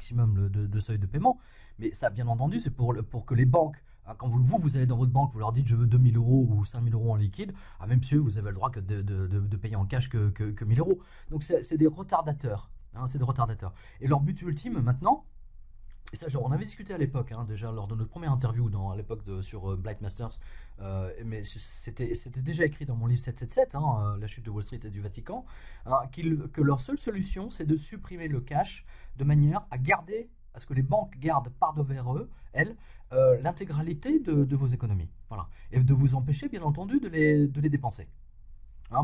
maximum de seuil de paiement. Mais ça, bien entendu, c'est pour que les banques, quand vous allez dans votre banque, vous leur dites je veux 2 000 euros ou 5 000 euros en liquide, même si vous avez le droit que de payer en cash que 1 000 euros. Donc c'est des retardateurs. C'est des retardateurs. Et leur but ultime maintenant, et ça, on avait discuté à l'époque, déjà lors de notre première interview à l'époque sur Blight Masters, mais c'était déjà écrit dans mon livre 777, La chute de Wall Street et du Vatican, que leur seule solution, c'est de supprimer le cash de manière à ce que les banques gardent par devers elles, l'intégralité de vos économies. Voilà. Et de vous empêcher, bien entendu, de les dépenser.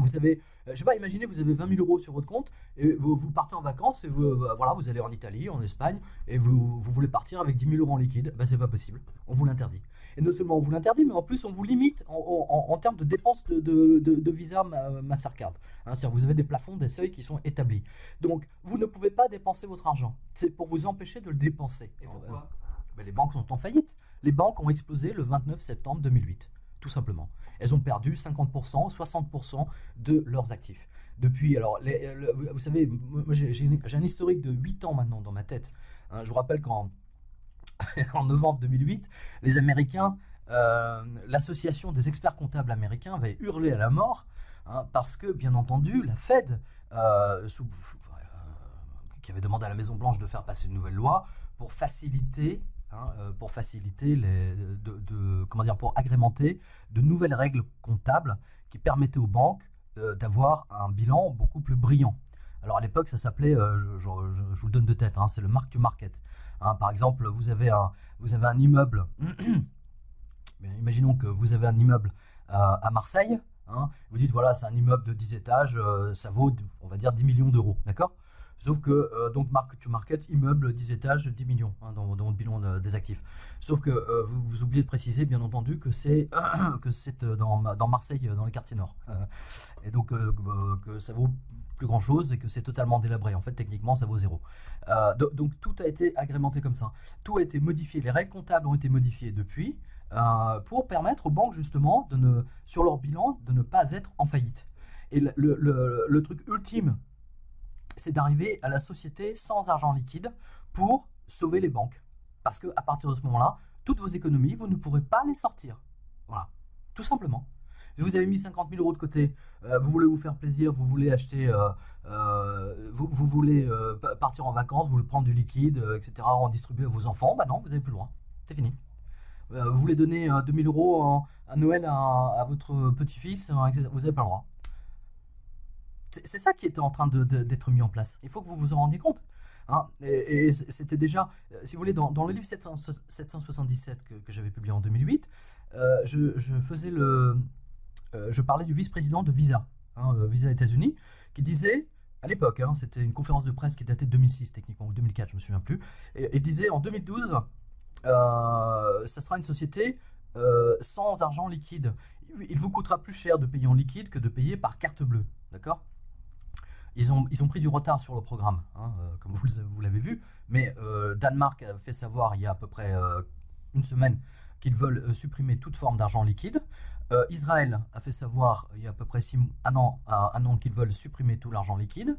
Vous savez, je sais pas, imaginez, vous avez 20 000 euros sur votre compte et vous partez en vacances et vous allez en Italie, en Espagne et vous voulez partir avec 10 000 euros en liquide. C'est pas possible, on vous l'interdit. Et non seulement on vous l'interdit, mais en plus on vous limite en termes de dépenses de Visa Mastercard. C'est-à-dire vous avez des plafonds, des seuils qui sont établis. Donc vous ne pouvez pas dépenser votre argent. C'est pour vous empêcher de le dépenser. Et pourquoi ? Les banques sont en faillite. Les banques ont explosé le 29 septembre 2008. Tout simplement. Elles ont perdu 50%, 60% de leurs actifs. Depuis, alors, vous savez, moi j'ai un historique de 8 ans maintenant dans ma tête. Je vous rappelle qu'en novembre 2008, les Américains, l'association des experts comptables américains avait hurlé à la mort parce que, bien entendu, la Fed, qui avait demandé à la Maison-Blanche de faire passer une nouvelle loi pour faciliter pour agrémenter de nouvelles règles comptables qui permettaient aux banques d'avoir un bilan beaucoup plus brillant. Alors à l'époque, ça s'appelait, je vous le donne de tête, c'est le mark to market. Par exemple, vous avez un immeuble. Imaginons que vous avez un immeuble à Marseille. Vous dites voilà, c'est un immeuble de 10 étages, ça vaut, on va dire, 10 millions d'euros, d'accord ? Sauf que, donc, mark to market, immeuble, 10 étages, 10 millions dans votre bilan des actifs. Sauf que vous oubliez de préciser, bien entendu, que c'est dans Marseille, dans les quartiers nord. Et donc, que ça vaut plus grand chose et que c'est totalement délabré. En fait, techniquement, ça vaut zéro. Donc, tout a été agrémenté comme ça. Tout a été modifié. Les règles comptables ont été modifiées depuis pour permettre aux banques, justement, sur leur bilan, de ne pas être en faillite. Et le truc ultime, c'est d'arriver à la société sans argent liquide pour sauver les banques. Parce qu'à partir de ce moment-là, toutes vos économies, vous ne pourrez pas les sortir. Voilà, tout simplement. Vous avez mis 50 000 euros de côté, vous voulez vous faire plaisir, vous voulez acheter, vous voulez partir en vacances, vous voulez prendre du liquide, etc., en distribuer à vos enfants, non, vous n'avez plus le droit, c'est fini. Vous voulez donner 2 000 euros à Noël à votre petit-fils, vous n'avez pas le droit. C'est ça qui était en train d'être mis en place. Il faut que vous vous en rendiez compte. Et c'était déjà, si vous voulez, dans le livre 777 que j'avais publié en 2008, je parlais du vice-président de Visa, Visa États-Unis, qui disait, à l'époque, c'était une conférence de presse qui datait de 2006 techniquement, ou 2004, je ne me souviens plus, et disait en 2012, ça sera une société sans argent liquide. Il vous coûtera plus cher de payer en liquide que de payer par carte bleue, d'accord ? Ils ont pris du retard sur le programme, comme vous l'avez vu, mais Danemark a fait savoir il y a à peu près une semaine qu'ils veulent supprimer toute forme d'argent liquide. Israël a fait savoir il y a à peu près un an qu'ils veulent supprimer tout l'argent liquide.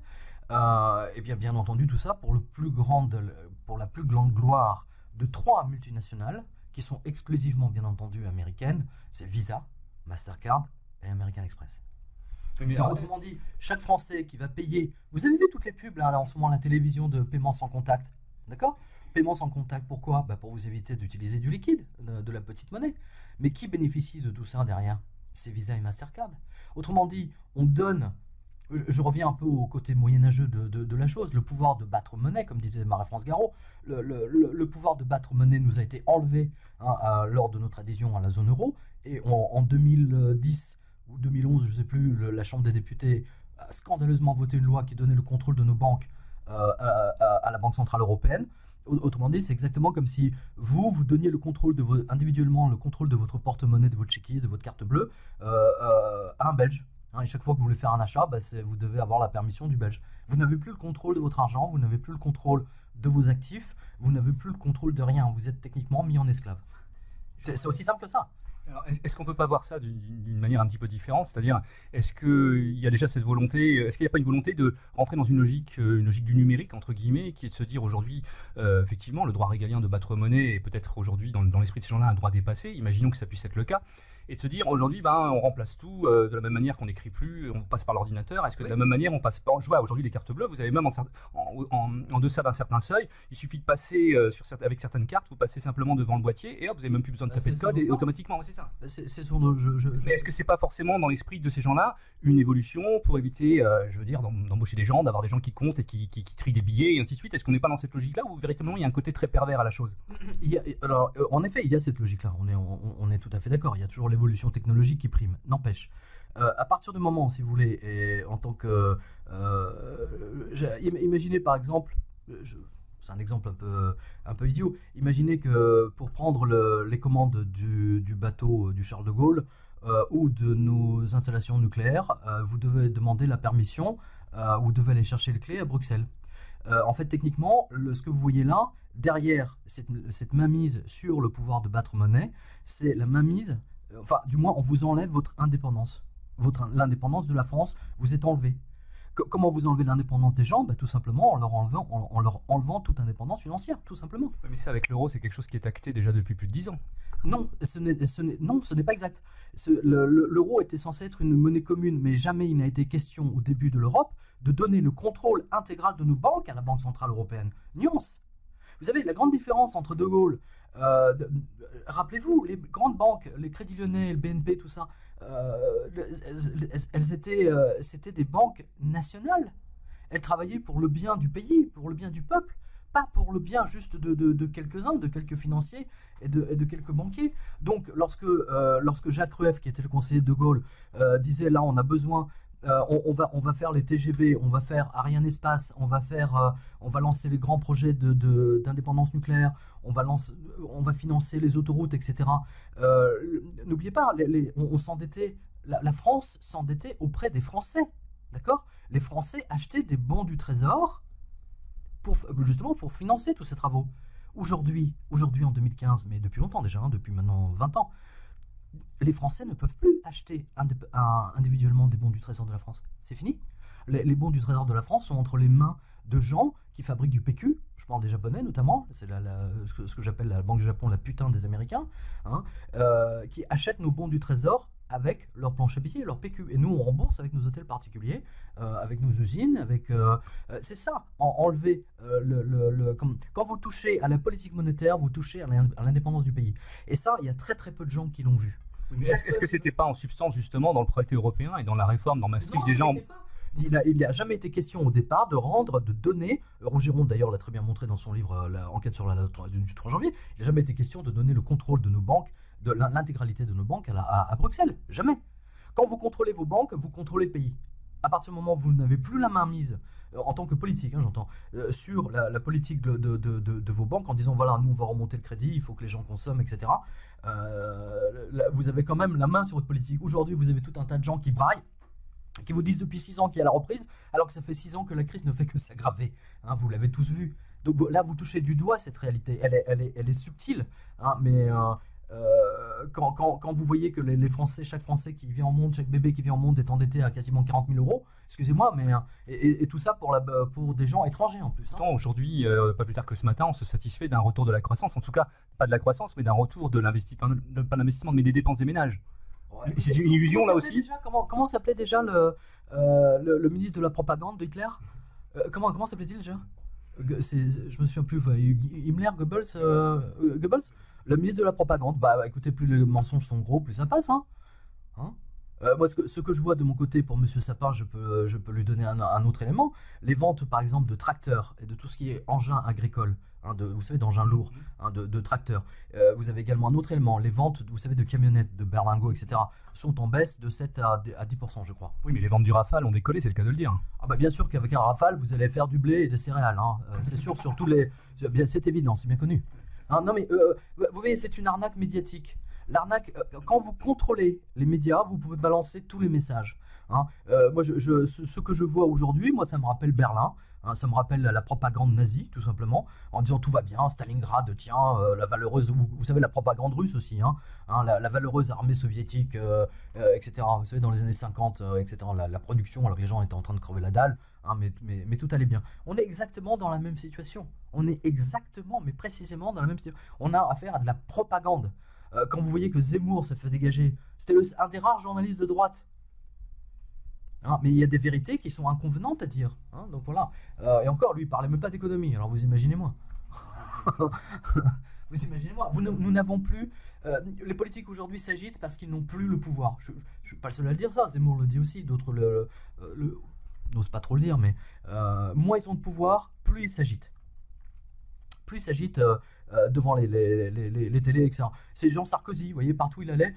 Et bien entendu, tout ça pour la plus grande gloire de 3 multinationales qui sont exclusivement, bien entendu, américaines. C'est Visa, Mastercard et American Express. Autrement dit, chaque Français qui va payer... Vous avez vu toutes les pubs là, en ce moment à la télévision de paiement sans contact, d'accord ? Paiement sans contact, pourquoi ? Pour vous éviter d'utiliser du liquide, de la petite monnaie. Mais qui bénéficie de tout ça derrière ? C'est Visa et Mastercard. Autrement dit, on donne... Je reviens un peu au côté moyenâgeux de la chose, le pouvoir de battre monnaie, comme disait Marie-France Garot. Le pouvoir de battre monnaie nous a été enlevé lors de notre adhésion à la zone euro. Et en 2010... ou 2011, je ne sais plus, la Chambre des députés a scandaleusement voté une loi qui donnait le contrôle de nos banques à la Banque Centrale Européenne. Autrement dit, c'est exactement comme si vous donniez individuellement le contrôle de votre porte-monnaie, de votre chéquier, de votre carte bleue à un Belge. Et chaque fois que vous voulez faire un achat, vous devez avoir la permission du Belge. Vous n'avez plus le contrôle de votre argent, vous n'avez plus le contrôle de vos actifs, vous n'avez plus le contrôle de rien. Vous êtes techniquement mis en esclave. C'est aussi simple que ça. Alors, est-ce qu'on ne peut pas voir ça d'une manière un petit peu différente? C'est-à-dire, est-ce qu'il y a déjà cette volonté, est-ce qu'il n'y a pas une volonté de rentrer dans une logique du numérique, entre guillemets, qui est de se dire aujourd'hui, effectivement, le droit régalien de battre monnaie est peut-être aujourd'hui, dans l'esprit de ces gens-là, un droit dépassé, imaginons que ça puisse être le cas, et de se dire aujourd'hui, on remplace tout de la même manière qu'on n'écrit plus, on passe par l'ordinateur. Est-ce que de la même manière, on passe par. Je vois aujourd'hui les cartes bleues, vous avez même en deçà d'un certain seuil, il suffit de passer avec certaines cartes, vous passez simplement devant le boîtier, et hop, vous n'avez même plus besoin de taper le code, et automatiquement, c'est ça. C'est Mais est-ce que c'est pas forcément dans l'esprit de ces gens-là une évolution pour éviter, je veux dire, d'embaucher des gens, d'avoir des gens qui comptent et qui trient des billets et ainsi de suite? Est-ce qu'on n'est pas dans cette logique-là ou véritablement il y a un côté très pervers à la chose? Alors, en effet, il y a cette logique-là. On est tout à fait d'accord. Il y a toujours l'évolution technologique qui prime. N'empêche, à partir du moment, si vous voulez, et en tant que, imaginez par exemple, c'est un exemple un peu idiot. Imaginez que pour prendre les commandes du bateau du Charles de Gaulle ou de nos installations nucléaires, vous devez demander la permission, vous devez aller chercher les clés à Bruxelles. En fait, techniquement, ce que vous voyez là, derrière cette mainmise sur le pouvoir de battre monnaie, c'est la mainmise, enfin, du moins, on vous enlève votre indépendance. L'indépendance de la France vous est enlevée. Comment vous enlevez l'indépendance des gens? Tout simplement en leur enlevant toute indépendance financière, tout simplement. Mais ça, avec l'euro, c'est quelque chose qui est acté déjà depuis plus de 10 ans. Non, ce n'est pas exact. L'euro était censé être une monnaie commune, mais jamais il n'a été question au début de l'Europe de donner le contrôle intégral de nos banques à la Banque Centrale Européenne. Nuance. Vous savez, la grande différence entre De Gaulle, rappelez-vous, les grandes banques, les Crédits Lyonnais, le BNP, tout ça, c'était des banques nationales. Elles travaillaient pour le bien du pays, pour le bien du peuple, pas pour le bien juste de quelques-uns, de quelques financiers et de quelques banquiers. Donc, lorsque Jacques Rueff, qui était le conseiller de De Gaulle, disait là, on a besoin. On va faire les TGV, on va faire Ariane Espace, on va lancer les grands projets d'indépendance nucléaire, on va financer les autoroutes, etc. N'oubliez pas, on s'endettait, la France s'endettait auprès des Français, d'accord? Les Français achetaient des bons du Trésor justement pour financer tous ces travaux. Aujourd'hui en 2015, mais depuis longtemps déjà, depuis maintenant 20 ans, les Français ne peuvent plus acheter individuellement des bons du Trésor de la France. C'est fini. Les bons du Trésor de la France sont entre les mains de gens qui fabriquent du PQ. Je parle des Japonais notamment. C'est ce que j'appelle la Banque du Japon, la putain des Américains, qui achètent nos bons du Trésor avec leur planche à billets, leur PQ. Et nous, on rembourse avec nos hôtels particuliers, avec nos usines, c'est ça, enlever quand vous touchez à la politique monétaire, vous touchez à l'indépendance du pays. Et ça, il y a très très peu de gens qui l'ont vu. Oui, est-ce que c'était pas en substance justement dans le traité européen et dans la réforme dans Maastricht des gens? Il n'a jamais été question au départ de donner, Rougiron d'ailleurs l'a très bien montré dans son livre Enquête sur la loi du 3 janvier, il n'a jamais été question de donner le contrôle de nos banques, de l'intégralité de nos banques à Bruxelles. Jamais. Quand vous contrôlez vos banques, vous contrôlez le pays. À partir du moment où vous n'avez plus la main mise, en tant que politique, j'entends, sur la politique de vos banques, en disant voilà, nous on va remonter le crédit, il faut que les gens consomment, etc. Vous avez quand même la main sur votre politique. Aujourd'hui, vous avez tout un tas de gens qui braillent, qui vous disent depuis 6 ans qu'il y a la reprise, alors que ça fait 6 ans que la crise ne fait que s'aggraver. Vous l'avez tous vu. Donc là, vous touchez du doigt cette réalité. Elle est subtile, mais quand vous voyez que les Français, chaque Français qui vient au monde, chaque bébé qui vient au monde est endetté à quasiment 40 000 euros, excusez-moi, mais et tout ça pour des gens étrangers en plus. Pourtant, aujourd'hui, pas plus tard que ce matin, on se satisfait d'un retour de la croissance. En tout cas, pas de la croissance, mais d'un retour de l'investissement, pas l'investissement, mais des dépenses des ménages. Ouais, c'est une illusion là aussi. Comment s'appelait déjà le ministre de la propagande de Hitler? Comment s'appelait-il déjà? Je me souviens plus. Himmler, Goebbels, le ministre de la propagande. Écoutez, plus les mensonges sont gros, plus ça passe. Moi, ce que je vois de mon côté pour Monsieur Sapin, je peux lui donner un autre élément. Les ventes, par exemple, de tracteurs et de tout ce qui est engins agricoles, vous savez, d'engins lourds, de tracteurs. Vous avez également un autre élément. Les ventes, vous savez, de camionnettes, de berlingots, etc., sont en baisse de 7 à 10%, je crois. Oui, mais les ventes du Rafale ont décollé, c'est le cas de le dire. Bien sûr qu'avec un Rafale, vous allez faire du blé et des céréales. C'est sûr, sur tous les... C'est évident, c'est bien connu. Non, mais vous voyez, c'est une arnaque médiatique. L'arnaque, quand vous contrôlez les médias, vous pouvez balancer tous les messages. Moi, ce que je vois aujourd'hui, moi, ça me rappelle Berlin. hein. Ça me rappelle la propagande nazie, tout simplement, en disant tout va bien, Stalingrad, tiens, la valeureuse, vous savez, la propagande russe aussi, hein, la valeureuse armée soviétique, etc. Vous savez, dans les années 50, etc., la production, alors que les gens étaient en train de crever la dalle, hein, mais tout allait bien. On est exactement dans la même situation. On est exactement, mais précisément dans la même situation. On a affaire à de la propagande. Quand vous voyez que Zemmour s'est fait dégager, c'était un des rares journalistes de droite. Hein, mais il y a des vérités qui sont inconvenantes à dire. Hein, donc voilà. Et encore, lui, il parlait même pas d'économie. Alors vous imaginez-moi. Vous imaginez-moi. Nous n'avons plus. Les politiques aujourd'hui s'agitent parce qu'ils n'ont plus le pouvoir. Je ne suis pas le seul à le dire ça. Zemmour le dit aussi. D'autres n'osent pas trop le dire. Mais moins ils ont de pouvoir, plus ils s'agitent. Plus ils s'agitent devant les télés, etc. C'est Jean Sarkozy, vous voyez, partout il allait.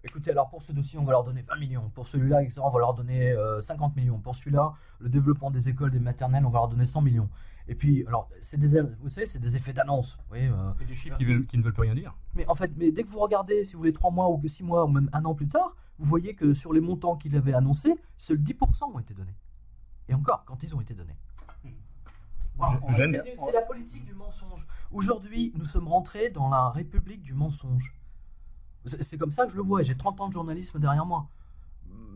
Écoutez, alors pour ce dossier, on va leur donner 20 millions. Pour celui-là, etc., on va leur donner 50 millions. Pour celui-là, le développement des écoles, des maternelles, on va leur donner 100 millions. Et puis, alors, vous savez, c'est des effets d'annonce. Vous voyez, et des chiffres qui ne veulent plus rien dire. Mais en fait, dès que vous regardez, si vous voulez, 3 mois ou 6 mois ou même 1 an plus tard, vous voyez que sur les montants qu'il avait annoncés, seuls 10% ont été donnés. Et encore, quand ils ont été donnés. Voilà, c'est la politique du mensonge. Aujourd'hui, nous sommes rentrés dans la république du mensonge. C'est comme ça que je le vois. J'ai 30 ans de journalisme derrière moi.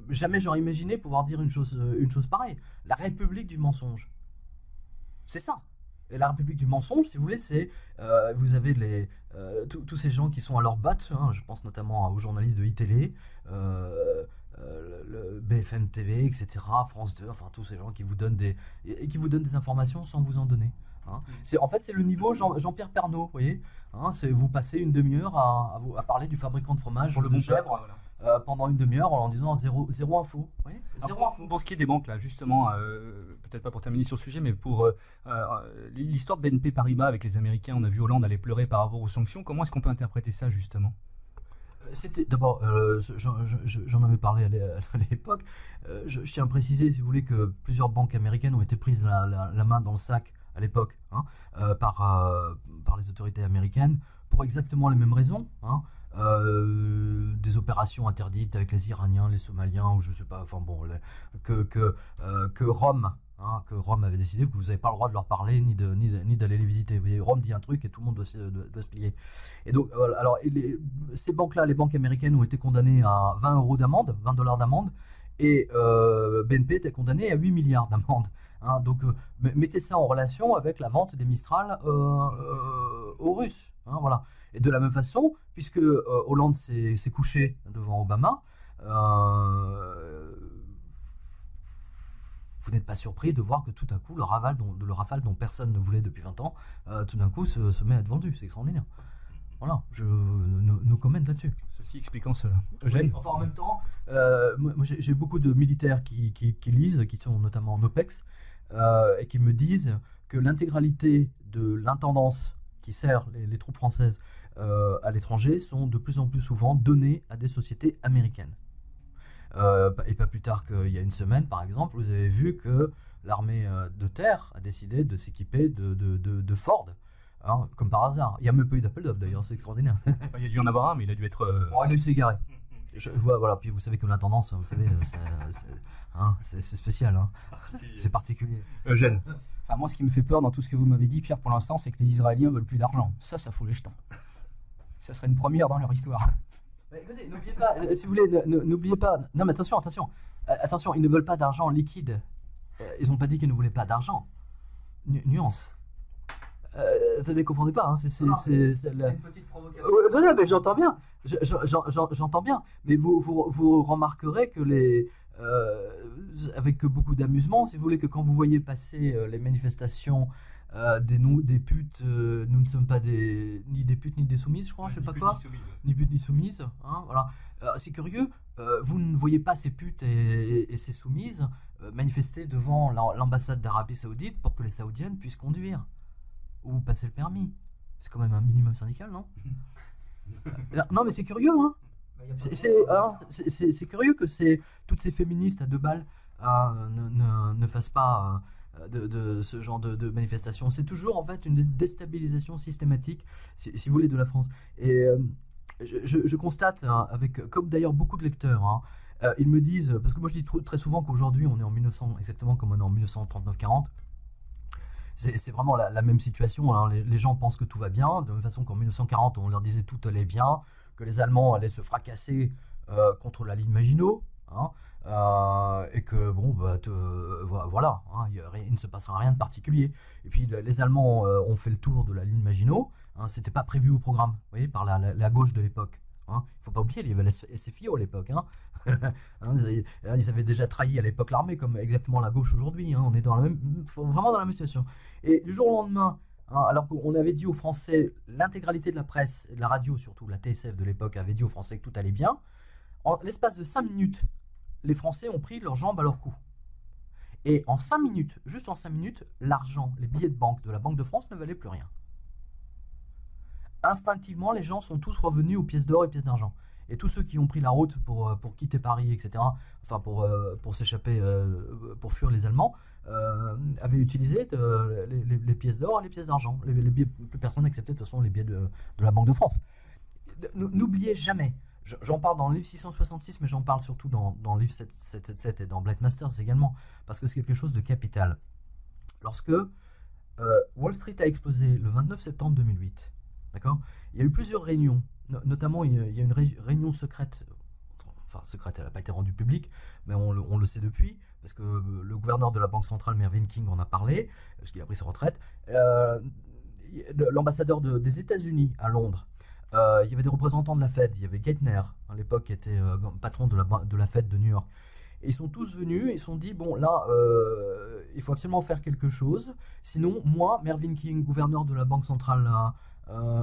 Jamais j'aurais imaginé pouvoir dire une chose pareille. La république du mensonge. C'est ça. Et la république du mensonge, si vous voulez, c'est... vous avez tous ces gens qui sont à leur botte. Hein, je pense notamment aux journalistes de iTélé, le BFM TV, etc., France 2, enfin tous ces gens qui vous donnent des informations sans vous en donner. Hein. En fait, c'est le niveau Jean-Pierre Pernaut, vous voyez, hein, vous passez une demi-heure à parler du fabricant de fromage, pour le bon chèvre, pendant une demi-heure en disant zéro info. Vous voyez, zéro info. Pour ce qui est des banques, là, justement, peut-être pas pour terminer sur le sujet, mais pour l'histoire de BNP Paribas avec les Américains, on a vu Hollande aller pleurer par rapport aux sanctions. Comment est-ce qu'on peut interpréter ça, justement ? C'était d'abord, j'en avais parlé à l'époque. Je tiens à préciser, si vous voulez, que plusieurs banques américaines ont été prises la main dans le sac à l'époque, hein, par les autorités américaines pour exactement les mêmes raisons. Hein, des opérations interdites avec les Iraniens, les Somaliens, ou je sais pas. Enfin bon, que Rome. Hein, que Rome avait décidé que vous n'avez pas le droit de leur parler ni d'aller les visiter. Vous voyez, Rome dit un truc et tout le monde doit se plier. Et donc, alors, ces banques-là, les banques américaines, ont été condamnées à 20 € d'amende, 20 $ d'amende, et BNP était condamné à 8 milliards d'amende. Hein, donc, mettez ça en relation avec la vente des Mistral aux Russes. Hein, voilà. Et de la même façon, puisque Hollande s'est couché devant Obama, vous n'êtes pas surpris de voir que tout à coup, le Rafale dont personne ne voulait depuis 20 ans, tout d'un coup se met à être vendu. C'est extraordinaire. Voilà, nos comments là-dessus. Ceci expliquant cela. Eugène ? Oui, enfin, en même temps, moi j'ai beaucoup de militaires qui lisent, qui sont notamment en OPEX, et qui me disent que l'intégralité de l'intendance qui sert les troupes françaises à l'étranger sont de plus en plus souvent données à des sociétés américaines. Et pas plus tard qu'il y a une semaine, par exemple, vous avez vu que l'armée de terre a décidé de s'équiper de Ford, hein, comme par hasard. Il n'y a même pas eu d'appel d'offres d'ailleurs, c'est extraordinaire. Il y a dû en avoir un, mais il a dû être... Oh, il s'est égaré. Voilà, puis vous savez que l'intendance, vous savez, c'est spécial, hein. C'est particulier. Eugène ? Enfin, moi, ce qui me fait peur dans tout ce que vous m'avez dit, Pierre, pour l'instant, c'est que les Israéliens veulent plus d'argent. Ça fout les jetons. Ça serait une première dans leur histoire. Mais écoutez, n'oubliez pas, si vous voulez, n'oubliez pas. Non, mais attention, ils ne veulent pas d'argent liquide. Ils n'ont pas dit qu'ils ne voulaient pas d'argent. Nuance. Ne confondez pas. Hein, c'est une petite provocation. Non, mais j'entends bien. J'entends bien. Mais vous remarquerez que avec beaucoup d'amusement, si vous voulez, que quand vous voyez passer les manifestations. Des putes, nous ne sommes pas ni des putes ni des soumises, je crois, je sais pas quoi. Ni putes ni soumises, hein, voilà. C'est curieux, vous ne voyez pas ces putes et ces soumises manifester devant l'ambassade d'Arabie Saoudite pour que les Saoudiennes puissent conduire ou passer le permis. C'est quand même un minimum syndical, non? Non, mais c'est curieux, hein. C'est curieux que toutes ces féministes à 2 balles ne fassent pas de ce genre de manifestation. C'est toujours en fait une déstabilisation systématique, si vous voulez, de la France. Et je constate, hein, comme d'ailleurs beaucoup de lecteurs, hein, ils me disent, parce que moi je dis très souvent qu'aujourd'hui on est en 1900, exactement comme on est en 1939-40, C'est vraiment la même situation, hein. Les gens pensent que tout va bien, de la même façon qu'en 1940, on leur disait tout allait bien, que les Allemands allaient se fracasser contre la ligne Maginot, hein, et que bon, voilà, hein, il ne se passera rien de particulier. Et puis les Allemands ont fait le tour de la ligne Maginot, hein, c'était pas prévu au programme, vous voyez, par la gauche de l'époque. Hein. Il ne faut pas oublier, il y avait la SFIO à l'époque. Hein. Hein, ils avaient déjà trahi à l'époque l'armée, comme exactement la gauche aujourd'hui. Hein. On est vraiment dans la même situation. Et du jour au lendemain, hein, alors qu'on avait dit aux Français, l'intégralité de la presse, de la radio surtout, la TSF de l'époque avait dit aux Français que tout allait bien, en l'espace de 5 minutes, les Français ont pris leurs jambes à leur cou. Et en 5 minutes, juste en 5 minutes, l'argent, les billets de banque de la Banque de France ne valaient plus rien. Instinctivement, les gens sont tous revenus aux pièces d'or et pièces d'argent. Et tous ceux qui ont pris la route pour quitter Paris, etc., enfin pour s'échapper, pour fuir les Allemands, avaient utilisé les pièces d'or et les pièces d'argent. Plus personne n'acceptait de toute façon les billets de la Banque de France. N'oubliez jamais, j'en parle dans le livre 666, mais j'en parle surtout dans le livre 777 et dans Black Masters également, parce que c'est quelque chose de capital. Lorsque Wall Street a explosé le 29 septembre 2008, d'accord, il y a eu plusieurs réunions. Notamment, il y a une réunion secrète, enfin secrète, elle n'a pas été rendue publique, mais on le sait depuis, parce que le gouverneur de la Banque centrale, Mervyn King, en a parlé, parce qu'il a pris sa retraite. L'ambassadeur des États-Unis à Londres, il y avait des représentants de la Fed, il y avait Geithner, à l'époque, qui était patron de la Fed de New York. Et ils sont tous venus et ils se sont dit, bon là, il faut absolument faire quelque chose, sinon moi, Mervyn King, gouverneur de la Banque centrale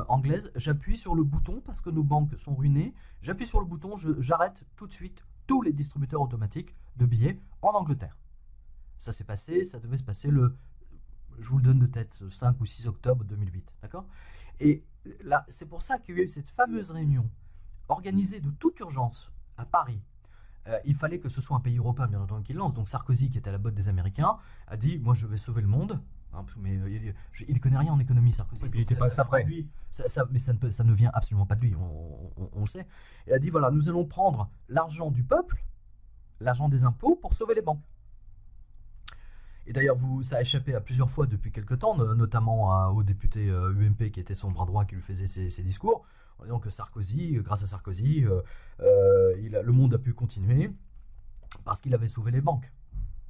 anglaise, j'appuie sur le bouton parce que nos banques sont ruinées, j'appuie sur le bouton, j'arrête tout de suite tous les distributeurs automatiques de billets en Angleterre. Ça s'est passé, ça devait se passer je vous le donne de tête, 5 ou 6 octobre 2008, d'accord? Et là, c'est pour ça qu'il y a eu cette fameuse réunion organisée de toute urgence à Paris. Il fallait que ce soit un pays européen, bien entendu, qui lance. Donc Sarkozy, qui était à la botte des Américains, a dit, moi je vais sauver le monde. Hein, mais il ne connaît rien en économie, Sarkozy. Oui, il n'était pas ça près. Mais ça ne vient absolument pas de lui, on le sait. Il a dit, voilà, nous allons prendre l'argent du peuple, l'argent des impôts, pour sauver les banques. Et d'ailleurs, ça a échappé à plusieurs fois depuis quelques temps, notamment au député UMP qui était son bras droit qui lui faisait ses discours, en disant que Sarkozy, grâce à Sarkozy, le monde a pu continuer parce qu'il avait sauvé les banques.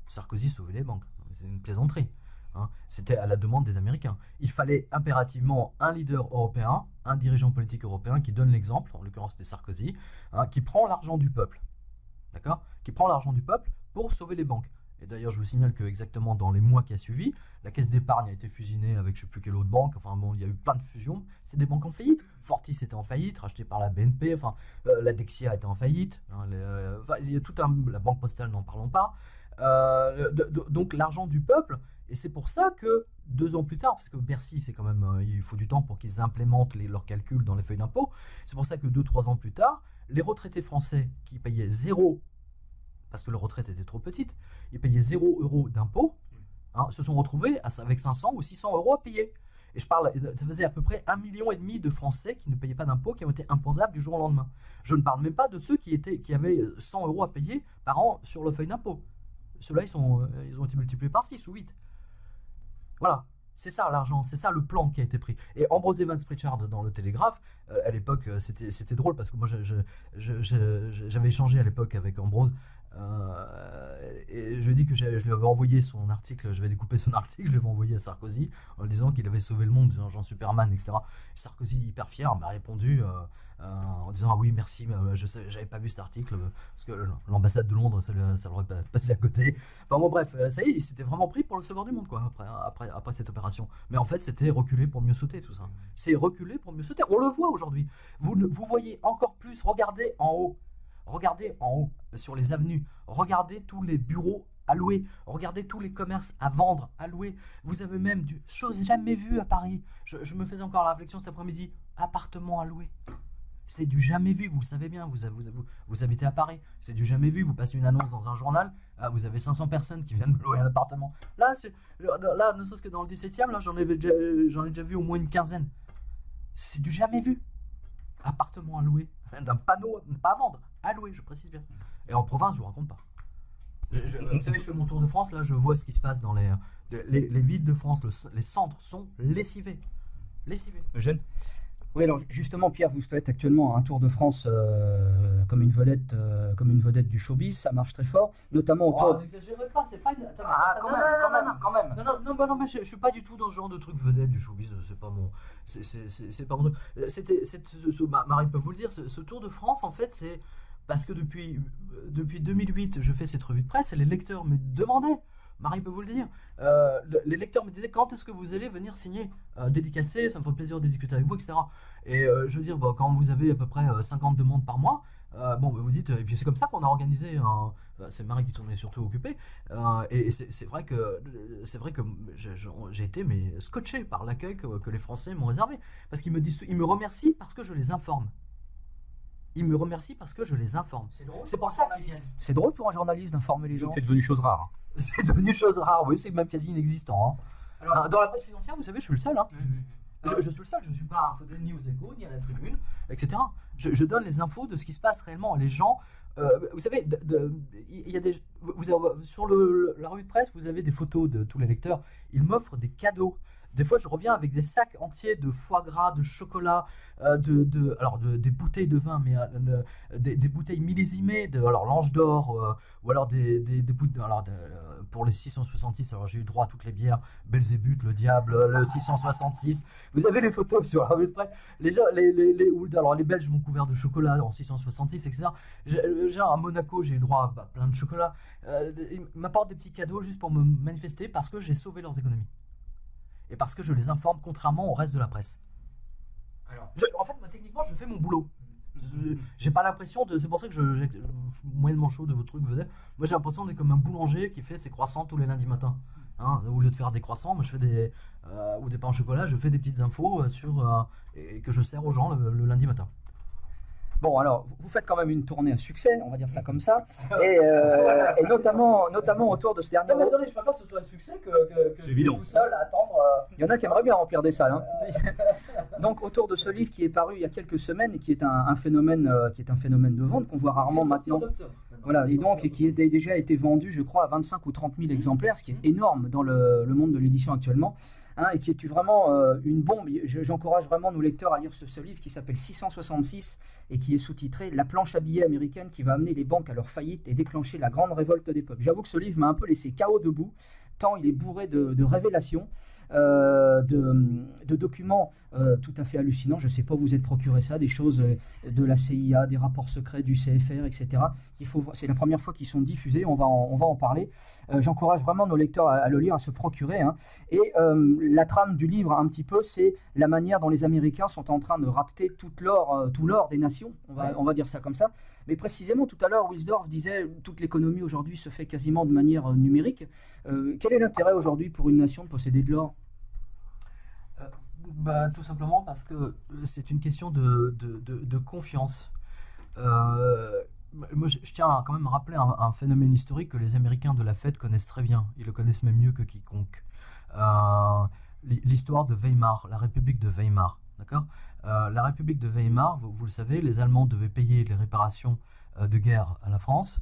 Sarkozy sauvait les banques. C'est une plaisanterie. Hein. C'était à la demande des Américains. Il fallait impérativement un leader européen, un dirigeant politique européen qui donne l'exemple, en l'occurrence c'était Sarkozy, hein, qui prend l'argent du peuple. D'accord ? Qui prend l'argent du peuple pour sauver les banques. Et d'ailleurs, je vous signale que exactement dans les mois qui a suivi, la caisse d'épargne a été fusionnée avec je ne sais plus quelle autre banque. Enfin bon, il y a eu plein de fusions. C'est des banques en faillite. Fortis était en faillite, racheté par la BNP. Enfin, la Dexia était en faillite. Hein, il y a la Banque Postale, n'en parlons pas. Donc l'argent du peuple. Et c'est pour ça que 2 ans plus tard, parce que Bercy, c'est quand même, il faut du temps pour qu'ils implémentent leurs calculs dans les feuilles d'impôt. C'est pour ça que 2-3 ans plus tard, les retraités français qui payaient 0, parce que leur retraite était trop petite, ils payaient 0 € d'impôts, hein, se sont retrouvés avec 500 ou 600 € à payer. Et ça faisait à peu près 1,5 million de Français qui ne payaient pas d'impôts, qui ont été imposables du jour au lendemain. Je ne parle même pas de ceux qui avaient 100 € à payer par an sur leur feuille d'impôt. Ceux-là, ils ont été multipliés par 6 ou 8. Voilà. C'est ça l'argent, c'est ça le plan qui a été pris. Et Ambrose Evans Pritchard dans le Télégraphe, à l'époque, c'était drôle parce que moi j'avais échangé à l'époque avec Ambrose et je lui ai dit que je lui avais envoyé son article, j'avais découpé son article, je l'avais envoyé à Sarkozy en lui disant qu'il avait sauvé le monde, genre Superman, etc. Et Sarkozy, hyper fier, m'a répondu en disant ah oui merci, j'avais pas vu cet article parce que l'ambassade de Londres ça l'aurait passé à côté. Enfin bon bref, ça y est, il s'était vraiment pris pour le sauveur du monde quoi après cette opération. Mais en fait c'était reculer pour mieux sauter tout ça. C'est reculer pour mieux sauter. On le voit aujourd'hui. Vous voyez encore plus. Regardez en haut sur les avenues. Regardez tous les bureaux à louer. Regardez tous les commerces à vendre, à louer. Vous avez même chose jamais vue à Paris. Je me faisais encore la réflexion cet après-midi. Appartement à louer. C'est du jamais vu, vous le savez bien, vous habitez à Paris, c'est du jamais vu, vous passez une annonce dans un journal, vous avez 500 personnes qui viennent louer un appartement. Là, ne serait-ce que dans le 17e, là, j'en ai déjà vu au moins une quinzaine. C'est du jamais vu. Appartement à louer, d'un panneau, pas à vendre, à louer, je précise bien. Et en province, je vous raconte pas. Vous savez, je fais mon tour de France, là je vois ce qui se passe dans les villes de France, les centres sont lessivés. Eugène? Oui, alors justement, Pierre, vous faites actuellement un tour de France comme une vedette du showbiz, ça marche très fort, notamment autour. N'exagérez pas, c'est pas une. Quand même. Non, mais je suis pas du tout dans ce genre de truc vedette du showbiz, c'est pas mon. C'est pas mon truc. Marie peut vous le dire, ce tour de France, en fait, c'est parce que depuis 2008, je fais cette revue de presse et les lecteurs me demandaient. Marie peut vous le dire. Les lecteurs me disaient quand est-ce que vous allez venir signer, dédicacer, ça me ferait plaisir de discuter avec vous, etc. Et je veux dire, quand vous avez à peu près 50 demandes par mois, vous dites, et puis c'est comme ça qu'on a organisé, c'est Marie qui s'en est surtout occupée, et c'est vrai que j'ai été scotché par l'accueil que les Français m'ont réservé. Parce qu'ils me remercient parce que je les informe. Ils me remercient parce que je les informe. C'est pour ça qu'ils viennent. C'est drôle pour un journaliste d'informer les gens. C'est devenu chose rare. C'est devenu chose rare, oui, c'est même quasi inexistant. Alors, dans la presse financière, vous savez, je suis le seul. Je suis le seul, je ne suis pas un fauteuil ni aux Échos, ni à la Tribune, etc. Je donne les infos de ce qui se passe réellement. Les gens, vous savez, il y a sur la revue de presse, vous avez des photos de tous les lecteurs. Ils m'offrent des cadeaux. Des fois, je reviens avec des sacs entiers de foie gras, de chocolat, des bouteilles de vin, mais des bouteilles millésimées, l'Ange d'Or, ou alors des bouteilles. Pour les 666, alors j'ai eu droit à toutes les bières, Belzébuth, le Diable, le 666. Vous avez les photos sur la revue de presse. Les Belges m'ont couvert de chocolat en 666, etc. À Monaco, j'ai eu droit à plein de chocolat. Ils m'apportent des petits cadeaux juste pour me manifester parce que j'ai sauvé leurs économies. Et parce que je les informe contrairement au reste de la presse. En fait, moi, techniquement, je fais mon boulot. J'ai pas l'impression de. C'est pour ça que j'ai moyennement chaud de vos trucs. Moi, j'ai l'impression d'être comme un boulanger qui fait ses croissants tous les lundis matins. Au lieu de faire des croissants, moi, je fais ou des pains au chocolat, je fais des petites infos et que je sers aux gens le lundi matin. Bon, alors, vous faites quand même une tournée à succès, on va dire ça comme ça, et notamment autour de ce dernier... Non, mais attendez, je préfère que ce soit un succès que c'est évident. Tout seul à attendre... Il y en a qui aimeraient bien remplir des salles. Donc, autour de ce livre qui est paru il y a quelques semaines et qui est un phénomène de vente qu'on voit rarement maintenant. Voilà, et donc qui a déjà été vendu, je crois, à 25 ou 30 000 exemplaires, ce qui est énorme dans le monde de l'édition actuellement. Et qui est vraiment une bombe. J'encourage vraiment nos lecteurs à lire ce livre qui s'appelle 666 et qui est sous-titré « La planche à billets américaine qui va amener les banques à leur faillite et déclencher la grande révolte des peuples ». J'avoue que ce livre m'a un peu laissé KO debout, tant il est bourré de révélations, de documents tout à fait hallucinants. Je ne sais pas où vous êtes procuré ça, des choses de la CIA, des rapports secrets du CFR, etc. C'est la première fois qu'ils sont diffusés, on va en parler. J'encourage vraiment nos lecteurs à le lire, à se procurer. Et la trame du livre, un petit peu, c'est la manière dont les Américains sont en train de rapter tout l'or des nations, on va dire ça comme ça. Mais précisément, tout à l'heure, Wilsdorf disait toute l'économie aujourd'hui se fait quasiment de manière numérique. Quel est l'intérêt aujourd'hui pour une nation de posséder de l'or ? Tout simplement parce que c'est une question de confiance. Moi, je tiens quand même à rappeler un phénomène historique que les Américains de la Fed connaissent très bien. Ils le connaissent même mieux que quiconque. L'histoire de Weimar, la République de Weimar. D'accord ? La République de Weimar, vous le savez, les Allemands devaient payer les réparations de guerre à la France.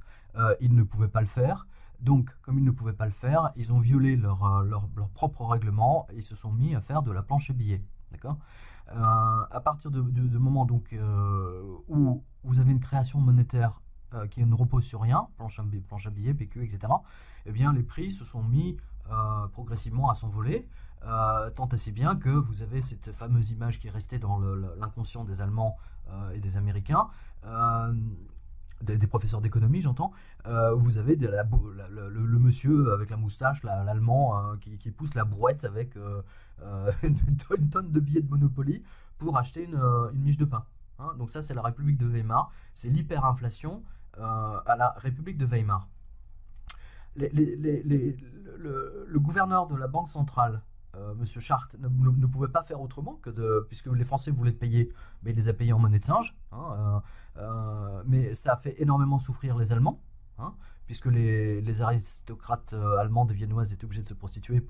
Ils ne pouvaient pas le faire. Donc, comme ils ne pouvaient pas le faire, ils ont violé leur propre règlement et ils se sont mis à faire de la planche à billets. D'accord ? À partir de moment donc, où vous avez une création monétaire qui ne repose sur rien, planche à billets, PQ, etc., eh bien, les prix se sont mis progressivement à s'envoler. Tant et si bien que vous avez cette fameuse image qui est restée dans l'inconscient des Allemands et des Américains, des professeurs d'économie, j'entends. Vous avez le monsieur avec la moustache, l'Allemand, qui pousse la brouette avec une tonne de billets de Monopoly pour acheter une miche de pain. Donc ça, c'est la République de Weimar. C'est l'hyperinflation à la République de Weimar. Le gouverneur de la Banque centrale, Monsieur Chart, ne pouvait pas faire autrement puisque les Français voulaient payer, mais il les a payés en monnaie de singe. Mais ça a fait énormément souffrir les Allemands. hein, puisque les aristocrates allemandes et viennoises étaient obligés de se prostituer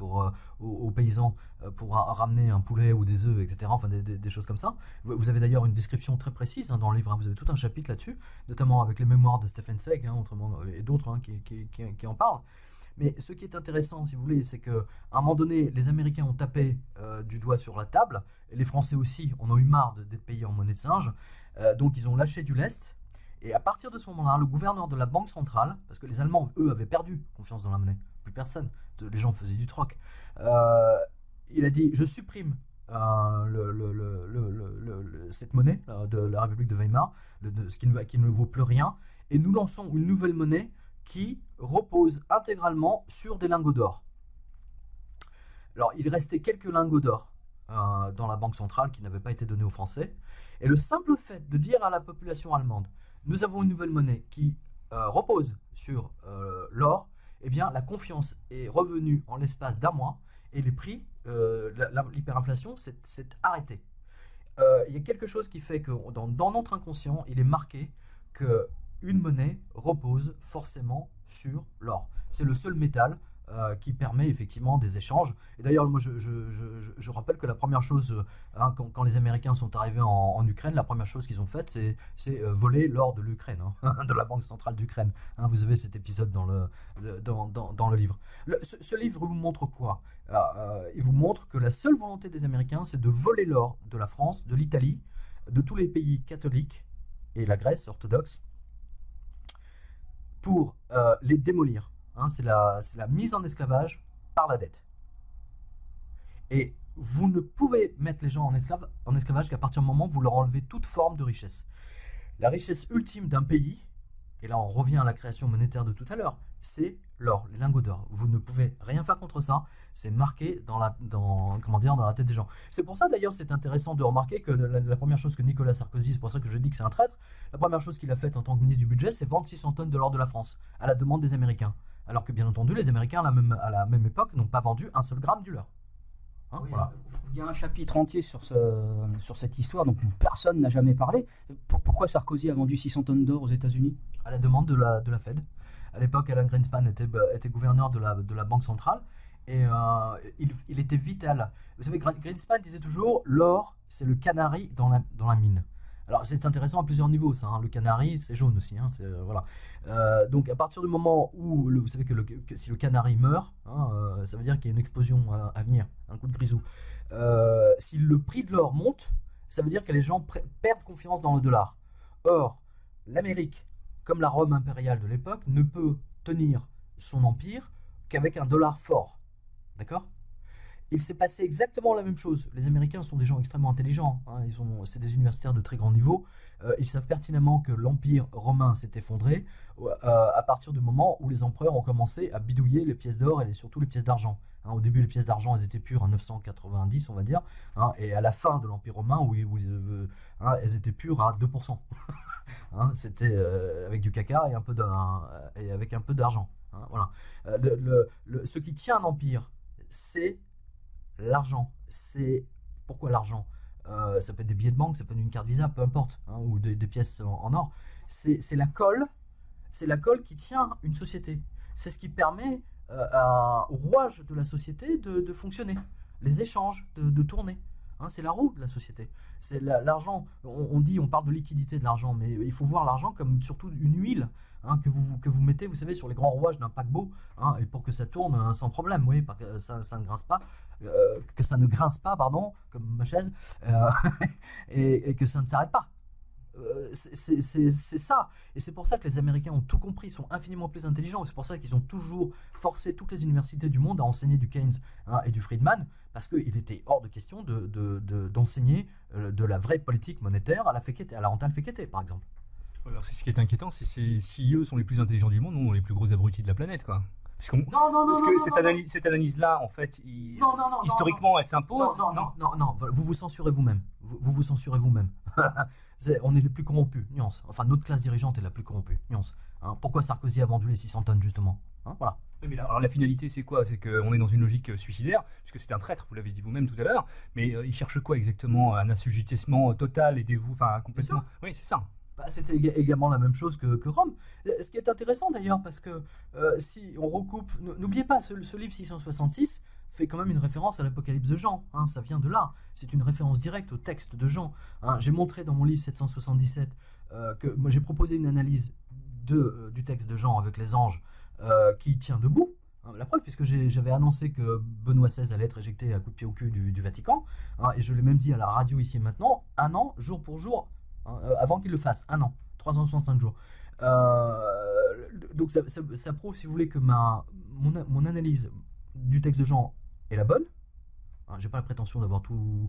aux paysans pour ramener un poulet ou des œufs, etc. Enfin, des choses comme ça. Vous avez d'ailleurs une description très précise dans le livre, hein, vous avez tout un chapitre là-dessus, notamment avec les mémoires de Stefan Zweig, hein, et d'autres, hein, qui en parlent. Mais ce qui est intéressant, si vous voulez, c'est qu'à un moment donné, les Américains ont tapé du doigt sur la table, et les Français aussi en ont eu marre d'être payés en monnaie de singe, donc ils ont lâché du lest, et à partir de ce moment-là, le gouverneur de la Banque centrale, parce que les Allemands, eux, avaient perdu confiance dans la monnaie, plus personne, les gens faisaient du troc, il a dit, je supprime cette monnaie de la République de Weimar, qui ne vaut plus rien, et nous lançons une nouvelle monnaie qui repose intégralement sur des lingots d'or. Alors, il restait quelques lingots d'or dans la banque centrale qui n'avaient pas été donnés aux Français. Et le simple fait de dire à la population allemande, nous avons une nouvelle monnaie qui repose sur l'or, eh bien, la confiance est revenue en l'espace d'un mois et les prix, l'hyperinflation s'est arrêtée. Il y a quelque chose qui fait que dans notre inconscient, il est marqué que une monnaie repose forcément sur l'or. C'est le seul métal qui permet effectivement des échanges. Et d'ailleurs, moi, je rappelle que la première chose, hein, quand les Américains sont arrivés en Ukraine, la première chose qu'ils ont faite, c'est voler l'or de l'Ukraine, hein, de la Banque centrale d'Ukraine. Hein, vous avez cet épisode dans le livre. Ce livre vous montre quoi? Il vous montre que la seule volonté des Américains, c'est de voler l'or de la France, de l'Italie, de tous les pays catholiques et la Grèce orthodoxe, pour les démolir. Hein, c'est la mise en esclavage par la dette. Et vous ne pouvez mettre les gens en esclavage qu'à partir du moment où vous leur enlevez toute forme de richesse. La richesse ultime d'un pays, et là on revient à la création monétaire de tout à l'heure, c'est l'or, les lingots d'or. Vous ne pouvez rien faire contre ça, c'est marqué dans la tête des gens. C'est pour ça d'ailleurs c'est intéressant de remarquer que la première chose que Nicolas Sarkozy, c'est pour ça que je dis que c'est un traître, la première chose qu'il a faite en tant que ministre du budget, c'est vendre 600 tonnes de l'or de la France, à la demande des Américains. Alors que bien entendu, les Américains à la même époque n'ont pas vendu un seul gramme du leur. Hein, oui, voilà. Il y a un chapitre entier sur cette histoire dont personne n'a jamais parlé. Pourquoi Sarkozy a vendu 600 tonnes d'or aux États-Unis? À la demande de la Fed. À l'époque, Alan Greenspan était gouverneur de la Banque centrale et il était vital. Vous savez, Greenspan disait toujours l'or, c'est le canari dans la mine. Alors c'est intéressant à plusieurs niveaux, ça. Hein. Le canari, c'est jaune aussi. Hein, voilà. Donc à partir du moment où vous savez que si le canari meurt, hein, ça veut dire qu'il y a une explosion à venir, un coup de grisou. Si le prix de l'or monte, ça veut dire que les gens perdent confiance dans le dollar. Or, l'Amérique, comme la Rome impériale de l'époque, ne peut tenir son empire qu'avec un dollar fort. D'accord ? Il s'est passé exactement la même chose. Les Américains sont des gens extrêmement intelligents. Hein, c'est des universitaires de très grand niveau. Ils savent pertinemment que l'empire romain s'est effondré à partir du moment où les empereurs ont commencé à bidouiller les pièces d'or et surtout les pièces d'argent. Hein, au début, les pièces d'argent, elles étaient pures en 990, on va dire. Hein, et à la fin de l'empire romain, elles étaient pures à 2%. Hein, c'était avec du caca et avec un peu d'argent. Hein, voilà. Ce qui tient un empire, c'est l'argent. C'est pourquoi l'argent, ça peut être des billets de banque, ça peut être une carte Visa, peu importe, hein, ou des pièces en or. C'est la colle qui tient une société. C'est ce qui permet au rouage de la société de fonctionner, les échanges de tourner. Hein, c'est la roue de la société. C'est l'argent. On parle de liquidité de l'argent, mais il faut voir l'argent comme surtout une huile, hein, que vous mettez, vous savez, sur les grands rouages d'un paquebot, hein, et pour que ça tourne sans problème, oui, pour que ça ne grince pas, pardon, comme ma chaise, et que ça ne s'arrête pas. C'est ça, et c'est pour ça que les Américains ont tout compris, sont infiniment plus intelligents, et c'est pour ça qu'ils ont toujours forcé toutes les universités du monde à enseigner du Keynes, hein, et du Friedman, parce qu'il était hors de question d'enseigner de la vraie politique monétaire à la rentale Fekete, par exemple. Alors, c'est ce qui est inquiétant, c'est si eux sont les plus intelligents du monde, nous on est les plus gros abrutis de la planète, quoi. Parce que cette analyse-là, en fait, historiquement, elle s'impose. Non, vous vous censurez vous-même. Vous vous censurez vous-même. On est les plus corrompus, nuance. Enfin, notre classe dirigeante est la plus corrompue, nuance. Hein, pourquoi Sarkozy a vendu les 600 tonnes, justement, hein, voilà. Mais alors la finalité, c'est quoi? C'est qu'on est dans une logique suicidaire, puisque c'est un traître, vous l'avez dit vous-même tout à l'heure, mais il cherche quoi exactement? Un assujettissement total et dévoué, enfin complètement. Oui, c'est ça. C'était également la même chose que Rome. Ce qui est intéressant d'ailleurs, parce que si on recoupe, n'oubliez pas, ce livre 666 fait quand même une référence à l'Apocalypse de Jean, hein, ça vient de là, c'est une référence directe au texte de Jean. Hein. J'ai montré dans mon livre 777 que moi j'ai proposé une analyse du texte de Jean avec les anges qui tient debout. La preuve, puisque j'avais annoncé que Benoît XVI allait être éjecté à coup de pied au cul du Vatican, hein, et je l'ai même dit à la radio ici et maintenant, 1 an, jour pour jour, hein, avant qu'il le fasse, 1 an, 365 jours. Donc ça prouve, si vous voulez, que mon analyse du texte de Jean est la bonne. Hein, j'ai pas la prétention d'avoir tout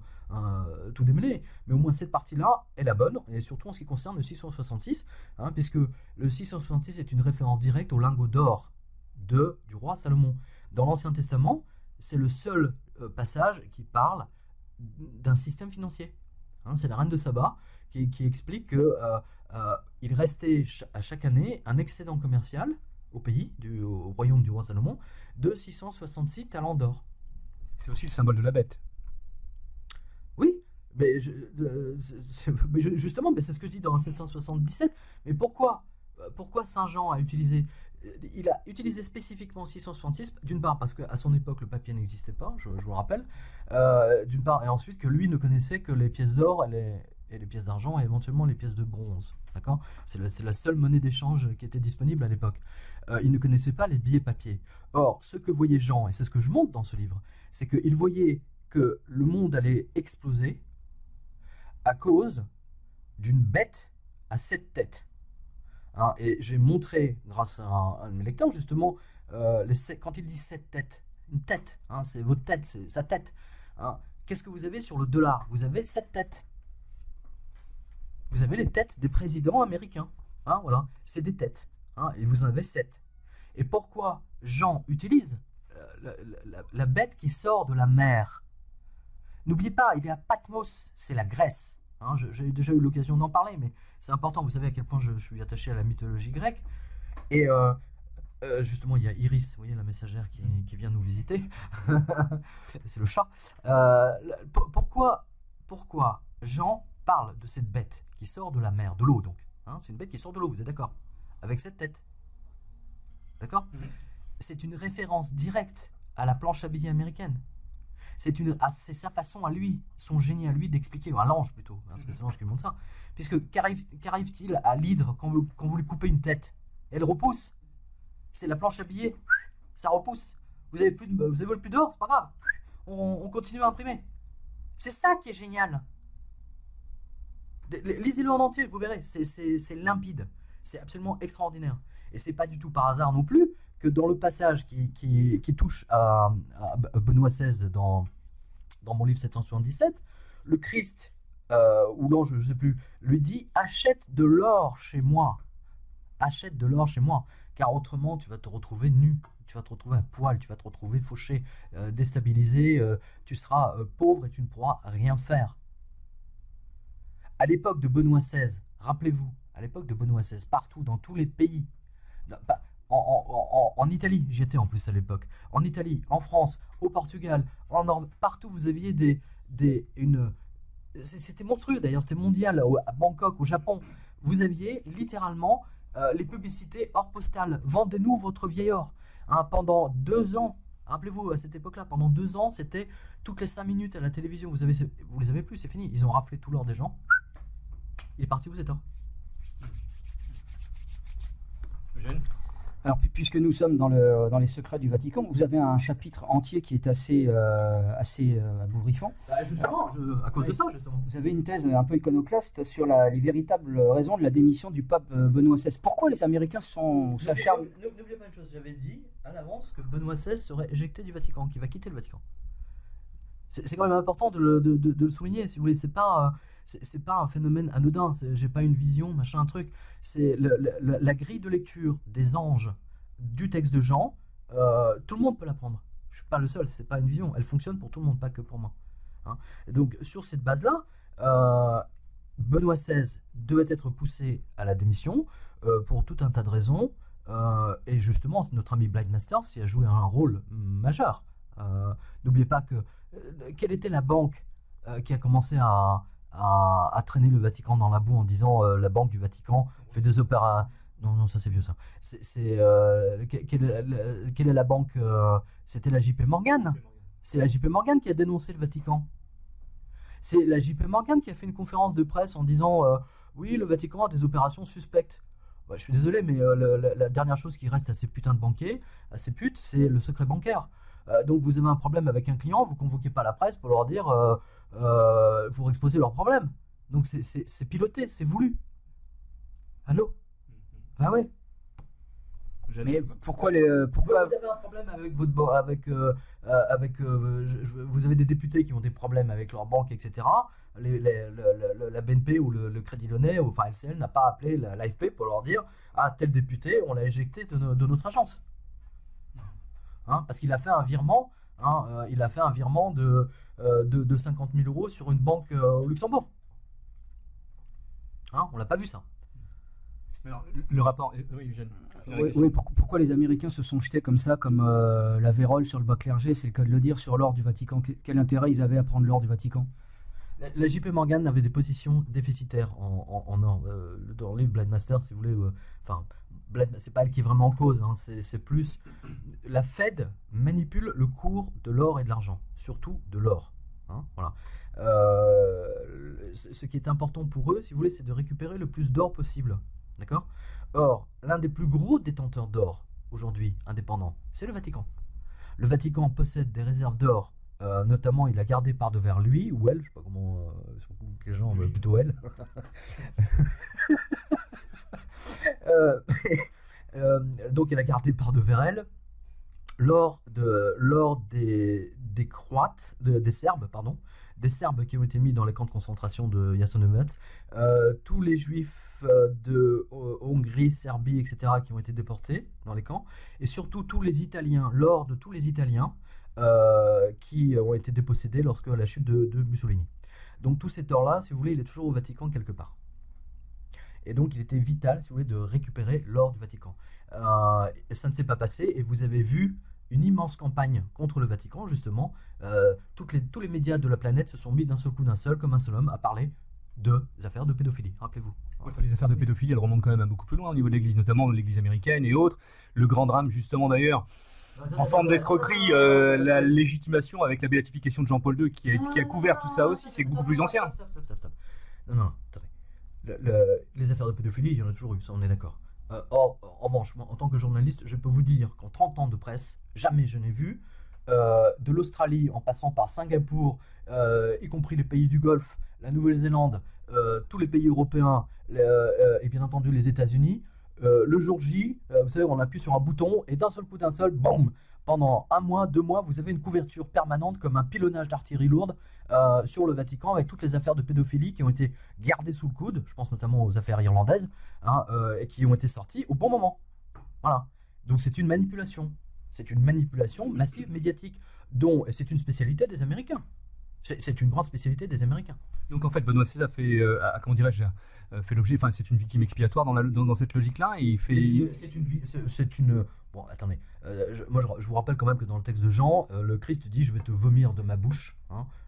démêlé, mais au moins cette partie-là est la bonne, et surtout en ce qui concerne le 666, hein, puisque le 666 est une référence directe au lingot d'or du roi Salomon. Dans l'Ancien Testament, c'est le seul passage qui parle d'un système financier. Hein, c'est la reine de Saba qui explique qu'il restait à chaque année un excédent commercial au pays, au royaume du roi Salomon, de 666 talents d'or. C'est aussi le symbole de la bête. Oui, mais justement, c'est ce que je dis dans 777. Mais pourquoi Saint Jean a utilisé... Il a utilisé spécifiquement 666, d'une part parce qu'à son époque le papier n'existait pas, je vous le rappelle, d'une part, et ensuite que lui ne connaissait que les pièces d'or et les pièces d'argent et éventuellement les pièces de bronze. D'accord ? C'est la seule monnaie d'échange qui était disponible à l'époque. Il ne connaissait pas les billets papier. Or, ce que voyait Jean, et c'est ce que je montre dans ce livre, c'est qu'il voyait que le monde allait exploser à cause d'une bête à 7 têtes. Hein, et j'ai montré, grâce à un de mes lecteurs, justement, quand il dit 7 têtes, une tête, hein, c'est votre tête, c'est sa tête. Hein, qu'est-ce que vous avez sur le dollar ? Vous avez 7 têtes. Vous avez les têtes des présidents américains. Hein, voilà, c'est des têtes. Hein, et vous en avez 7. Et pourquoi Jean utilise la bête qui sort de la mer ? N'oubliez pas, il est à Patmos, c'est la Grèce. Hein, j'ai déjà eu l'occasion d'en parler, mais c'est important, vous savez à quel point je suis attaché à la mythologie grecque. Et justement, il y a Iris, vous voyez, la messagère qui vient nous visiter. C'est le chat. Pourquoi Jean parle de cette bête qui sort de la mer, de l'eau donc, hein, c'est une bête qui sort de l'eau, vous êtes d'accord ? Avec cette tête. D'accord ? C'est une référence directe à la planche à billets américaine. C'est sa façon à lui, son génie à lui d'expliquer, à l'ange plutôt, parce que c'est l'ange qui montre ça. Puisque qu'arrive-t-il à l'hydre quand vous lui coupez une tête ? Elle repousse. C'est la planche à billets, ça repousse. Vous avez plus d'or, c'est pas grave. On continue à imprimer. C'est ça qui est génial. Lisez-le en entier, vous verrez, c'est limpide. C'est absolument extraordinaire. Et c'est pas du tout par hasard non plus que dans le passage qui touche à Benoît XVI dans mon livre 777, le Christ, ou l'ange, je ne sais plus, lui dit « Achète de l'or chez moi. Achète de l'or chez moi. Car autrement, tu vas te retrouver nu. Tu vas te retrouver à poil. Tu vas te retrouver fauché, déstabilisé. Tu seras pauvre et tu ne pourras rien faire. » À l'époque de Benoît XVI, rappelez-vous, à l'époque de Benoît XVI, partout, dans tous les pays, en Italie, j'y étais en plus à l'époque, en Italie, en France, au Portugal, partout vous aviez c'était monstrueux d'ailleurs, c'était mondial, à Bangkok, au Japon, vous aviez littéralement les publicités hors postales, vendez-nous votre vieil or, hein, pendant 2 ans, rappelez-vous à cette époque-là, pendant 2 ans, c'était toutes les 5 minutes à la télévision, vous les avez plus, c'est fini, ils ont raflé tout l'or des gens, il est parti, vous êtes or. Eugène ? Alors, puisque nous sommes dans les secrets du Vatican, vous avez un chapitre entier qui est assez abourrissant. Justement, à cause de ça, justement. Vous avez une thèse un peu iconoclaste sur les véritables raisons de la démission du pape Benoît XVI. Pourquoi les Américains s'acharnent... N'oubliez pas une chose, j'avais dit à l'avance que Benoît XVI serait éjecté du Vatican, qu'il va quitter le Vatican. C'est quand même important de le souligner, si vous voulez. C'est pas un phénomène anodin, j'ai pas une vision, machin, un truc. C'est la grille de lecture des anges du texte de Jean, tout le monde peut l'apprendre. Je suis pas le seul, c'est pas une vision. Elle fonctionne pour tout le monde, pas que pour moi. Hein. Et donc, sur cette base-là, Benoît XVI devait être poussé à la démission pour tout un tas de raisons. Et justement, notre ami Blind Masters y a joué un rôle majeur. N'oubliez pas que quelle était la banque qui a commencé à à traîner le Vatican dans la boue en disant la Banque du Vatican fait des opérations. Non, ça c'est vieux ça. Quelle est la banque C'était la JP Morgan. C'est la JP Morgan qui a dénoncé le Vatican. C'est la JP Morgan qui a fait une conférence de presse en disant oui, le Vatican a des opérations suspectes. Je suis désolé, mais la dernière chose qui reste à ces putains de banquiers, à ces putes, c'est le secret bancaire. Donc vous avez un problème avec un client, vous convoquez pas la presse pour leur dire, pour exposer leurs problèmes. Donc c'est piloté, c'est voulu. Allô? Bah ouais. Mais pourquoi vous avez un problème avec vous avez des députés qui ont des problèmes avec leur banque, etc. La BNP ou le Crédit Lyonnais, ou enfin LCL n'a pas appelé l'AFP pour leur dire tel député, on l'a éjecté de notre agence. Parce qu'il a fait un virement, de 50 000 euros sur une banque au Luxembourg. On l'a pas vu ça. Alors, le rapport. Oui, Eugène. Oui, pourquoi les Américains se sont jetés comme ça, comme la vérole sur le bas clergé, c'est le cas de le dire, sur l'or du Vatican? Quel intérêt ils avaient à prendre l'or du Vatican? La JP Morgan avait des positions déficitaires en or. Dans le livre Blade Master, si vous voulez, c'est pas elle qui est vraiment en cause, c'est plus la Fed manipule le cours de l'or et de l'argent, surtout de l'or. Voilà. Ce qui est important pour eux, si vous voulez, c'est de récupérer le plus d'or possible. D'accord? Or, l'un des plus gros détenteurs d'or aujourd'hui, indépendant, c'est le Vatican. Le Vatican possède des réserves d'or, notamment il a gardé par devers lui, ou elle, je sais pas comment, les gens, plutôt elle. Donc il a gardé par devers elle l'or des Croates, des Serbes, pardon. Des Serbes qui ont été mis dans les camps de concentration de Jasenovac, tous les Juifs de Hongrie, Serbie, etc. qui ont été déportés dans les camps, et surtout tous les Italiens, l'or de tous les Italiens qui ont été dépossédés lorsque la chute de Mussolini. Donc tout cet or-là, si vous voulez, il est toujours au Vatican quelque part. Et donc il était vital, si vous voulez, de récupérer l'or du Vatican. Ça ne s'est pas passé, et vous avez vu une immense campagne contre le Vatican, justement. Tous les médias de la planète se sont mis d'un seul coup, comme un seul homme, à parler des affaires de pédophilie, rappelez-vous. Les affaires de pédophilie, elles remontent quand même à beaucoup plus loin au niveau de l'Église, notamment l'Église américaine et autres. Le grand drame, justement d'ailleurs, en forme d'escroquerie, la légitimation avec la béatification de Jean-Paul II qui a couvert tout ça aussi, c'est beaucoup plus ancien. Non, attendez. Les affaires de pédophilie, il y en a toujours eu, ça on est d'accord. En revanche, moi, en tant que journaliste, je peux vous dire qu'en 30 ans de presse, jamais je n'ai vu, de l'Australie en passant par Singapour, y compris les pays du Golfe, la Nouvelle-Zélande, tous les pays européens et bien entendu les États-Unis, le jour J, vous savez, on appuie sur un bouton et d'un seul coup, boum, pendant 1 mois, 2 mois, vous avez une couverture permanente comme un pilonnage d'artillerie lourde sur le Vatican avec toutes les affaires de pédophilie qui ont été gardées sous le coude, je pense notamment aux affaires irlandaises, et qui ont été sorties au bon moment. Voilà. Donc c'est une manipulation. C'est une manipulation massive médiatique, et c'est une spécialité des Américains. C'est une grande spécialité des Américains. Donc en fait, Benoît XVI fait, comment dirais-je, fait l'objet, enfin c'est une victime expiatoire dans cette logique-là, et il fait. C'est une. Bon, attendez. Je vous rappelle quand même que dans le texte de Jean, le Christ dit: je vais te vomir de ma bouche.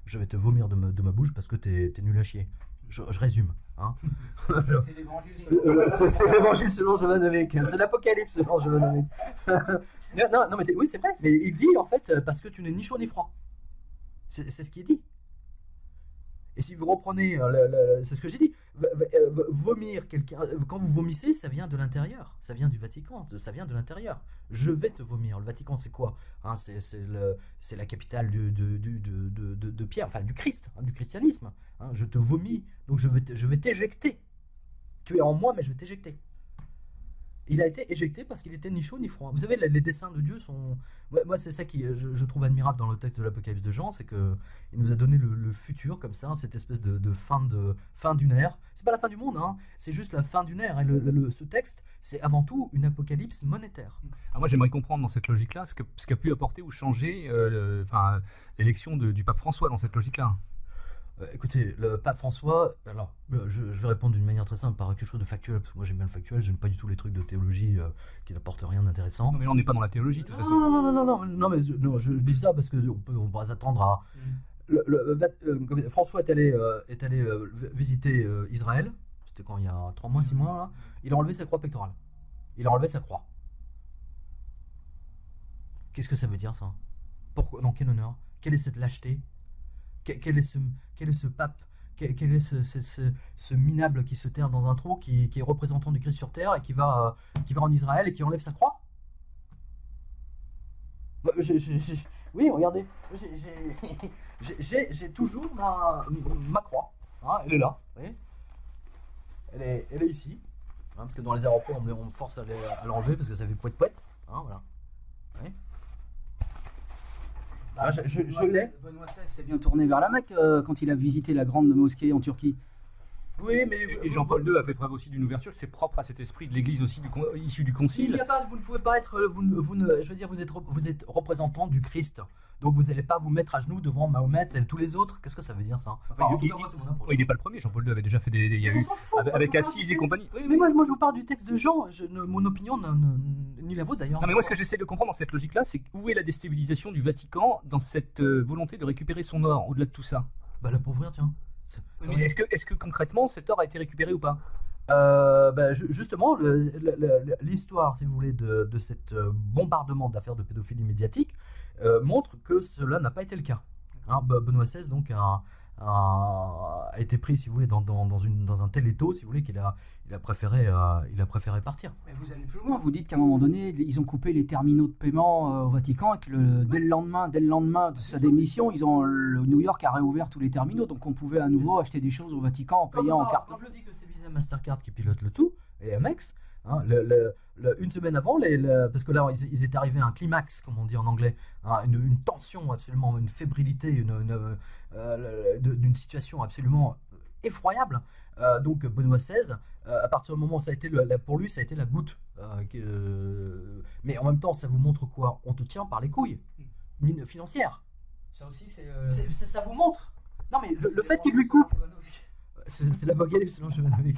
Je vais te vomir de ma bouche parce que t'es nul à chier. Je résume. C'est l'évangile selon Jovan Novik. C'est l'Apocalypse selon Jovan Novik. non, mais oui, c'est vrai. Mais il dit en fait parce que tu n'es ni chaud ni froid. C'est ce qu'il dit. Et si vous reprenez, c'est ce que j'ai dit, vomir quelqu'un, quand vous vomissez, ça vient de l'intérieur, ça vient du Vatican, ça vient de l'intérieur. Je vais te vomir. Le Vatican, c'est quoi? C'est la capitale de Pierre, enfin du Christ, du christianisme. Je te vomis, donc je vais t'éjecter. Tu es en moi, mais je vais t'éjecter. Il a été éjecté parce qu'il était ni chaud ni froid. Vous savez, les desseins de Dieu sont... Moi, c'est ça qui je trouve admirable dans le texte de l'Apocalypse de Jean, c'est qu'il nous a donné le futur comme ça, cette espèce de fin d'une ère. C'est pas la fin du monde, c'est juste la fin d'une ère. Et ce texte, c'est avant tout une apocalypse monétaire. Alors moi, j'aimerais comprendre dans cette logique-là ce qu'a pu apporter ou changer l'élection du pape François dans cette logique-là. Écoutez, le pape François, alors je vais répondre d'une manière très simple par quelque chose de factuel, parce que moi j'aime bien le factuel, j'aime pas du tout les trucs de théologie qui n'apportent rien d'intéressant. Non mais là on n'est pas dans la théologie de toute façon. Non, mais je dis ça parce qu'on pourra s'attendre à... François est allé visiter Israël. C'était quand il y a 3 mois, 6 mois. Là. Il a enlevé sa croix pectorale. Il a enlevé sa croix. Qu'est-ce que ça veut dire ça? Pourquoi? Dans quel honneur? Quelle est cette lâcheté? Quel est ce pape? Quel est ce minable qui se terre dans un trou, qui est représentant du Christ sur terre et qui va en Israël et qui enlève sa croix? Oui, regardez. J'ai toujours ma croix. Hein, elle est là. Vous voyez, elle est ici. Hein, parce que dans les aéroports, on me force à l'enlever parce que ça fait poète-poète. Hein, voilà. Oui. Je l'ai. Benoît XVI s'est bien tourné vers la Mecque quand il a visité la grande mosquée en Turquie. Oui, mais et Jean-Paul II a fait preuve aussi d'une ouverture qui c'est propre à cet esprit de l'Église aussi issu du Concile. Vous ne pouvez pas être, je veux dire, vous êtes représentant du Christ, donc vous n'allez pas vous mettre à genoux devant Mahomet et tous les autres. Qu'est-ce que ça veut dire ça? Il n'est pas le premier. Jean-Paul II avait déjà fait il y a eu avec Assise et compagnie. Oui, mais moi je vous parle du texte de Jean. Mon opinion ni la vôtre d'ailleurs. Non, mais moi ce que j'essaie de comprendre dans cette logique-là, c'est où est la déstabilisation du Vatican dans cette volonté de récupérer son or au-delà de tout ça? Bah la pauvreté, tiens. Mais est-ce que concrètement cet or a été récupéré ou pas? Justement, l'histoire, si vous voulez, de cette bombardement d'affaires de pédophilie médiatique montre que cela n'a pas été le cas. Hein, Benoît XVI donc a été pris, si vous voulez, dans un tel étau, si vous voulez, qu'il a préféré partir. Mais vous allez plus loin, vous dites qu'à un moment donné, ils ont coupé les terminaux de paiement au Vatican et que dès le lendemain de sa démission, New York a réouvert tous les terminaux, donc on pouvait à nouveau acheter des choses au Vatican en payant en carte. Quand je dis que c'est Visa Mastercard qui pilote le tout, et Amex, hein, une semaine avant, parce que là ils étaient arrivés à un climax, comme on dit en anglais, hein, une tension absolument, une fébrilité, d'une situation absolument effroyable. Donc Benoît XVI, à partir du moment où ça a été pour lui, ça a été la goutte. Mais en même temps, ça vous montre quoi? On te tient par les couilles, mine financière. Ça aussi, ça vous montre. Non mais le fait qu'il lui coupe. C'est l'Apocalypse selon Jovanovic.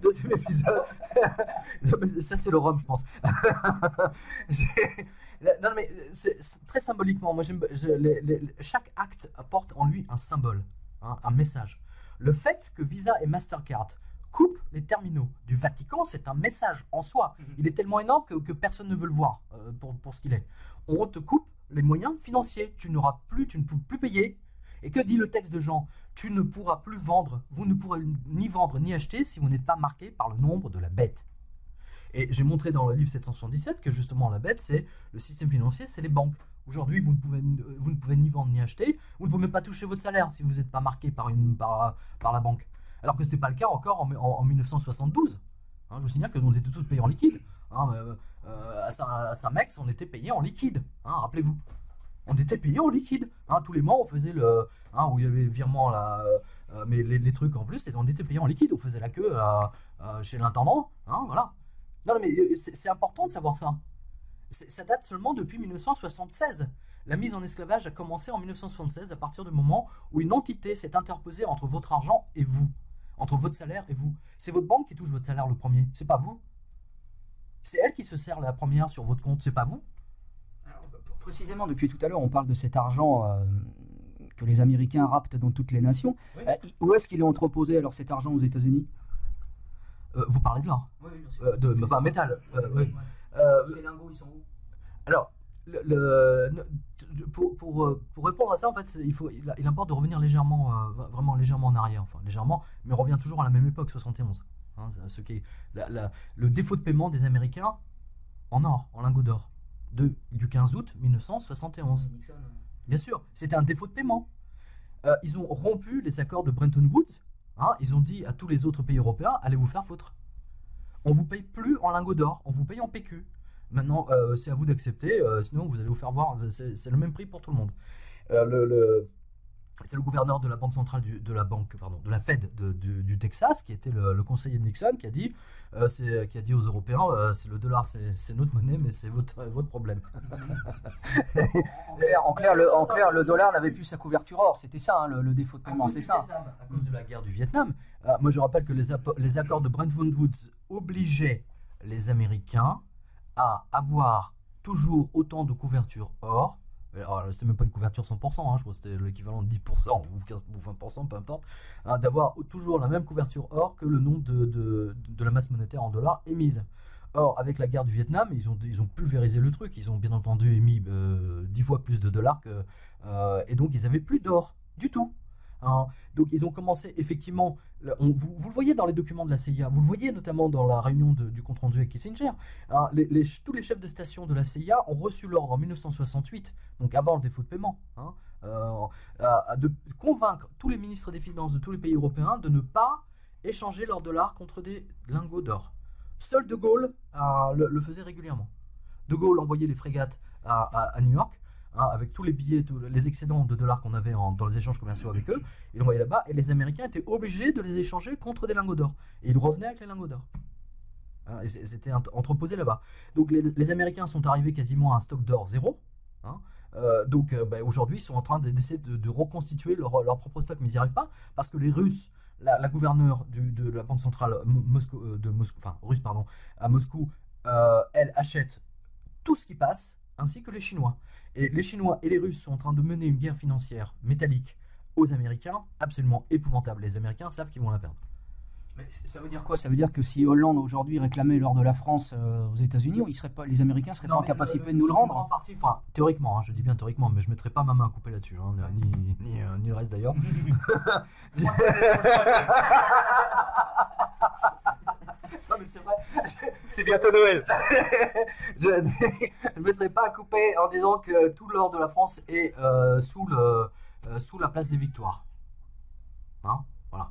Deuxième épisode. Ça, c'est le rhum, je pense. Non, mais c'est très symboliquement. Moi, chaque acte apporte en lui un symbole, hein, un message. Le fait que Visa et Mastercard coupent les terminaux du Vatican, c'est un message en soi. Il est tellement énorme que personne ne veut le voir pour ce qu'il est. On te coupe les moyens financiers. Tu ne peux plus payer. Et que dit le texte de Jean? Tu ne pourras plus vendre, vous ne pourrez ni vendre ni acheter si vous n'êtes pas marqué par le nombre de la bête. Et j'ai montré dans le livre 777 que justement la bête, c'est le système financier, c'est les banques. Aujourd'hui, vous ne pouvez ni vendre ni acheter, vous ne pouvez même pas toucher votre salaire si vous n'êtes pas marqué par la banque. Alors que ce n'était pas le cas encore en 1972. Hein, je vous signale qu'on était tous payés en liquide. Hein, à Saint-Mex, on était payés en liquide, hein, rappelez-vous. On était payé en liquide. Hein, tous les mois, on faisait où il y avait le virement là, mais les trucs en plus, on était payé en liquide. On faisait la queue chez l'intendant. Hein, voilà. Non, mais c'est important de savoir ça. Ça date seulement depuis 1976. La mise en esclavage a commencé en 1976 à partir du moment où une entité s'est interposée entre votre argent et vous, entre votre salaire et vous. C'est votre banque qui touche votre salaire le premier. C'est pas vous. C'est elle qui se sert la première sur votre compte. C'est pas vous. Précisément, depuis tout à l'heure, on parle de cet argent que les Américains raptent dans toutes les nations. Oui. Où est-ce qu'il est entreposé alors cet argent aux États-Unis? Vous parlez de l'or? Oui, bien sûr. Enfin, métal. Oui. Ces lingots, ils sont où? Alors, pour répondre à ça, en fait, il importe de revenir légèrement, vraiment légèrement en arrière. Enfin, légèrement, mais on revient toujours à la même époque, 71. Hein, le défaut de paiement des Américains en or, en lingots d'or. Du 15 août 1971. Bien sûr, c'était un défaut de paiement. Ils ont rompu les accords de Bretton Woods. Hein, ils ont dit à tous les autres pays européens, allez vous faire foutre. On vous paye plus en lingots d'or, on vous paye en PQ. Maintenant, c'est à vous d'accepter, sinon vous allez vous faire voir, c'est le même prix pour tout le monde. C'est le gouverneur de la banque centrale de la Fed du Texas, qui était le conseiller de Nixon, qui a dit aux Européens, c'est le dollar, c'est notre monnaie, mais c'est votre problème. En clair, le dollar n'avait plus sa couverture or. C'était ça, hein, le défaut de paiement, c'est ça. À cause de la guerre du Vietnam. Moi, je rappelle que les accords de Bretton Woods obligeaient les Américains à avoir toujours autant de couverture or Alors, c'était même pas une couverture 100%, je crois que c'était l'équivalent de 10% ou 15 ou 20%, peu importe, d'avoir toujours la même couverture or que le nombre de la masse monétaire en dollars émise. Or, avec la guerre du Vietnam, ils ont pulvérisé le truc. Ils ont bien entendu émis 10 fois plus de dollars et donc ils n'avaient plus d'or du tout. Donc ils ont commencé effectivement, vous le voyez dans les documents de la CIA, vous le voyez notamment dans la réunion du compte-rendu avec Kissinger, tous les chefs de station de la CIA ont reçu l'ordre en 1968, donc avant le défaut de paiement, de convaincre tous les ministres des Finances de tous les pays européens de ne pas échanger leurs dollars contre des lingots d'or. Seul De Gaulle le faisait régulièrement. De Gaulle envoyait les frégates à New York, avec tous les billets, tous les excédents de dollars qu'on avait dans les échanges commerciaux avec eux, ils l'envoyaient là-bas, et les Américains étaient obligés de les échanger contre des lingots d'or. Et ils revenaient avec les lingots d'or. Et c'était entreposé là-bas. Donc les Américains sont arrivés quasiment à un stock d'or zéro. Donc aujourd'hui, ils sont en train d'essayer de reconstituer leur propre stock, mais ils n'y arrivent pas, parce que les Russes, la gouverneure de la Banque centrale russe à Moscou, elle achète tout ce qui passe, ainsi que les Chinois. Et les Chinois et les Russes sont en train de mener une guerre financière métallique aux Américains, absolument épouvantable. Les Américains savent qu'ils vont la perdre. Mais ça veut dire quoi? Ça veut dire que si Hollande aujourd'hui réclamait l'or de la France aux États-Unis, les Américains seraient pas en capacité de nous le rendre? En partie, théoriquement, je dis bien théoriquement, mais je mettrai pas ma main à couper là-dessus, ni le reste d'ailleurs. Non mais c'est vrai, C'est bientôt Noël. je ne mettrai pas à couper en disant que tout l'or de la France est sous la place des Victoires. Voilà.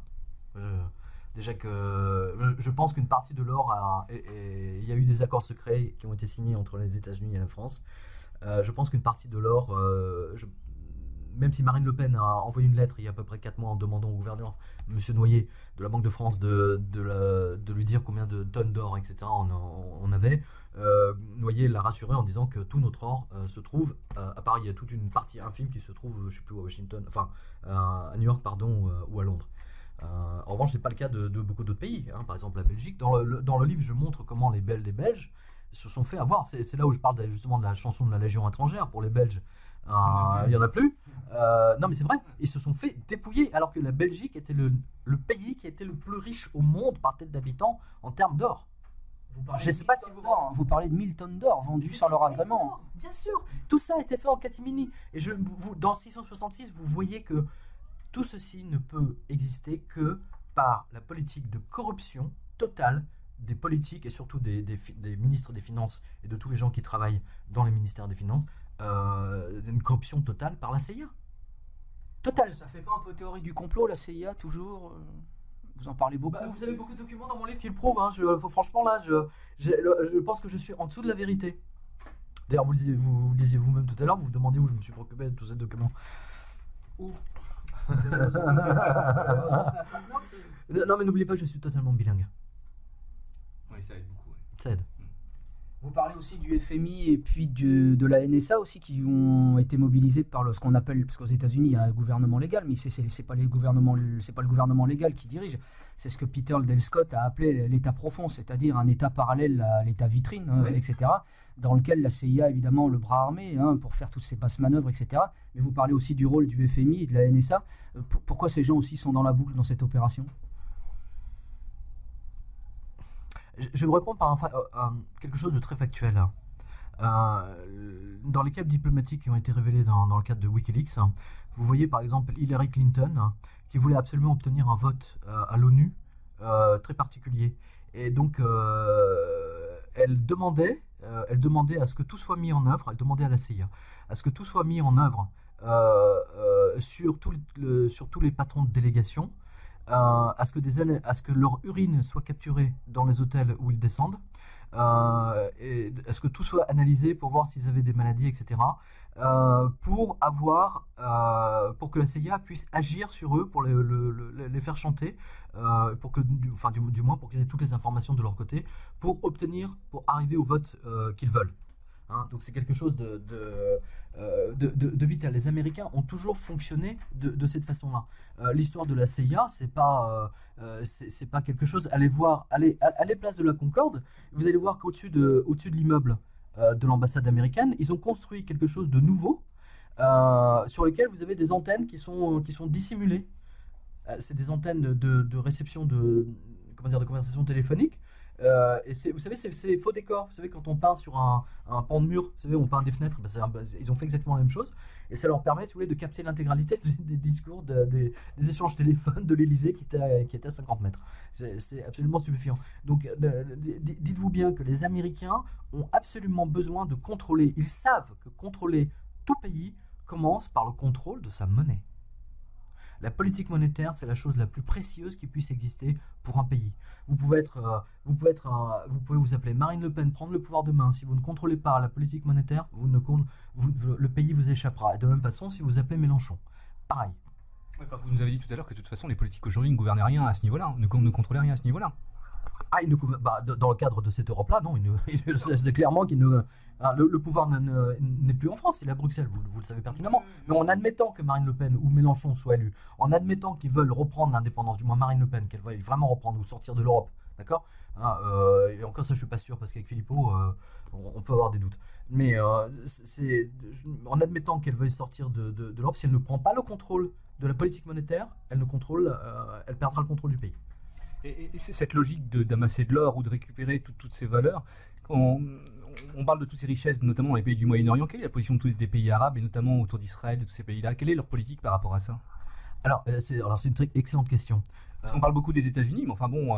Déjà que je pense qu'une partie de l'or il y a eu des accords secrets qui ont été signés entre les États-Unis et la France. Je pense qu'une partie de l'or, même si Marine Le Pen a envoyé une lettre il y a à peu près 4 mois en demandant au gouverneur, M. Noyer, de la Banque de France, de lui dire combien de tonnes d'or, etc. on avait, Noyer l'a rassuré en disant que tout notre or se trouve à Paris. Il y a toute une partie infime qui se trouve, je ne sais plus, à Washington, à New York, ou à Londres. En revanche, ce n'est pas le cas de beaucoup d'autres pays, par exemple la Belgique. Dans le livre, je montre comment les Belges se sont fait avoir. C'est là où je parle justement de la chanson de la Légion étrangère pour les Belges. Il n'y en a plus. Non mais c'est vrai, ils se sont fait dépouiller alors que la Belgique était le pays qui était le plus riche au monde par tête d'habitant en termes d'or. Je ne sais pas si vous parlez de 1000 tonnes d'or vendues sans leur agrément. Bien sûr, tout ça a été fait en catimini. Et dans 666, vous voyez que tout ceci ne peut exister que par la politique de corruption totale des politiques et surtout des ministres des Finances et de tous les gens qui travaillent dans les ministères des Finances. Une corruption totale par la CIA. Totale. Ça fait pas un peu théorie du complot, la CIA, toujours Vous en parlez beaucoup. Vous avez beaucoup de documents dans mon livre qui le prouvent. Franchement, là, je pense que je suis en dessous de la vérité. D'ailleurs, vous le disiez vous-même tout à l'heure, vous vous demandiez où je me suis préoccupé de tous ces documents. Où Non, mais n'oubliez pas que je suis totalement bilingue. Oui, ça aide beaucoup. Ça aide. Vous parlez aussi du FMI et puis de la NSA aussi qui ont été mobilisés par ce qu'on appelle, parce qu'aux États-Unis il y a un gouvernement légal, mais c'est pas le gouvernement légal qui dirige. C'est ce que Peter Dale Scott a appelé l'État profond, c'est-à-dire un État parallèle à l'État vitrine, oui, etc., dans lequel la CIA évidemment le bras armé pour faire toutes ces basses manœuvres, etc. Mais vous parlez aussi du rôle du FMI et de la NSA. Pourquoi ces gens aussi sont dans la boucle dans cette opération ? Je vais vous répondre par quelque chose de très factuel. Dans les câbles diplomatiques qui ont été révélés dans le cadre de Wikileaks, vous voyez par exemple Hillary Clinton qui voulait absolument obtenir un vote à l'ONU très particulier. Et donc elle demandait à ce que tout soit mis en œuvre, elle demandait à la CIA, à ce que tout soit mis en œuvre sur tous les patrons de délégation, à ce que leur urine soit capturée dans les hôtels où ils descendent, et à ce que tout soit analysé pour voir s'ils avaient des maladies, etc. Pour que la CIA puisse agir sur eux, pour les faire chanter, du moins pour qu'ils aient toutes les informations de leur côté, pour arriver au vote qu'ils veulent. Donc c'est quelque chose de vital. Les Américains ont toujours fonctionné de cette façon-là. L'histoire de la CIA, c'est pas quelque chose. Allez place de la Concorde, vous allez voir qu'au-dessus de l'immeuble de l'ambassade américaine, ils ont construit quelque chose de nouveau sur lesquels vous avez des antennes qui sont dissimulées. C'est des antennes de réception de conversations téléphoniques. Et vous savez, c'est faux décor. Vous savez, quand on peint sur un pan de mur, vous savez, on peint des fenêtres, ils ont fait exactement la même chose. Et ça leur permet, si vous voulez, de capter l'intégralité des discours, des échanges téléphones de l'Élysée qui était à 50 mètres. C'est absolument stupéfiant. Donc, dites-vous bien que les Américains ont absolument besoin de contrôler. Ils savent que contrôler tout pays commence par le contrôle de sa monnaie. La politique monétaire, c'est la chose la plus précieuse qui puisse exister pour un pays. Vous pouvez vous appeler Marine Le Pen, prendre le pouvoir demain. Si vous ne contrôlez pas la politique monétaire, le pays vous échappera. Et de la même façon, si vous appelez Mélenchon, pareil. Vous nous avez dit tout à l'heure que de toute façon, les politiques aujourd'hui ne gouvernaient rien à ce niveau-là, ne contrôlaient rien à ce niveau-là. Dans le cadre de cette Europe-là, non, c'est clairement qu'il ne. Le pouvoir n'est plus en France, il est à Bruxelles, vous le savez pertinemment. Mais en admettant que Marine Le Pen ou Mélenchon soient élus, en admettant qu'ils veulent reprendre l'indépendance, du moins Marine Le Pen, qu'elle veuille vraiment reprendre ou sortir de l'Europe, d'accord, et encore ça je suis pas sûr, parce qu'avec Philippot, on peut avoir des doutes. Mais en admettant qu'elle veuille sortir de l'Europe, si elle ne prend pas le contrôle de la politique monétaire, elle perdra le contrôle du pays. Et c'est cette logique d'amasser de l'or ou de récupérer toutes ces valeurs. On parle de toutes ces richesses, notamment dans les pays du Moyen-Orient. Quelle est la position de tous les pays arabes, et notamment autour d'Israël, de tous ces pays-là? Quelle est leur politique par rapport à ça? Alors, c'est une très excellente question. Parce qu'on parle beaucoup des États-Unis, mais enfin bon,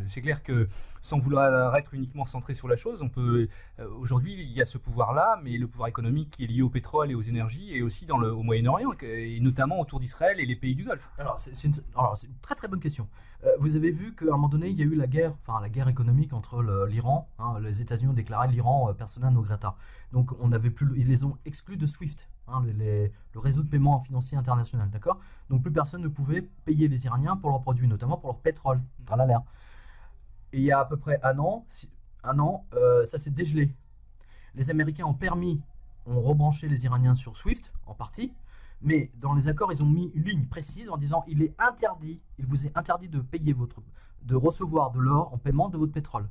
c'est clair que sans vouloir être uniquement centré sur la chose, on peut aujourd'hui il y a ce pouvoir-là, mais le pouvoir économique qui est lié au pétrole et aux énergies, et aussi au Moyen-Orient, et notamment autour d'Israël et les pays du Golfe. Alors c'est une très très bonne question. Vous avez vu qu'à un moment donné, il y a eu la guerre économique entre l'Iran. Les États-Unis ont déclaré l'Iran persona non grata. Donc ils les ont exclus de SWIFT. Le réseau de paiement financier international, d'accord. Donc plus personne ne pouvait payer les Iraniens pour leurs produits, notamment pour leur pétrole, l'air. Et il y a à peu près un an, ça s'est dégelé. Les Américains ont rebranché les Iraniens sur SWIFT, en partie, mais dans les accords, ils ont mis une ligne précise en disant il vous est interdit de payer de recevoir de l'or en paiement de votre pétrole.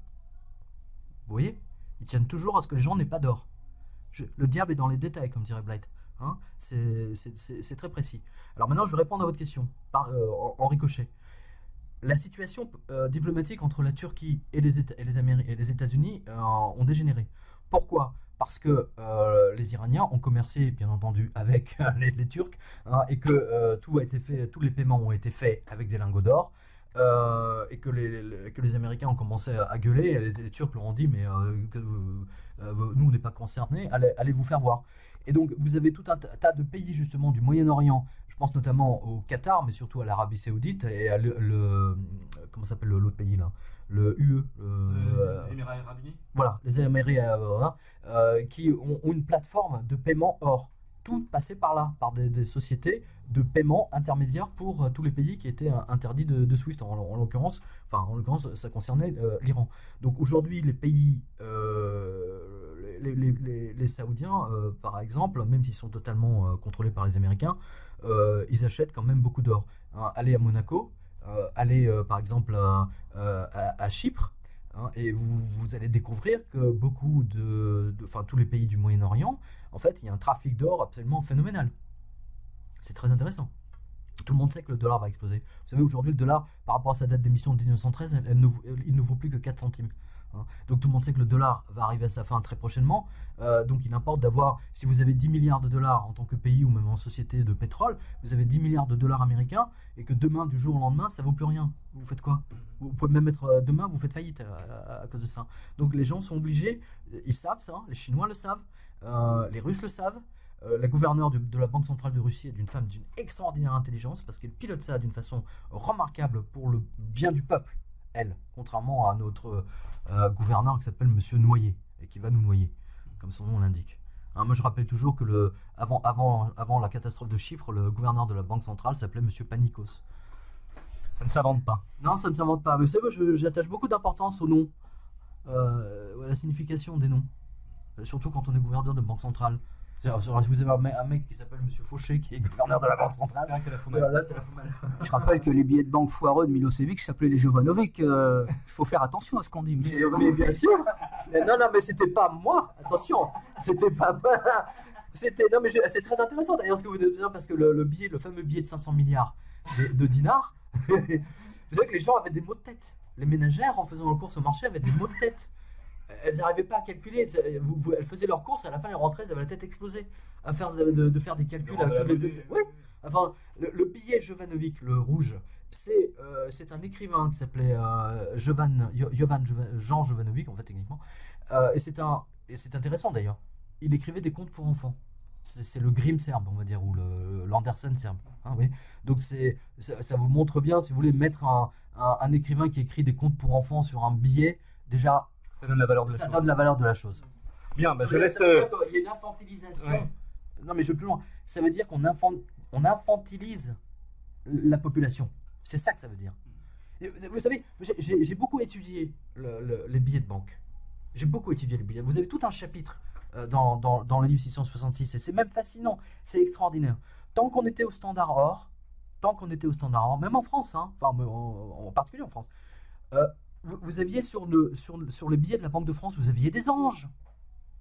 Vous voyez, ils tiennent toujours à ce que les gens n'aient pas d'or. Le diable est dans les détails, comme dirait Blight. C'est très précis. Alors maintenant, je vais répondre à votre question en ricochet. La situation diplomatique entre la Turquie et les États-Unis ont dégénéré. Pourquoi ? Parce que les Iraniens ont commercé, bien entendu, avec les Turcs, et que tous les paiements ont été faits avec des lingots d'or. Et que les Américains ont commencé à gueuler, les Turcs leur ont dit mais nous on n'est pas concernés, allez vous faire voir. Et donc vous avez tout un tas de pays justement du Moyen-Orient, je pense notamment au Qatar, mais surtout à l'Arabie Saoudite et à comment s'appelle l'autre pays là, le UE, les Émirats Arabes Unis. Voilà, les Émirats qui ont une plateforme de paiement or. Tout passé par là, par des sociétés de paiement intermédiaires pour tous les pays qui étaient interdits de SWIFT. En l'occurrence, ça concernait l'Iran. Donc aujourd'hui, les pays, les Saoudiens, par exemple, même s'ils sont totalement contrôlés par les Américains, ils achètent quand même beaucoup d'or. Allez à Monaco, allez par exemple à Chypre. Et vous allez découvrir que beaucoup tous les pays du Moyen-Orient, en fait, il y a un trafic d'or absolument phénoménal. C'est très intéressant. Tout le monde sait que le dollar va exploser. Vous savez, aujourd'hui, le dollar, par rapport à sa date d'émission de 1913, il ne vaut plus que 4 centimes. Donc tout le monde sait que le dollar va arriver à sa fin très prochainement. Donc il importe d'avoir, si vous avez 10 milliards de dollars en tant que pays ou même en société de pétrole, vous avez 10 milliards de dollars américains et que demain, du jour au lendemain, ça ne vaut plus rien. Vous faites quoi? Vous pouvez même être demain, vous faites faillite à cause de ça. Donc les gens sont obligés, ils savent ça, les Chinois le savent, les Russes le savent. La gouverneure de la Banque centrale de Russie est d'une femme d'une extraordinaire intelligence parce qu'elle pilote ça d'une façon remarquable pour le bien du peuple, elle, contrairement à notre gouverneur qui s'appelle Monsieur Noyer et qui va nous noyer, comme son nom l'indique. Moi je rappelle toujours que avant la catastrophe de Chypre, le gouverneur de la Banque centrale s'appelait Monsieur Panikos. Ça ne s'invente pas. Non, ça ne s'invente pas. Mais vous savez, j'attache beaucoup d'importance au nom, à la signification des noms, surtout quand on est gouverneur de Banque centrale. Si vous avez un mec qui s'appelle Monsieur Fauché qui est gouverneur de la Banque centrale, c'est vrai que c'est la fout mal. Là, c'est la fout mal. Je rappelle que les billets de banque foireux de Milosevic s'appelaient les Jovanovic. Il faut faire attention à ce qu'on dit, monsieur. Mais bien sûr. Non, mais c'était pas moi. Attention, c'était pas moi. Non, mais c'est très intéressant d'ailleurs ce que vous devez dire, parce que le fameux billet de 500 milliards de dinars, vous savez que les gens avaient des maux de tête. Les ménagères, en faisant leurs courses au marché, avaient des maux de tête. Elles n'arrivaient pas à calculer. Elles faisaient leurs courses, à la fin, elles rentraient, elles avaient la tête explosée à faire de faire des calculs. Oui. Enfin, le billet Jovanovic, le rouge, c'est un écrivain qui s'appelait Jean Jovanovic, en fait, techniquement. Et c'est intéressant d'ailleurs. Il écrivait des contes pour enfants. C'est le Grimm serbe, on va dire, ou l'Andersen serbe. Hein, oui. Donc ça vous montre bien, si vous voulez mettre un écrivain qui écrit des contes pour enfants sur un billet, déjà, ça donne la valeur de la chose. Bien, je laisse... Il y a une infantilisation. Ouais. Non, mais je vais plus loin. Ça veut dire qu'on infantilise la population. C'est ça que ça veut dire. Et vous savez, j'ai beaucoup étudié les billets de banque. J'ai beaucoup étudié les billets. Vous avez tout un chapitre dans le livre 666, et c'est même fascinant, c'est extraordinaire. Tant qu'on était au standard or, même en France, hein, enfin en particulier en France, vous aviez sur les billets de la Banque de France, vous aviez des anges.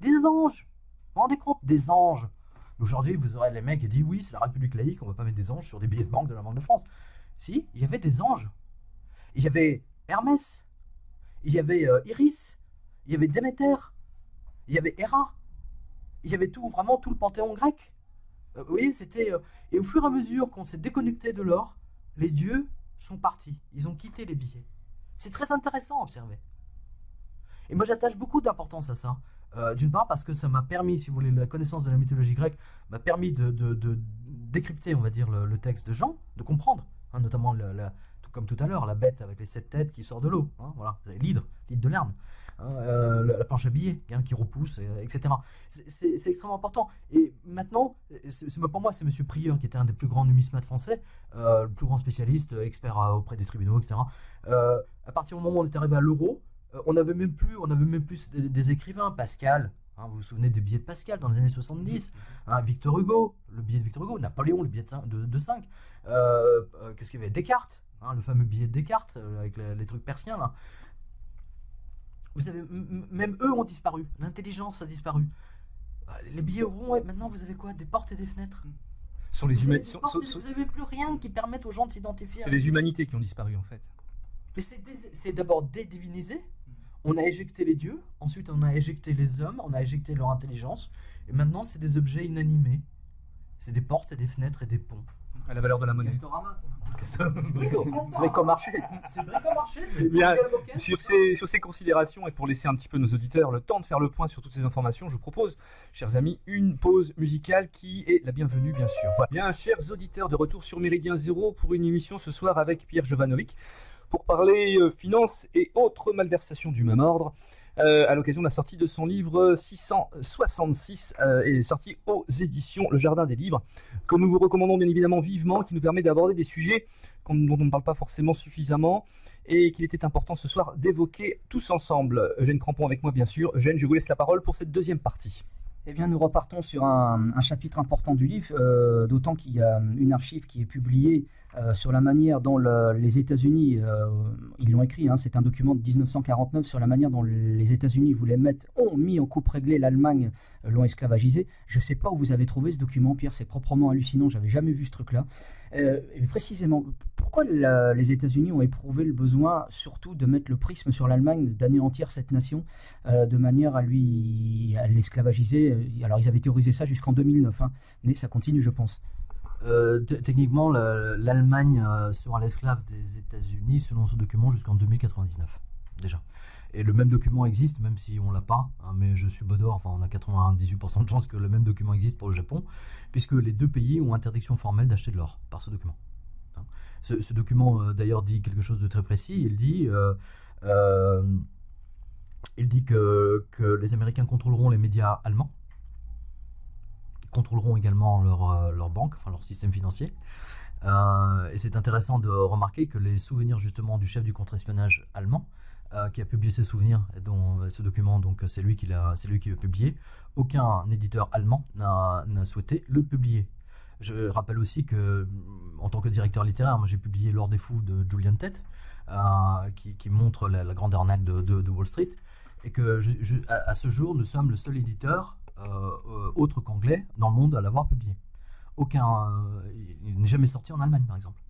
Des anges. Vous vous rendez compte? Des anges. Aujourd'hui, vous aurez les mecs qui disent oui, c'est la République laïque, on ne va pas mettre des anges sur des billets de banque de la Banque de France. Si, il y avait des anges. Il y avait Hermès, il y avait Iris, il y avait Déméter, il y avait Héra, il y avait vraiment tout le panthéon grec. Vous voyez, c'était... et au fur et à mesure qu'on s'est déconnecté de l'or, les dieux sont partis. Ils ont quitté les billets. C'est très intéressant à observer. Et moi, j'attache beaucoup d'importance à ça. D'une part, parce que ça m'a permis, si vous voulez, la connaissance de la mythologie grecque m'a permis de décrypter, on va dire, le texte de Jean, de comprendre, hein, notamment, comme tout à l'heure, la bête avec les 7 têtes qui sort de l'eau. Hein, voilà, vous avez l'hydre de Lerne. La planche à billets qui repousse, etc. C'est extrêmement important. Et maintenant, pour moi, c'est M. Prieur qui était un des plus grands numismates français, le plus grand spécialiste, expert auprès des tribunaux, etc. À partir du moment où on est arrivé à l'euro, on n'avait même plus des écrivains. Pascal, hein, vous vous souvenez des billets de Pascal dans les années 70, hein, Victor Hugo, le billet de Victor Hugo, Napoléon, le billet de 5, qu'est-ce qu'il y avait, Descartes, hein, le fameux billet de Descartes avec les trucs persiens là. Vous savez, même eux ont disparu. L'intelligence a disparu. Les billets ronds, maintenant vous avez quoi? Des portes et des fenêtres. Vous n'avez plus rien qui permette aux gens de s'identifier. C'est les humanités qui ont disparu en fait. Mais c'est d'abord dédivinisé. On a éjecté les dieux, ensuite on a éjecté les hommes, on a éjecté leur intelligence, et maintenant c'est des objets inanimés. C'est des portes et des fenêtres et des ponts. À la valeur de la monnaie. Castorama. Bricomarché. C'est Bricomarché. Bien, sur ces considérations, et pour laisser un petit peu nos auditeurs le temps de faire le point sur toutes ces informations, je vous propose, chers amis, une pause musicale qui est la bienvenue, bien sûr. Voilà. Bien, chers auditeurs, de retour sur Méridien Zéro pour une émission ce soir avec Pierre Jovanovic pour parler finances et autres malversations du même ordre. À l'occasion de la sortie de son livre 666, est sorti aux éditions Le Jardin des Livres, que nous vous recommandons bien évidemment vivement, qui nous permet d'aborder des sujets dont on ne parle pas forcément suffisamment et qu'il était important ce soir d'évoquer tous ensemble. Eugène Crampon avec moi bien sûr. Eugène, je vous laisse la parole pour cette deuxième partie. Eh bien, nous repartons sur un chapitre important du livre, d'autant qu'il y a une archive qui est publiée sur la manière dont les États-Unis, ils l'ont écrit, hein, c'est un document de 1949 sur la manière dont les États-Unis ont mis en coupe réglée l'Allemagne, l'ont esclavagisé. Je ne sais pas où vous avez trouvé ce document, Pierre, c'est proprement hallucinant, j'avais jamais vu ce truc-là. Et précisément, pourquoi les États-Unis ont éprouvé le besoin surtout de mettre le prisme sur l'Allemagne, d'anéantir cette nation de manière à l'esclavagiser? Alors ils avaient théorisé ça jusqu'en 2009, hein, mais ça continue, je pense. Techniquement, l'Allemagne sera l'esclave des États-Unis selon ce document jusqu'en 2099 déjà. Et le même document existe, même si on l'a pas, hein, mais je suis Bodor, enfin on a 98% de chances que le même document existe pour le Japon, puisque les deux pays ont interdiction formelle d'acheter de l'or par ce document. Hein. Ce document d'ailleurs dit quelque chose de très précis. Il dit que les Américains contrôleront les médias allemands, contrôleront également leur banque, enfin leur système financier. Et c'est intéressant de remarquer que les souvenirs justement du chef du contre-espionnage allemand, qui a publié ses souvenirs, et dont ce document, donc c'est lui qui l'a publié, aucun éditeur allemand n'a souhaité le publier. Je rappelle aussi que, en tant que directeur littéraire, moi j'ai publié L'Or des Fous de Julian Tett, qui montre la grande arnaque de Wall Street, et que à ce jour, nous sommes le seul éditeur autre qu'anglais dans le monde à l'avoir publié. Il n'est jamais sorti en Allemagne, par exemple.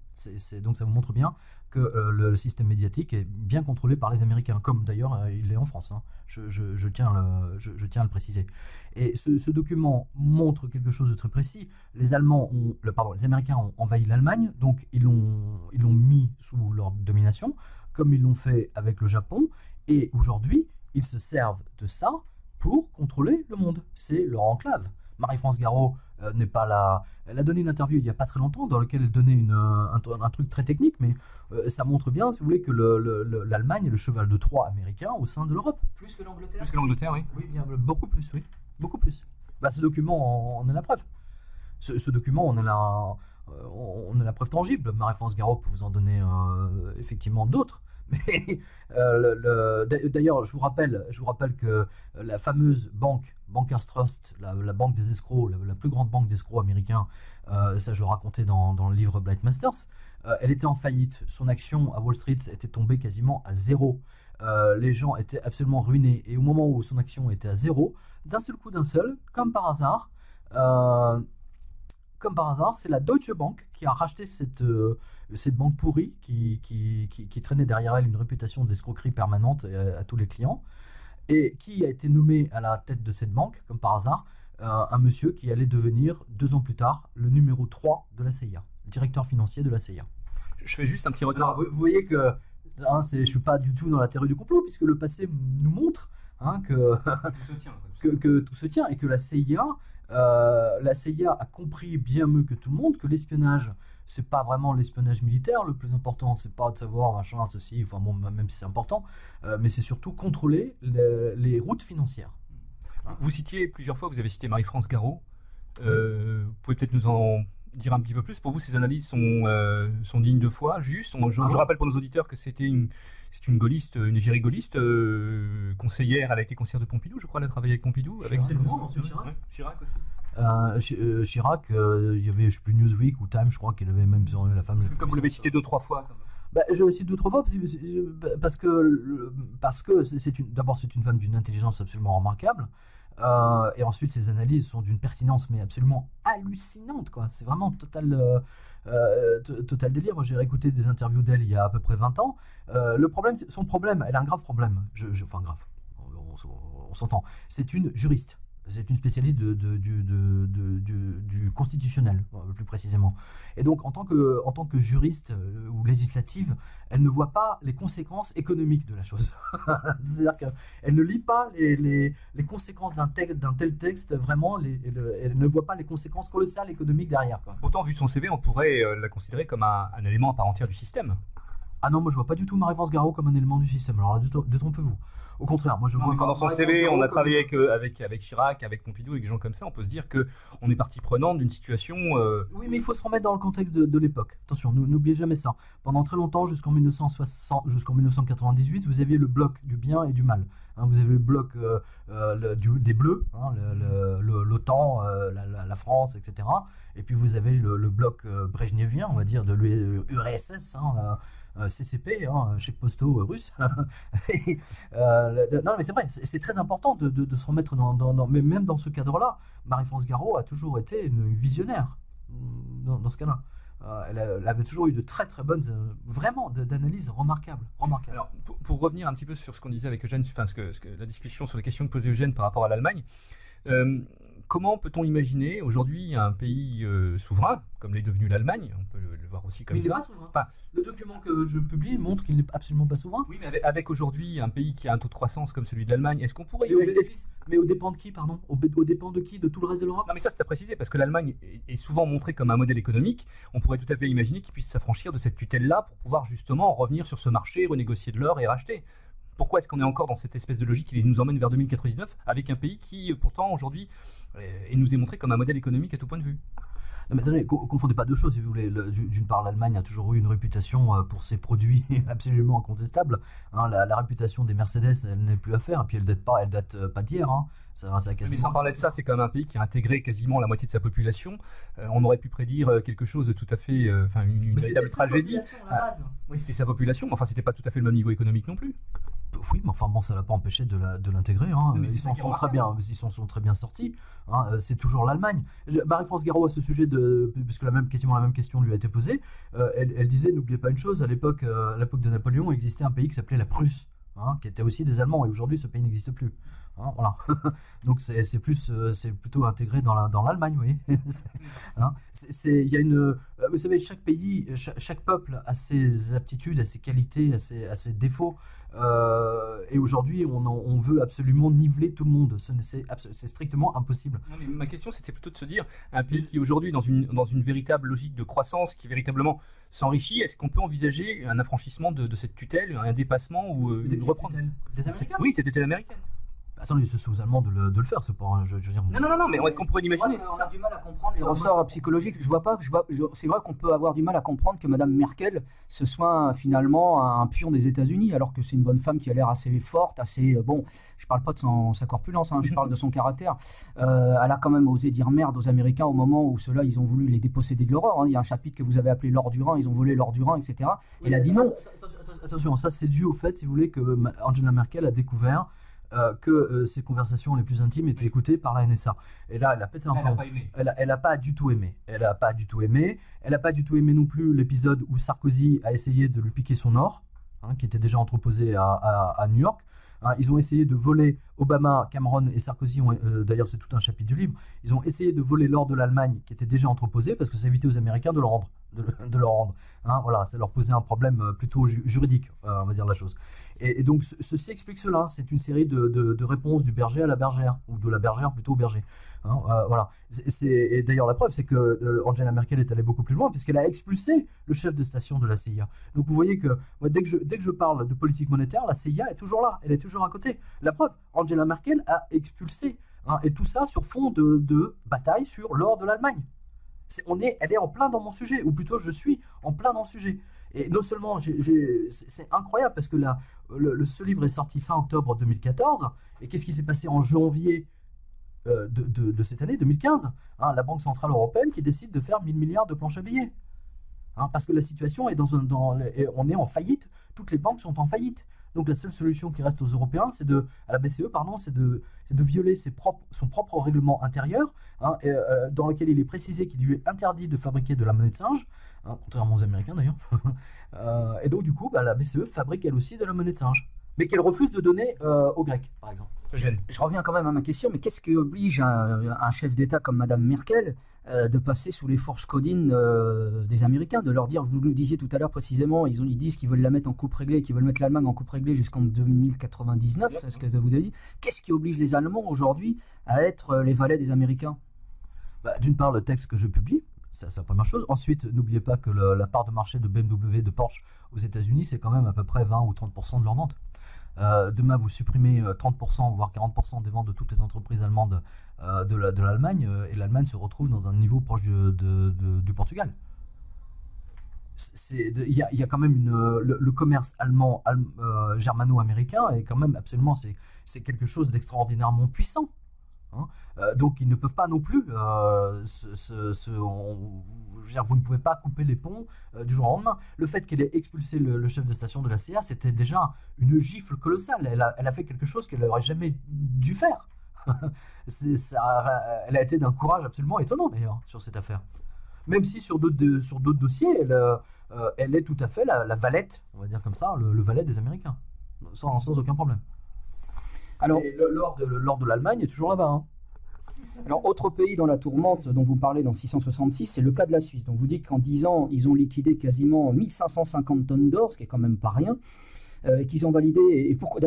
Donc ça vous montre bien que le système médiatique est bien contrôlé par les Américains, comme d'ailleurs il l'est en France. Hein. Je tiens à le préciser. Et ce document montre quelque chose de très précis. Les Américains ont envahi l'Allemagne, donc ils l'ont mis sous leur domination, comme ils l'ont fait avec le Japon. Et aujourd'hui, ils se servent de ça pour contrôler le monde. C'est leur enclave. Marie-France Garot n'est pas là. Elle a donné une interview il n'y a pas très longtemps dans laquelle elle donnait un truc très technique, mais ça montre bien, si vous voulez, que l'Allemagne est le cheval de Troie américain au sein de l'Europe. Plus que l'Angleterre. Plus que l'Angleterre, oui. Oui, bien, beaucoup plus, oui. Beaucoup plus. Ce document en est la preuve. Ce document, on a la preuve tangible. Marie-France Garot peut vous en donner effectivement d'autres. Mais d'ailleurs, je vous rappelle que la fameuse banque, Bankers Trust, la banque des escrocs, la plus grande banque d'escrocs américains, ça je le racontais dans le livre Blight Masters, elle était en faillite. Son action à Wall Street était tombée quasiment à zéro. Les gens étaient absolument ruinés. Et au moment où son action était à zéro, d'un seul coup, comme par hasard, c'est la Deutsche Bank qui a racheté cette banque pourrie qui traînait derrière elle une réputation d'escroquerie permanente à tous les clients, et qui a été nommé à la tête de cette banque, comme par hasard, un monsieur qui allait devenir 2 ans plus tard le numéro 3 de la CIA, directeur financier de la CIA. Je fais juste un petit retour. Alors, vous voyez que je ne suis pas du tout dans la théorie du complot, puisque le passé nous montre que tout se tient, et que la CIA a compris bien mieux que tout le monde que l'espionnage, c'est pas vraiment l'espionnage militaire. Le plus important, c'est pas de savoir machin, ceci, enfin bon, même si c'est important, mais c'est surtout contrôler les routes financières. Vous citiez plusieurs fois, vous avez cité Marie-France Garot. Vous pouvez peut-être nous en dire un petit peu plus. Pour vous, ces analyses sont dignes de foi, justes. Je rappelle pour nos auditeurs que c'est une gaulliste, une égérie gaulliste, conseillère. Elle a été conseillère de Pompidou, je crois. Elle a travaillé avec Pompidou. Ensuite Chirac. Ouais. Chirac aussi. Chirac, il y avait, je sais plus, Newsweek ou Time, je crois qu'elle avait même sur la femme. Comme vous l'avez cité 2-3 fois. Je le cite 2-3 fois parce que d'abord c'est une femme d'une intelligence absolument remarquable, et ensuite ses analyses sont d'une pertinence mais absolument hallucinante, quoi. C'est vraiment total délire. Moi j'ai réécouté des interviews d'elle il y a à peu près 20 ans. Son problème, elle a un grave problème. Enfin grave, on s'entend. C'est une juriste. C'est une spécialiste du constitutionnel, plus précisément. Et donc, en tant que juriste ou législative, elle ne voit pas les conséquences économiques de la chose. C'est-à-dire qu'elle ne lit pas les conséquences d'un tel texte, vraiment, elle ne voit pas les conséquences colossales économiques derrière, quoi. Pourtant, vu son CV, on pourrait la considérer comme un élément à part entière du système. Ah non, moi je vois pas du tout Marie-France Garot comme un élément du système. Alors là, détrompez-vous. Au contraire, moi je vois. Quand dans son CV, on a travaillé avec Chirac, avec Pompidou, avec des gens comme ça, on peut se dire qu'on est partie prenante d'une situation. Oui, mais il faut se remettre dans le contexte de l'époque. Attention, n'oubliez jamais ça. Pendant très longtemps, jusqu'en 1998, vous aviez le bloc du bien et du mal. Vous avez le bloc des Bleus, l'OTAN, la France, etc. Et puis vous avez le bloc brejnevien, on va dire, de l'URSS. CCP, chèque postaux russe. Non, mais c'est vrai, c'est très important de se remettre mais même dans ce cadre-là, Marie-France Garot a toujours été une visionnaire dans ce cas-là. Elle avait toujours eu de très très bonnes, vraiment d'analyses remarquables. Alors, pour revenir un petit peu sur ce qu'on disait avec Eugène, enfin la discussion sur les questions que posait Eugène par rapport à l'Allemagne. Comment peut-on imaginer aujourd'hui un pays souverain, comme l'est devenu l'Allemagne, on peut le voir aussi comme ça. Mais il n'est pas souverain. Enfin, le document que je publie montre qu'il n'est absolument pas souverain. Oui, mais avec aujourd'hui un pays qui a un taux de croissance comme celui de l'Allemagne, est-ce qu'on pourrait... Mais au dépend de qui, pardon? Au dépend de qui? De tout le reste de l'Europe? Non, mais ça c'est à préciser, parce que l'Allemagne est souvent montrée comme un modèle économique. On pourrait tout à fait imaginer qu'ils puissent s'affranchir de cette tutelle-là pour pouvoir justement revenir sur ce marché, renégocier de l'or et racheter. Pourquoi est-ce qu'on est encore dans cette espèce de logique qui nous emmène vers 2099 avec un pays qui, pourtant, aujourd'hui, nous est montré comme un modèle économique à tout point de vue? Non, mais attendez, confondez pas deux choses, si vous voulez. D'une part, l'Allemagne a toujours eu une réputation pour ses produits absolument incontestables. La réputation des Mercedes, elle n'est plus à faire. Et puis, elle date pas d'hier. Mais sans parler de ça, c'est quand même un pays qui a intégré quasiment la moitié de sa population. On aurait pu prédire quelque chose de tout à fait, une véritable tragédie. La base. Oui, c'était sa population, mais enfin, c'était pas tout à fait le même niveau économique non plus. Oui, mais enfin bon, ça l'a pas empêché de l'intégrer. Hein. Mais Ils s'en sont très bien sortis. Hein. C'est toujours l'Allemagne. Marie-France Garot à ce sujet, puisque quasiment la même question lui a été posée, elle disait, n'oubliez pas une chose, à l'époque de Napoléon, il existait un pays qui s'appelait la Prusse, hein, qui était aussi des Allemands, et aujourd'hui ce pays n'existe plus. Hein, voilà. Donc c'est plutôt intégré dans l'Allemagne, vous voyez. Hein, il y a vous savez, chaque pays, chaque peuple a ses aptitudes, a ses qualités, a ses défauts. Et aujourd'hui, on veut absolument niveler tout le monde. C'est strictement impossible. Non, mais ma question, c'était plutôt de se dire, un pays qui est aujourd'hui dans une véritable logique de croissance, qui véritablement s'enrichit, est-ce qu'on peut envisager un affranchissement de cette tutelle, un dépassement ou reprendre des Américains? Oui, cette tutelle américaine. Attendez, c'est aux Allemands de le faire, c'est pas. Je veux dire. Non, mais est-ce qu'on pourrait l'imaginer? On a du mal à comprendre les ressorts psychologiques. C'est vrai qu'on peut avoir du mal à comprendre que Madame Merkel ce soit finalement un pion des États-Unis, alors que c'est une bonne femme qui a l'air assez forte, assez bon. Je parle pas de sa corpulence, hein, je parle de son caractère. Elle a quand même osé dire merde aux Américains au moment où ceux-là ils ont voulu les déposséder de l'horreur. Hein. Il y a un chapitre que vous avez appelé l'or du Rhin, ils ont volé l'or du Rhin, etc. Elle a dit non. Attention, ça c'est dû au fait, si vous voulez, que Angela Merkel a découvert que ses conversations les plus intimes étaient écoutées par la NSA. Et là, elle a pété un plomb. Elle n'a pas du tout aimé. Elle n'a pas du tout aimé non plus l'épisode où Sarkozy a essayé de lui piquer son or, hein, qui était déjà entreposé à New York. Hein, ils ont essayé de voler, Obama, Cameron et Sarkozy, d'ailleurs c'est tout un chapitre du livre, ils ont essayé de voler l'or de l'Allemagne qui était déjà entreposé parce que ça évitait aux Américains de le rendre. Hein, voilà, ça leur posait un problème plutôt juridique, on va dire la chose. Et donc ceci explique cela, c'est une série de réponses du berger à la bergère, ou de la bergère plutôt au berger. Hein, voilà. Et d'ailleurs la preuve c'est que Angela Merkel est allée beaucoup plus loin puisqu'elle a expulsé le chef de station de la CIA. Donc vous voyez que moi, dès que je parle de politique monétaire, la CIA est toujours là, elle est toujours à côté. La preuve, Angela Merkel a expulsé, hein, et tout ça sur fond de bataille sur l'or de l'Allemagne. Elle est en plein dans mon sujet, ou plutôt je suis en plein dans le sujet. Et non seulement, c'est incroyable parce que ce livre est sorti fin octobre 2014, et qu'est-ce qui s'est passé en janvier de cette année 2015, hein, la Banque Centrale Européenne qui décide de faire 1000 milliards de planches à billets. Hein, parce que la situation est on est en faillite, toutes les banques sont en faillite. Donc la seule solution qui reste aux Européens, à la BCE, c'est de violer son propre règlement intérieur, hein, dans lequel il est précisé qu'il lui est interdit de fabriquer de la monnaie de singe, hein, contrairement aux Américains d'ailleurs. Et donc du coup, la BCE fabrique elle aussi de la monnaie de singe, mais qu'elle refuse de donner aux Grecs, par exemple. Je reviens quand même à ma question, mais qu'est-ce qui oblige un chef d'État comme Madame Merkel de passer sous les fourches codines des Américains, de leur dire, vous nous disiez tout à l'heure précisément, ils disent qu'ils veulent la mettre en coupe réglée, qu'ils veulent mettre l'Allemagne en coupe réglée jusqu'en 2099, est-ce que vous avez dit? Qu'est-ce qui oblige les Allemands aujourd'hui à être les valets des Américains? D'une part, le texte que je publie, c'est la première chose. Ensuite, n'oubliez pas que la part de marché de BMW, de Porsche aux États-Unis, c'est quand même à peu près 20 ou 30% de leurs ventes. Demain, vous supprimez 30%, voire 40% des ventes de toutes les entreprises allemandes de l'Allemagne, et l'Allemagne se retrouve dans un niveau proche du Portugal. Il y a quand même le commerce allemand, germano-américain, et quand même absolument, c'est quelque chose d'extraordinairement puissant. Hein. Donc ils ne peuvent pas non plus, vous ne pouvez pas couper les ponts du jour au lendemain. Le fait qu'elle ait expulsé le chef de station de la CIA, c'était déjà une gifle colossale. Elle a fait quelque chose qu'elle n'aurait jamais dû faire. Elle a été d'un courage absolument étonnant d'ailleurs sur cette affaire. Même si sur d'autres dossiers, elle est tout à fait la valette, on va dire comme ça, le valet des Américains, sans aucun problème. Alors, l'or de l'Allemagne est toujours là-bas. Hein. Alors, autre pays dans la tourmente dont vous parlez dans 666, c'est le cas de la Suisse. Donc, vous dites qu'en 10 ans, ils ont liquidé quasiment 1550 tonnes d'or, ce qui est quand même pas rien, qu'ils ont validé. Et pourquoi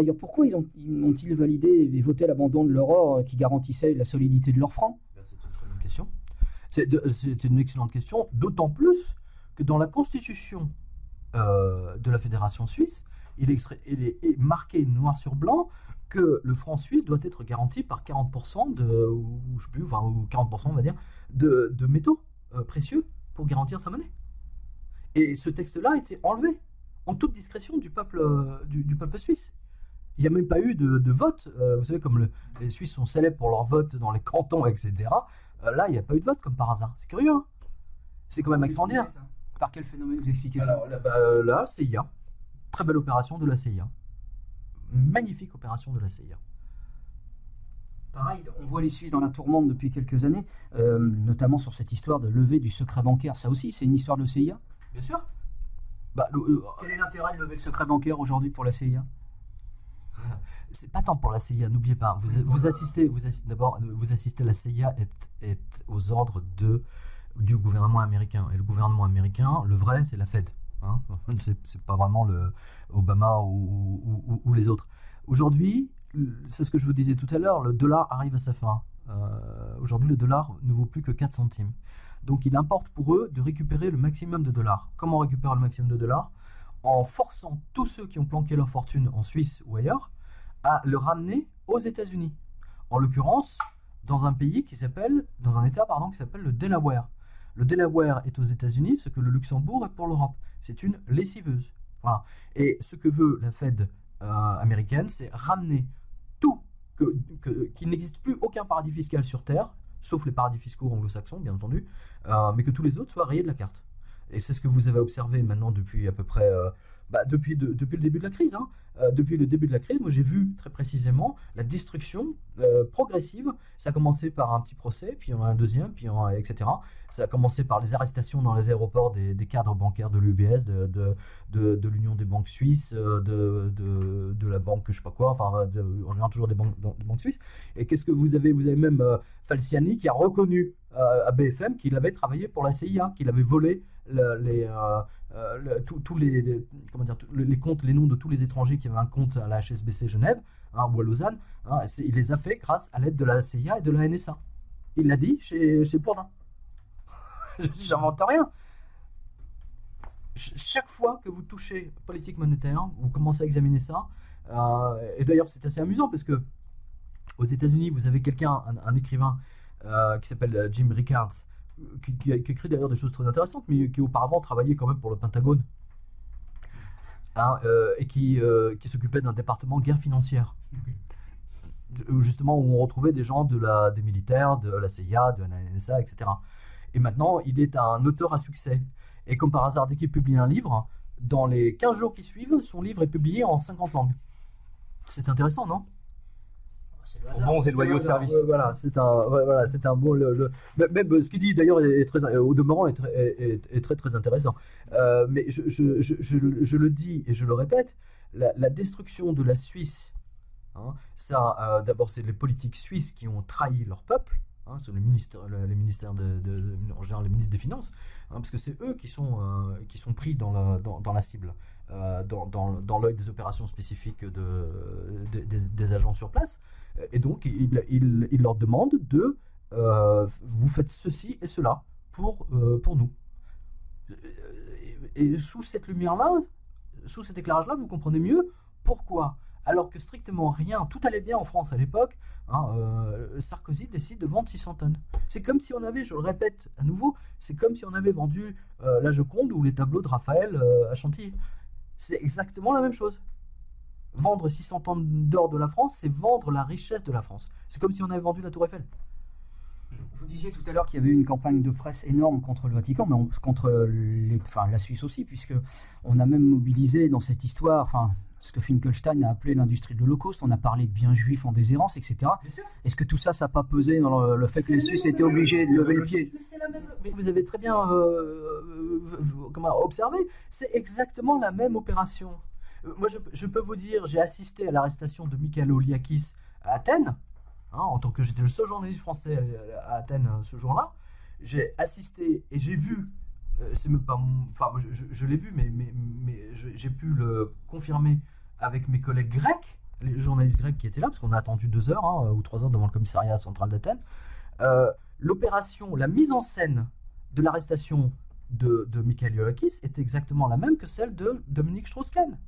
ont-ils validé et voté l'abandon de leur or qui garantissait la solidité de leur franc? C'est une très bonne question. C'est une excellente question, d'autant plus que dans la constitution de la Fédération suisse, il est marqué noir sur blanc que le franc suisse doit être garanti par 40% ou 40% on va dire, de métaux précieux pour garantir sa monnaie. Et ce texte-là a été enlevé en toute discrétion du peuple suisse. Il n'y a même pas eu de vote. Vous savez, comme les Suisses sont célèbres pour leur vote dans les cantons, etc. Là, il n'y a pas eu de vote comme par hasard. C'est curieux, hein. C'est quand même extraordinaire. Par quel phénomène vous expliquez ça? Alors, la CIA. Très belle opération de la CIA. magnifique opération de la CIA. Pareil, on voit les Suisses dans la tourmente depuis quelques années, notamment sur cette histoire de levée du secret bancaire. Ça aussi, c'est une histoire de CIA? Bien sûr. Quel est l'intérêt de lever le secret bancaire aujourd'hui pour la CIA? C'est pas tant pour la CIA, n'oubliez pas. Vous assistez, la CIA est aux ordres du gouvernement américain. Et le gouvernement américain, le vrai, c'est la Fed. Hein, c'est pas vraiment le Obama ou les autres. Aujourd'hui, c'est ce que je vous disais tout à l'heure, le dollar arrive à sa fin. Aujourd'hui, le dollar ne vaut plus que 4 centimes. Donc il importe pour eux de récupérer le maximum de dollars. Comment on récupère le maximum de dollars? En forçant tous ceux qui ont planqué leur fortune en Suisse ou ailleurs à le ramener aux États-Unis. En l'occurrence, dans un État qui s'appelle le Delaware. Le Delaware est aux États-Unis, ce que le Luxembourg est pour l'Europe. C'est une lessiveuse. Voilà. Et ce que veut la Fed américaine, c'est ramener tout, qu'il n'existe plus aucun paradis fiscal sur Terre, sauf les paradis fiscaux anglo-saxons, bien entendu, mais que tous les autres soient rayés de la carte. Et c'est ce que vous avez observé maintenant depuis à peu près... depuis le début de la crise. Depuis le début de la crise, moi j'ai vu très précisément la destruction progressive. Ça a commencé par un petit procès, puis il y en a un deuxième, etc. Ça a commencé par les arrestations dans les aéroports des cadres bancaires de l'UBS, de l'Union des banques suisses, de la banque je sais pas quoi, enfin on général toujours des banques suisses. Et qu'est-ce que vous avez? Vous avez même Falciani qui a reconnu à BFM qu'il avait travaillé pour la CIA, qu'il avait volé tous les comptes, les noms de tous les étrangers qui avaient un compte à la HSBC Genève ou à Lausanne. Il les a fait grâce à l'aide de la CIA et de la NSA. Il l'a dit chez Bourdin. J'invente rien. Chaque fois que vous touchez politique monétaire, vous commencez à examiner ça. Et d'ailleurs, c'est assez amusant parce que aux États-Unis, vous avez un écrivain qui s'appelle Jim Rickards, qui écrit d'ailleurs des choses très intéressantes, mais qui auparavant travaillait quand même pour le Pentagone, et qui s'occupait d'un département guerre financière, justement où on retrouvait des gens des militaires, de la CIA, de la NSA, etc. Et maintenant, il est un auteur à succès. Et comme par hasard, dès qu'il publie un livre, dans les 15 jours qui suivent, son livre est publié en 50 langues. C'est intéressant, non? Bons et loyaux services. C'est un bon. Même ce qu'il dit d'ailleurs au demeurant est très très intéressant. Mais je le dis et je le répète, la destruction de la Suisse, d'abord c'est les politiques suisses qui ont trahi leur peuple. C'est les ministères en général les ministres des Finances, parce que c'est eux qui sont pris dans la cible, dans l'œil des opérations spécifiques des agents sur place. Et donc il leur demande de vous faites ceci et cela pour nous. Et sous cette lumière-là, sous cet éclairage-là, vous comprenez mieux pourquoi, alors que strictement rien, tout allait bien en France à l'époque, Sarkozy décide de vendre 600 tonnes. C'est comme si on avait, je le répète à nouveau, c'est comme si on avait vendu la Joconde ou les tableaux de Raphaël à Chantilly. C'est exactement la même chose. Vendre 600 tonnes d'or de la France, c'est vendre la richesse de la France. C'est comme si on avait vendu la Tour Eiffel. Vous disiez tout à l'heure qu'il y avait eu une campagne de presse énorme contre le Vatican, mais contre la Suisse aussi, puisque on a même mobilisé dans cette histoire, ce que Finkelstein a appelé l'industrie de l'Holocauste. On a parlé de biens juifs en déshérence, etc. Est-ce que tout ça, ça n'a pas pesé dans le fait que les Suisses étaient obligés de lever le pied? Mais vous avez très bien observé, c'est exactement la même opération. Moi, je peux vous dire, j'ai assisté à l'arrestation de Michael Oliakis à Athènes, en tant que j'étais le seul journaliste français à Athènes ce jour-là. J'ai assisté et j'ai vu, c'est même pas, je l'ai vu, mais j'ai pu le confirmer avec mes collègues grecs, les journalistes grecs qui étaient là, parce qu'on a attendu 2 heures ou 3 heures devant le commissariat central d'Athènes. L'opération, la mise en scène de l'arrestation de Michael Oliakis était exactement la même que celle de Dominique Strauss-Kahn.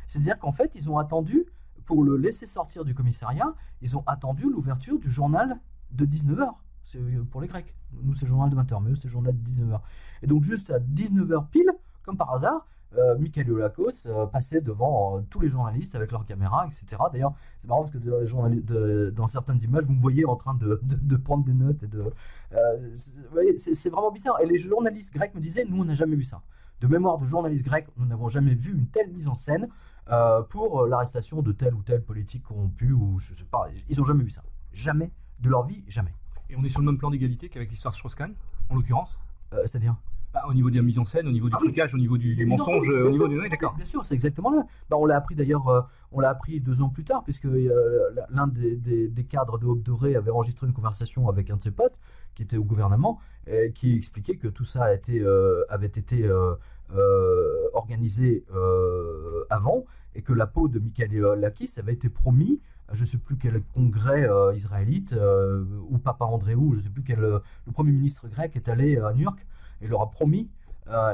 C'est-à-dire qu'en fait, ils ont attendu, pour le laisser sortir du commissariat, ils ont attendu l'ouverture du journal de 19h. C'est pour les Grecs. Nous, c'est le journal de 20h, mais eux, c'est le journal de 19h. Et donc, juste à 19h pile, comme par hasard, Michael Oliakis passait devant tous les journalistes avec leurs caméras, etc. D'ailleurs, c'est marrant parce que dans certaines images, vous me voyez en train de prendre des notes. Vous voyez, c'est vraiment bizarre. Et les journalistes grecs me disaient, nous, on n'a jamais vu ça. de mémoire de journalistes grecs, nous n'avons jamais vu une telle mise en scène pour l'arrestation de tel ou tel politique corrompu, ou je sais pas, ils n'ont jamais vu ça. Jamais de leur vie, jamais. Et on est sur le même plan d'égalité qu'avec l'histoire Strauss-Kahn, en l'occurrence C'est-à-dire au niveau de la mise en scène, au niveau du trucage, au niveau du mensonge, au niveau du... D'accord. Bien sûr, c'est exactement là. On l'a appris d'ailleurs, on l'a appris 2 ans plus tard, puisque l'un des cadres de Aube Dorée avait enregistré une conversation avec un de ses potes, qui était au gouvernement, qui expliquait que tout ça avait été organisé avant, et que la peau de Michailakis avait été promis, je ne sais plus quel congrès israélite, ou Papa Andréou, je ne sais plus quel... le premier ministre grec est allé à New York, et leur a promis,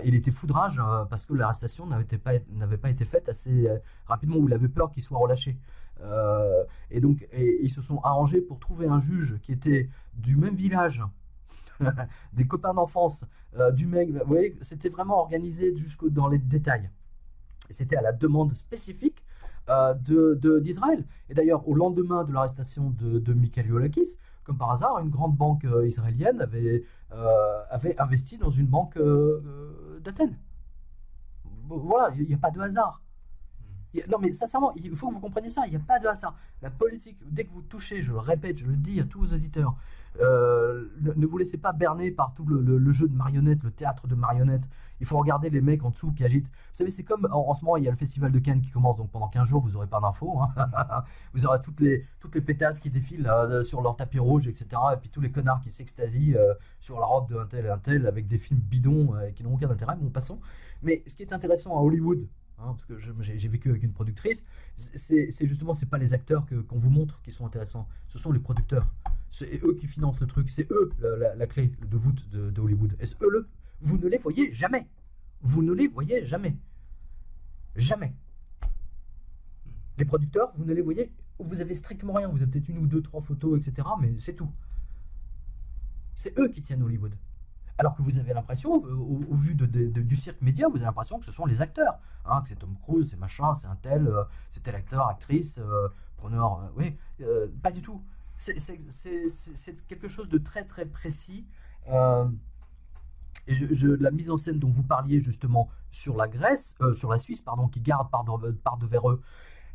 il était foudrage parce que l'arrestation n'avait pas été faite assez rapidement, ou il avait peur qu'il soit relâché. Et donc ils se sont arrangés pour trouver un juge qui était du même village, des copains d'enfance, du mec. Vous voyez, c'était vraiment organisé jusque dans les détails. Et c'était à la demande spécifique d'Israël. Et d'ailleurs, au lendemain de l'arrestation de Michailakis, comme par hasard, une grande banque israélienne avait investi dans une banque d'Athènes. Voilà, il n'y a pas de hasard. Non mais sincèrement, il faut que vous compreniez ça, il n'y a pas de hasard. La politique, dès que vous touchez, je le répète, je le dis à tous vos auditeurs, ne vous laissez pas berner par tout le jeu de marionnettes, le théâtre de marionnettes. Il faut regarder les mecs en dessous qui agitent. Vous savez, c'est comme en ce moment, il y a le festival de Cannes qui commence, donc pendant 15 jours, vous n'aurez pas d'infos. Hein. Vous aurez toutes les pétasses qui défilent sur leur tapis rouge, etc. Et puis tous les connards qui s'extasient sur la robe d'un tel et un tel, avec des films bidons qui n'ont aucun intérêt, bon, passons. Mais ce qui est intéressant à Hollywood, parce que j'ai vécu avec une productrice, c'est justement, c'est pas les acteurs qu'on vous montre qui sont intéressants, ce sont les producteurs. C'est eux qui financent le truc, c'est eux la clé de voûte de Hollywood. Et vous ne les voyez jamais. Vous ne les voyez jamais. Jamais. Les producteurs, vous ne les voyez, vous avez strictement rien. Vous avez peut-être 1 ou 2, 3 photos, etc. Mais c'est tout. C'est eux qui tiennent Hollywood. Alors que vous avez l'impression, au vu du cirque média, vous avez l'impression que ce sont les acteurs. Que c'est Tom Cruise, c'est machin, c'est un tel, c'est tel acteur, actrice, preneur. Oui, pas du tout. C'est quelque chose de très très précis. Et la mise en scène dont vous parliez justement sur la Suisse, pardon, qui garde par devers eux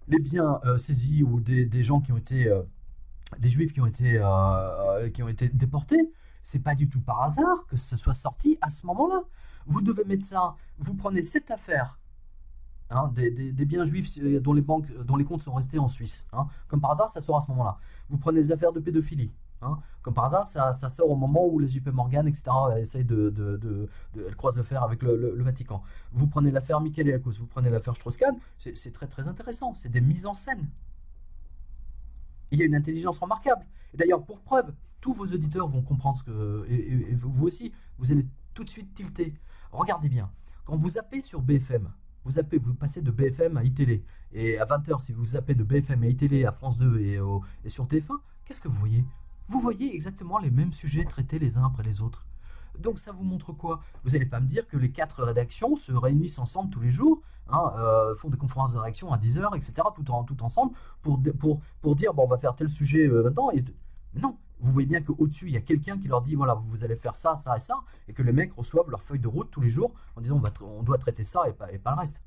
les biens saisis, ou des gens qui ont été, des juifs qui ont été déportés. C'est pas du tout par hasard que ce soit sorti à ce moment-là. Vous devez mettre ça, vous prenez cette affaire, des biens juifs dont les comptes sont restés en Suisse. Comme par hasard, ça sort à ce moment-là. Vous prenez les affaires de pédophilie. Comme par hasard, ça sort au moment où les JP Morgan, etc., essayent elle croise le fer avec le Vatican. Vous prenez l'affaire Michailakis, vous prenez l'affaire Strauss-Kahn, c'est très très intéressant. C'est des mises en scène. Il y a une intelligence remarquable. Et d'ailleurs, pour preuve, tous vos auditeurs vont comprendre et vous aussi, vous allez tout de suite tilter. Regardez bien, quand vous zappez sur BFM, vous passez de BFM à iTélé, et à 20h, si vous zappez de BFM à iTélé, à France 2 et sur TF1, qu'est-ce que vous voyez? Vous voyez exactement les mêmes sujets traités les uns après les autres. Donc ça vous montre quoi? Vous n'allez pas me dire que les 4 rédactions se réunissent ensemble tous les jours, font des conférences de rédaction à 10h, etc., tout ensemble, pour dire, on va faire tel sujet maintenant. Mais non, vous voyez bien qu'au-dessus, il y a quelqu'un qui leur dit, voilà, vous allez faire ça, ça et ça, et que les mecs reçoivent leur feuille de route tous les jours en disant, on doit traiter ça et pas le reste.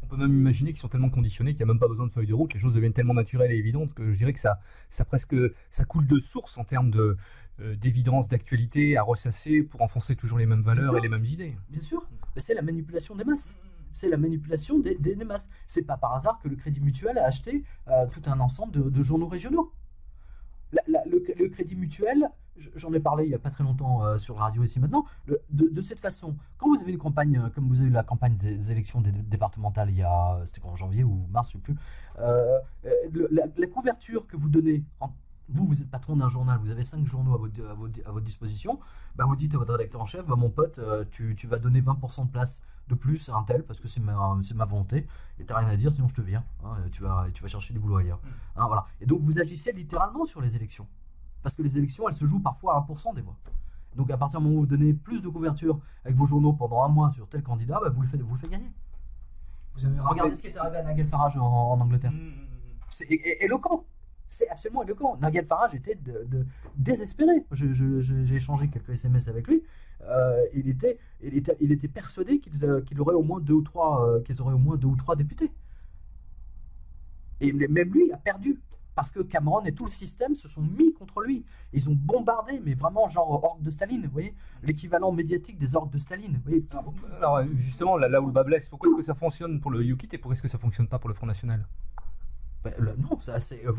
On peut même imaginer qu'ils sont tellement conditionnés qu'il n'y a même pas besoin de feuille de route, les choses deviennent tellement naturelles et évidentes que je dirais que ça coule de source en termes d'évidence, d'actualité à ressasser pour enfoncer toujours les mêmes valeurs et les mêmes idées. Bien sûr, c'est la manipulation des masses. C'est la manipulation des masses. C'est pas par hasard que le Crédit Mutuel a acheté tout un ensemble de journaux régionaux. Le Crédit Mutuel, j'en ai parlé il n'y a pas très longtemps sur la radio ici maintenant, de cette façon, quand vous avez une campagne, comme vous avez eu la campagne des élections départementales c'était en janvier ou mars, je ne sais plus, la couverture que vous donnez, vous êtes patron d'un journal, vous avez 5 journaux à votre disposition, vous dites à votre rédacteur en chef, mon pote, tu vas donner 20% de place de plus à un tel, parce que c'est ma volonté, et tu n'as rien à dire, sinon je te vire, tu vas chercher du boulot ailleurs. Voilà. Et donc vous agissez littéralement sur les élections, parce que les élections, elles se jouent parfois à 1% des voix. Donc à partir du moment où vous donnez plus de couverture avec vos journaux pendant un mois sur tel candidat, vous le faites gagner. Regardez ce qui est arrivé à Nigel Farage en Angleterre. C'est éloquent. C'est absolument éloquent. Nigel Farage était désespéré. J'ai échangé quelques SMS avec lui. il était persuadé qu'il aurait au moins qu'ils auraient au moins 2 ou 3 députés. Et même lui a perdu. Parce que Cameron et tout le système se sont mis contre lui. Ils ont bombardé, mais vraiment genre orgue de Staline, vous voyez, l'équivalent médiatique des orgues de Staline. Vous voyez. Alors justement, là où le bas blesse, pourquoi est-ce que ça fonctionne pour le UKIP et pourquoi est-ce que ça fonctionne pas pour le Front National? Non,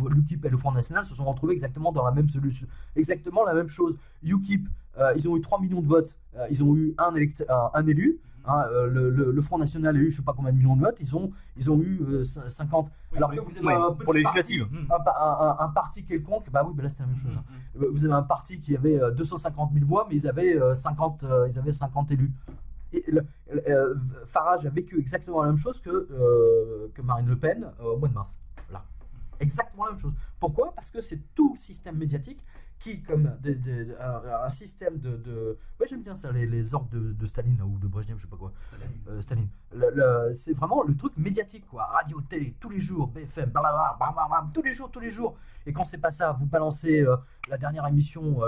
l'UKIP et le Front National se sont retrouvés exactement dans la même solution, exactement la même chose. UKIP, ils ont eu 3 millions de votes, ils ont eu un élu. Le Front National a eu je sais pas combien de millions de votes, ils ont eu 50. Oui, alors que vous avez un petit pour les législatives, un parti quelconque, bah oui, là c'est la même chose. Vous avez un parti qui avait 250 000 voix, mais ils avaient 50 élus. Et Farage a vécu exactement la même chose que Marine Le Pen au mois de mars. Voilà. Exactement la même chose. Pourquoi? Parce que c'est tout le système médiatique qui, comme un système ouais, j'aime bien ça, les orgues de Staline là, ou de Brejnev, je sais pas quoi. Staline. C'est vraiment le truc médiatique, quoi. Radio, télé, tous les jours, BFM, blablabla, tous les jours. Et quand c'est pas ça, vous balancez la dernière émission,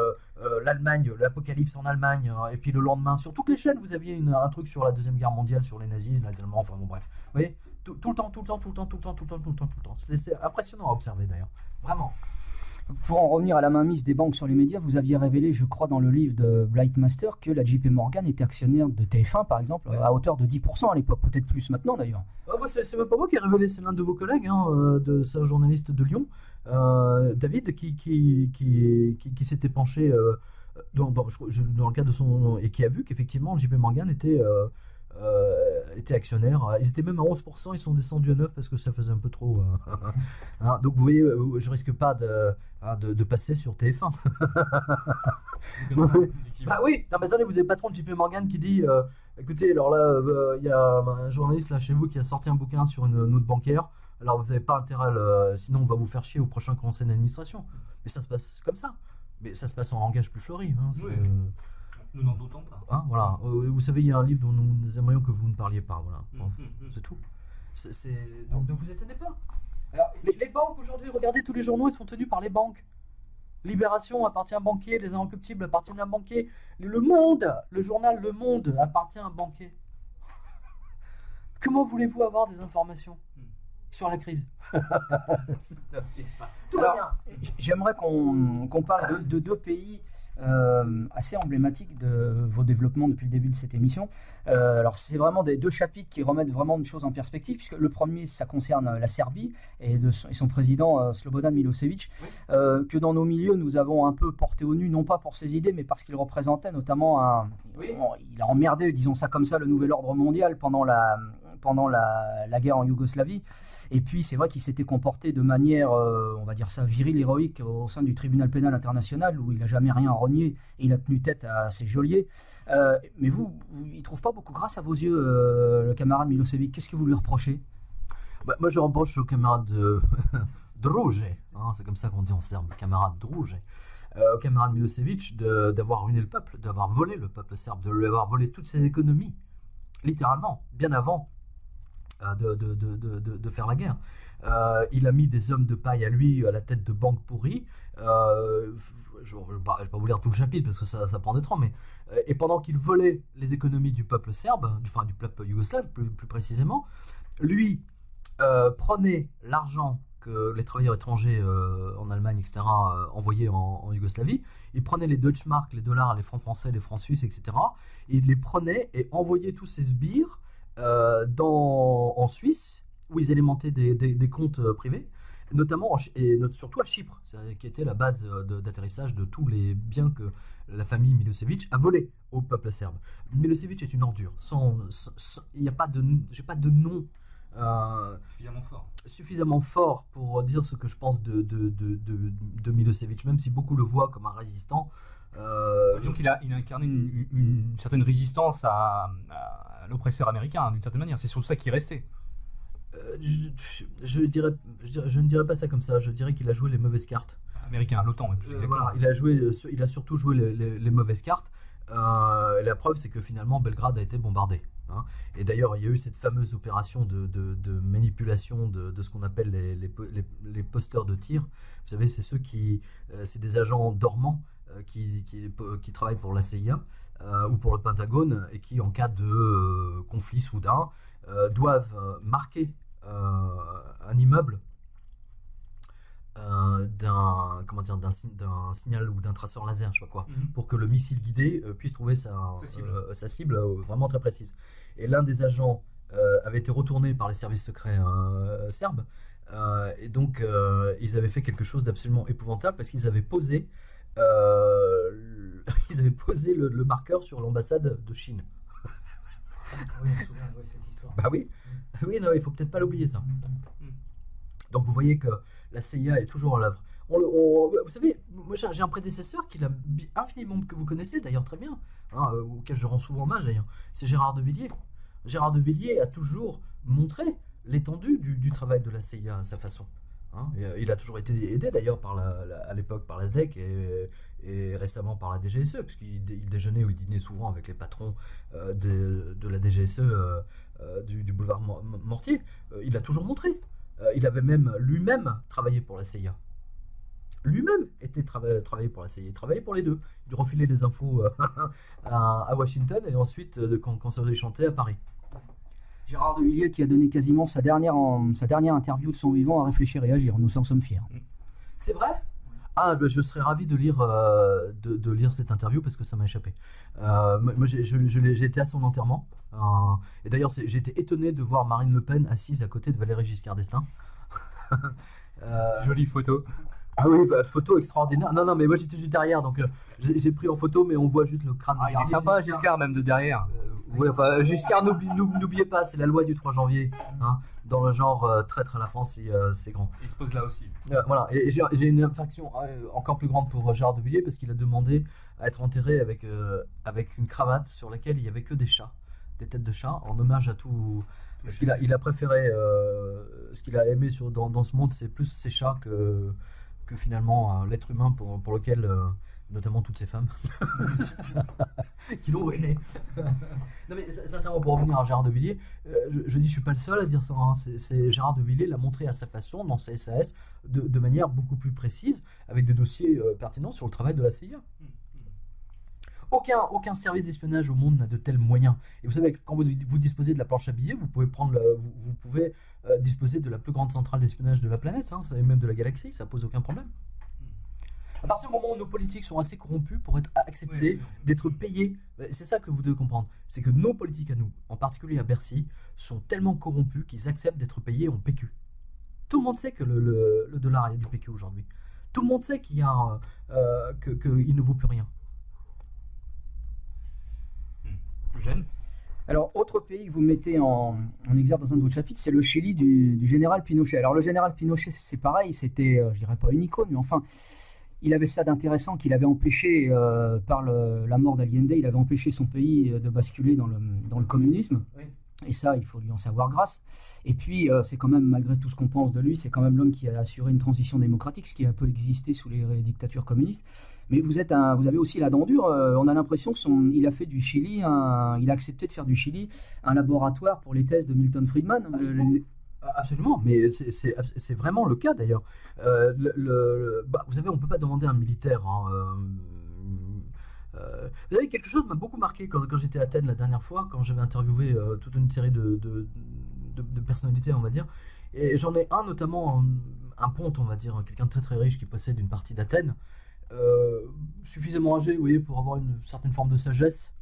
l'Allemagne, l'apocalypse en Allemagne, et puis le lendemain, sur toutes les chaînes, vous aviez un truc sur la Deuxième Guerre mondiale, sur les nazis, les Allemands, enfin bon, bref. Vous voyez, tout le temps. C'est impressionnant à observer d'ailleurs. Vraiment. Pour en revenir à la mainmise des banques sur les médias, vous aviez révélé, je crois, dans le livre de Blightmaster, que la JP Morgan était actionnaire de TF1, par exemple, à hauteur de 10% à l'époque, peut-être plus maintenant d'ailleurs. C'est même pas moi qui ai révélé, c'est l'un de vos collègues, c'est un journaliste de Lyon, David, qui s'était penché dans le cadre de son... et qui a vu qu'effectivement JP Morgan était actionnaire. Ils étaient même à 11%, ils sont descendus à 9% parce que ça faisait un peu trop. Donc vous voyez, je risque pas de passer sur TF1. Bah oui, non mais attendez, vous avez le patron de JP Morgan qui dit écoutez, alors là, il y a un journaliste là chez vous qui a sorti un bouquin sur une note bancaire, alors vous n'avez pas intérêt, sinon on va vous faire chier au prochain conseil d'administration. Mais ça se passe comme ça. Mais ça se passe en langage plus fleuri. Nous n'en doutons pas. Voilà. Vous savez, il y a un livre dont nous aimerions que vous ne parliez pas. Voilà. C'est tout. Donc ne vous étonnez pas. Alors, les banques aujourd'hui, regardez tous les journaux, ils sont tenus par les banques. Libération appartient à un banquier, les Inrecuptibles appartiennent à un banquier. Le Monde, le journal Le Monde appartient à un banquier. Comment voulez-vous avoir des informations sur la crise? Tout va bien. J'aimerais qu'on parle de 2 pays assez emblématiques de vos développements depuis le début de cette émission. Alors c'est vraiment 2 chapitres qui remettent vraiment une chose en perspective, puisque le premier, ça concerne la Serbie et son président Slobodan Milosevic, que dans nos milieux nous avons un peu porté au nu, non pas pour ses idées, mais parce qu'il représentait notamment il a emmerdé, disons ça comme ça, le nouvel ordre mondial pendant la guerre en Yougoslavie. Et puis c'est vrai qu'il s'était comporté de manière, on va dire ça, virile, héroïque au sein du tribunal pénal international, où il n'a jamais rien renié et il a tenu tête à ses geôliers. Mais il ne trouve pas beaucoup grâce à vos yeux, le camarade Milosevic. Qu'est-ce que vous lui reprochez? Moi je reproche au camarade Druge, c'est comme ça qu'on dit en serbe, le camarade Druge, au camarade Milosevic d'avoir ruiné le peuple, d'avoir volé le peuple serbe, de lui avoir volé toutes ses économies, littéralement, bien avant de faire la guerre. Il a mis des hommes de paille à lui à la tête de banques pourries. Je ne vais pas vous lire tout le chapitre parce que ça prend des temps, mais et pendant qu'il volait les économies du peuple serbe, du peuple yougoslave plus précisément, lui prenait l'argent que les travailleurs étrangers en Allemagne, etc., envoyaient en Yougoslavie. Il prenait les Deutschmark, les dollars, les francs français, les francs suisses, etc., et il les prenait et envoyait tous ces sbires en Suisse, où ils alimentaient des comptes privés, notamment surtout à Chypre, qui était la base d'atterrissage de tous les biens que la famille Milosevic a volés au peuple serbe. Milosevic est une ordure. J'ai pas de nom suffisamment fort pour dire ce que je pense de Milosevic, même si beaucoup le voient comme un résistant. Donc il a incarné une certaine résistance à l'oppresseur américain, d'une certaine manière. C'est sur ça qu'il est resté. Je ne dirais pas ça comme ça. Je dirais qu'il a joué les mauvaises cartes. Américain à l'OTAN. Voilà, il a surtout joué les mauvaises cartes. La preuve, c'est que finalement Belgrade a été bombardé. Et d'ailleurs, il y a eu cette fameuse opération de manipulation de ce qu'on appelle les posteurs de tir. Vous savez, c'est c'est des agents dormants qui travaillent pour la CIA. ou pour le Pentagone, et qui, en cas de conflit soudain, doivent marquer un immeuble d'un signal ou d'un traceur laser, je sais pas quoi, pour que le missile guidé puisse trouver sa cible vraiment très précise. Et l'un des agents avait été retourné par les services secrets serbes, et donc ils avaient fait quelque chose d'absolument épouvantable parce qu'ils avaient posé le marqueur sur l'ambassade de Chine. Oui, on se souvient de cette histoire. Bah oui, non, il faut peut-être pas l'oublier ça. Donc vous voyez que la CIA est toujours à l'œuvre. Vous savez, moi j'ai un prédécesseur que vous connaissez d'ailleurs très bien, auquel je rends souvent hommage d'ailleurs, c'est Gérard de Villiers. Gérard de Villiers a toujours montré l'étendue du travail de la CIA à sa façon. Il a toujours été aidé d'ailleurs à l'époque par la SDEC et récemment par la DGSE, puisqu'il déjeunait ou il dînait souvent avec les patrons de la DGSE du boulevard Mortier. Il a toujours montré. Il avait même lui-même travaillé pour la CIA. Lui-même était travaillé pour la CIA. Il travaillait pour les deux. Il refilait des infos à Washington et ensuite, quand ça avait chanté, à Paris. Gérard de Villiers qui a donné quasiment sa dernière interview de son vivant à réfléchir et réagir. Nous en sommes fiers. C'est vrai ? Je serais ravi de lire cette interview parce que ça m'a échappé. Moi, j'ai été à son enterrement. Et d'ailleurs, j'ai été étonné de voir Marine Le Pen assise à côté de Valéry Giscard d'Estaing. Jolie photo. Ah oui, photo extraordinaire. Non, mais moi j'étais juste derrière, donc j'ai pris en photo, mais on voit juste le crâne. Il est sympa, Giscard, même de derrière. Oui, enfin, Giscard, n'oubliez pas, c'est la loi du 3 janvier. Dans le genre traître à la France, c'est grand. Il se pose là aussi. Voilà, et j'ai une affection encore plus grande pour Gérard de Villiers parce qu'il a demandé à être enterré avec une cravate sur laquelle il n'y avait que des chats, des têtes de chats, en hommage à tout. Parce qu'il a préféré, ce qu'il a aimé dans ce monde, c'est plus ces chats que finalement l'être humain pour lequel, notamment toutes ces femmes, qui l'ont ruiné. Non mais sincèrement, pour revenir à Gérard de Villiers, je dis je suis pas le seul à dire ça. C'est Gérard de Villiers l'a montré à sa façon dans sa SAS de manière beaucoup plus précise, avec des dossiers pertinents sur le travail de la CIA. Aucun service d'espionnage au monde n'a de tels moyens. Et vous savez, quand vous disposez de la planche à billets, vous pouvez disposer de la plus grande centrale d'espionnage de la planète, et même de la galaxie, ça pose aucun problème. À partir du moment où nos politiques sont assez corrompus pour être acceptés, d'être payés, c'est ça que vous devez comprendre. C'est que nos politiques à nous, en particulier à Bercy, sont tellement corrompus qu'ils acceptent d'être payés en PQ. Tout le monde sait que le dollar est du PQ aujourd'hui. Tout le monde sait qu'il ne vaut plus rien. Eugène ? Alors, autre pays que vous mettez en exergue dans un de vos chapitres, c'est le Chili du général Pinochet. Alors, le général Pinochet, c'est pareil, c'était, je dirais pas une icône, mais enfin, il avait ça d'intéressant qu'il avait empêché, par la mort d'Allende, il avait empêché son pays de basculer dans le communisme. Oui. Et ça, il faut lui en savoir grâce. Et puis, c'est quand même, malgré tout ce qu'on pense de lui, c'est quand même l'homme qui a assuré une transition démocratique, ce qui a peu existé sous les dictatures communistes. Mais vous avez aussi la dent dure. On a l'impression qu'il a fait du Chili, il a accepté de faire du Chili un laboratoire pour les thèses de Milton Friedman. Absolument, mais c'est vraiment le cas d'ailleurs. Vous savez, on ne peut pas demander à un militaire. Vous savez, quelque chose m'a beaucoup marqué quand j'étais à Athènes la dernière fois, quand j'avais interviewé toute une série de personnalités, on va dire. Et j'en ai un notamment, un ponte, on va dire, quelqu'un de très très riche qui possède une partie d'Athènes, suffisamment âgé, vous voyez, pour avoir une certaine forme de sagesse,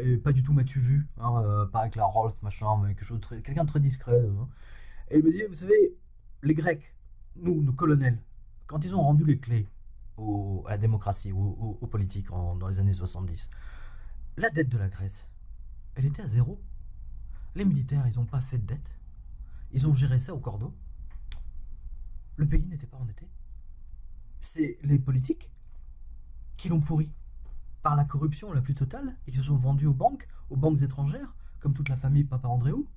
et pas du tout m'as-tu vu, pas avec la Rolls, machin, mais quelqu'un de très discret. Et il me dit, vous savez, les Grecs, nos colonels, quand ils ont rendu les clés à la démocratie, aux politiques dans les années 70, la dette de la Grèce, elle était à zéro. Les militaires, ils n'ont pas fait de dette. Ils ont géré ça au cordeau. Le pays n'était pas endetté. C'est les politiques qui l'ont pourri par la corruption la plus totale et qui se sont vendus aux banques étrangères, comme toute la famille Papa Andréou,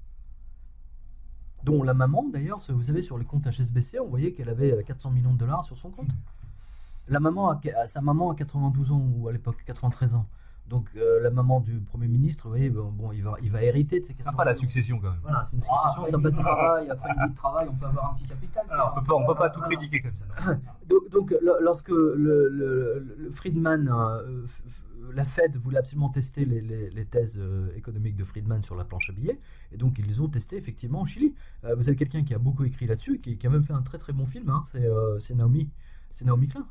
dont la maman, d'ailleurs, vous savez, sur les comptes HSBC, on voyait qu'elle avait 400 millions de dollars sur son compte. Sa maman a 92 ans, ou à l'époque 93 ans. Donc la maman du Premier ministre, vous voyez, il va hériter de ces 400 sympa la succession quand même. Voilà, c'est une succession sympathique. Après une vie de travail, on peut avoir un petit capital. Alors, on peut pas tout critiquer comme ça. Donc lorsque le Friedman la Fed voulait absolument tester les thèses économiques de Friedman sur la planche à billets, et donc ils les ont testées effectivement au Chili. Vous avez quelqu'un qui a beaucoup écrit là-dessus, qui a même fait un très très bon film, hein, c'est Naomi Klein.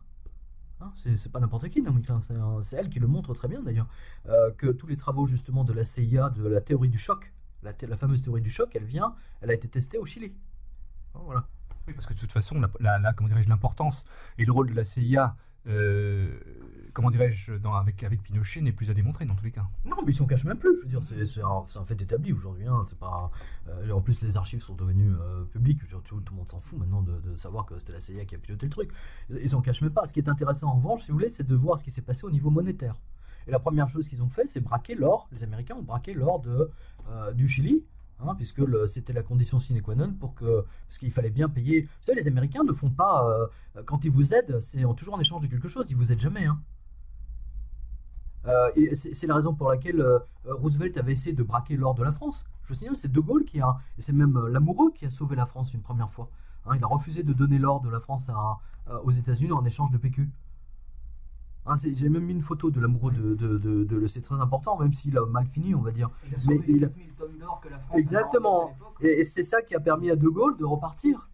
Hein, c'est pas n'importe qui, Naomi Klein, c'est elle qui le montre très bien d'ailleurs, que tous les travaux justement de la CIA, de la théorie du choc, la fameuse théorie du choc, elle a été testée au Chili. Voilà. Oui, parce que de toute façon, comment dirais-je, l'importance et le rôle de la CIA, comment dirais-je, avec Pinochet n'est plus à démontrer dans tous les cas. Non, mais ils s'en cachent même plus. Je veux dire, c'est un fait établi aujourd'hui. Hein, c'est pas. En plus, les archives sont devenues publiques. Tout le monde s'en fout maintenant de savoir que c'était la CIA qui a piloté le truc. Ils s'en cachent même pas. Ce qui est intéressant en revanche, si vous voulez, c'est de voir ce qui s'est passé au niveau monétaire. Et la première chose qu'ils ont fait, c'est braquer l'or. Les Américains ont braqué l'or du Chili. Hein, puisque c'était la condition sine qua non parce qu'il fallait bien payer. Vous savez, les Américains ne font pas quand ils vous aident, c'est toujours en échange de quelque chose. Ils vous aident jamais. Hein. Et c'est la raison pour laquelle Roosevelt avait essayé de braquer l'or de la France. Je vous signale, c'est De Gaulle et c'est même l'amoureux qui a sauvé la France une première fois. Hein, il a refusé de donner l'or de la France aux États-Unis en échange de PQ. Hein, j'ai même mis une photo de l'amoureux c'est très important, même s'il a mal fini, on va dire. Il a sauvé 4000 tonnes d'or que la France exactement. A à l'époque. Et c'est ça qui a permis à De Gaulle de repartir.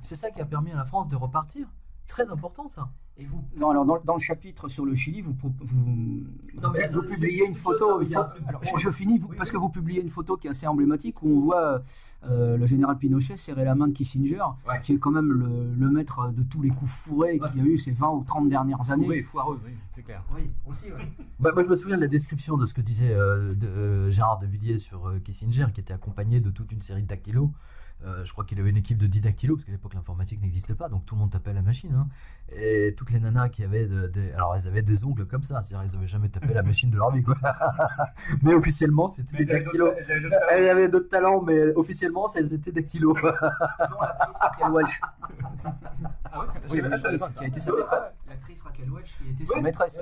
C'est ça qui a permis à la France de repartir. Très important, ça. Et vous, alors dans le chapitre sur le Chili, vous publiez une photo. Je finis parce que vous publiez une photo qui est assez emblématique où on voit le général Pinochet serrer la main de Kissinger, qui est quand même le maître de tous les coups fourrés qu'il y a eu ces 20 ou 30 dernières années. Fourré, foireux, oui, c'est clair. Oui, aussi, oui. Moi, je me souviens de la description de ce que disait Gérard de Villiers sur Kissinger, qui était accompagné de toute une série de dactylos. Je crois qu'il avait une équipe de 10 dactylos, parce qu'à l'époque l'informatique n'existait pas, donc tout le monde tapait à la machine. Hein. Et toutes les nanas qui avaient alors elles avaient des ongles comme ça, c'est-à-dire elles n'avaient jamais tapé la machine de leur vie, quoi. Mais officiellement, c'était des dactylos. Elles avaient d'autres talents, mais officiellement, elles étaient dactylos. Dont l'actrice Raquel Welch. Qui a été sa maîtresse. L'actrice Raquel Welch qui a été sa maîtresse.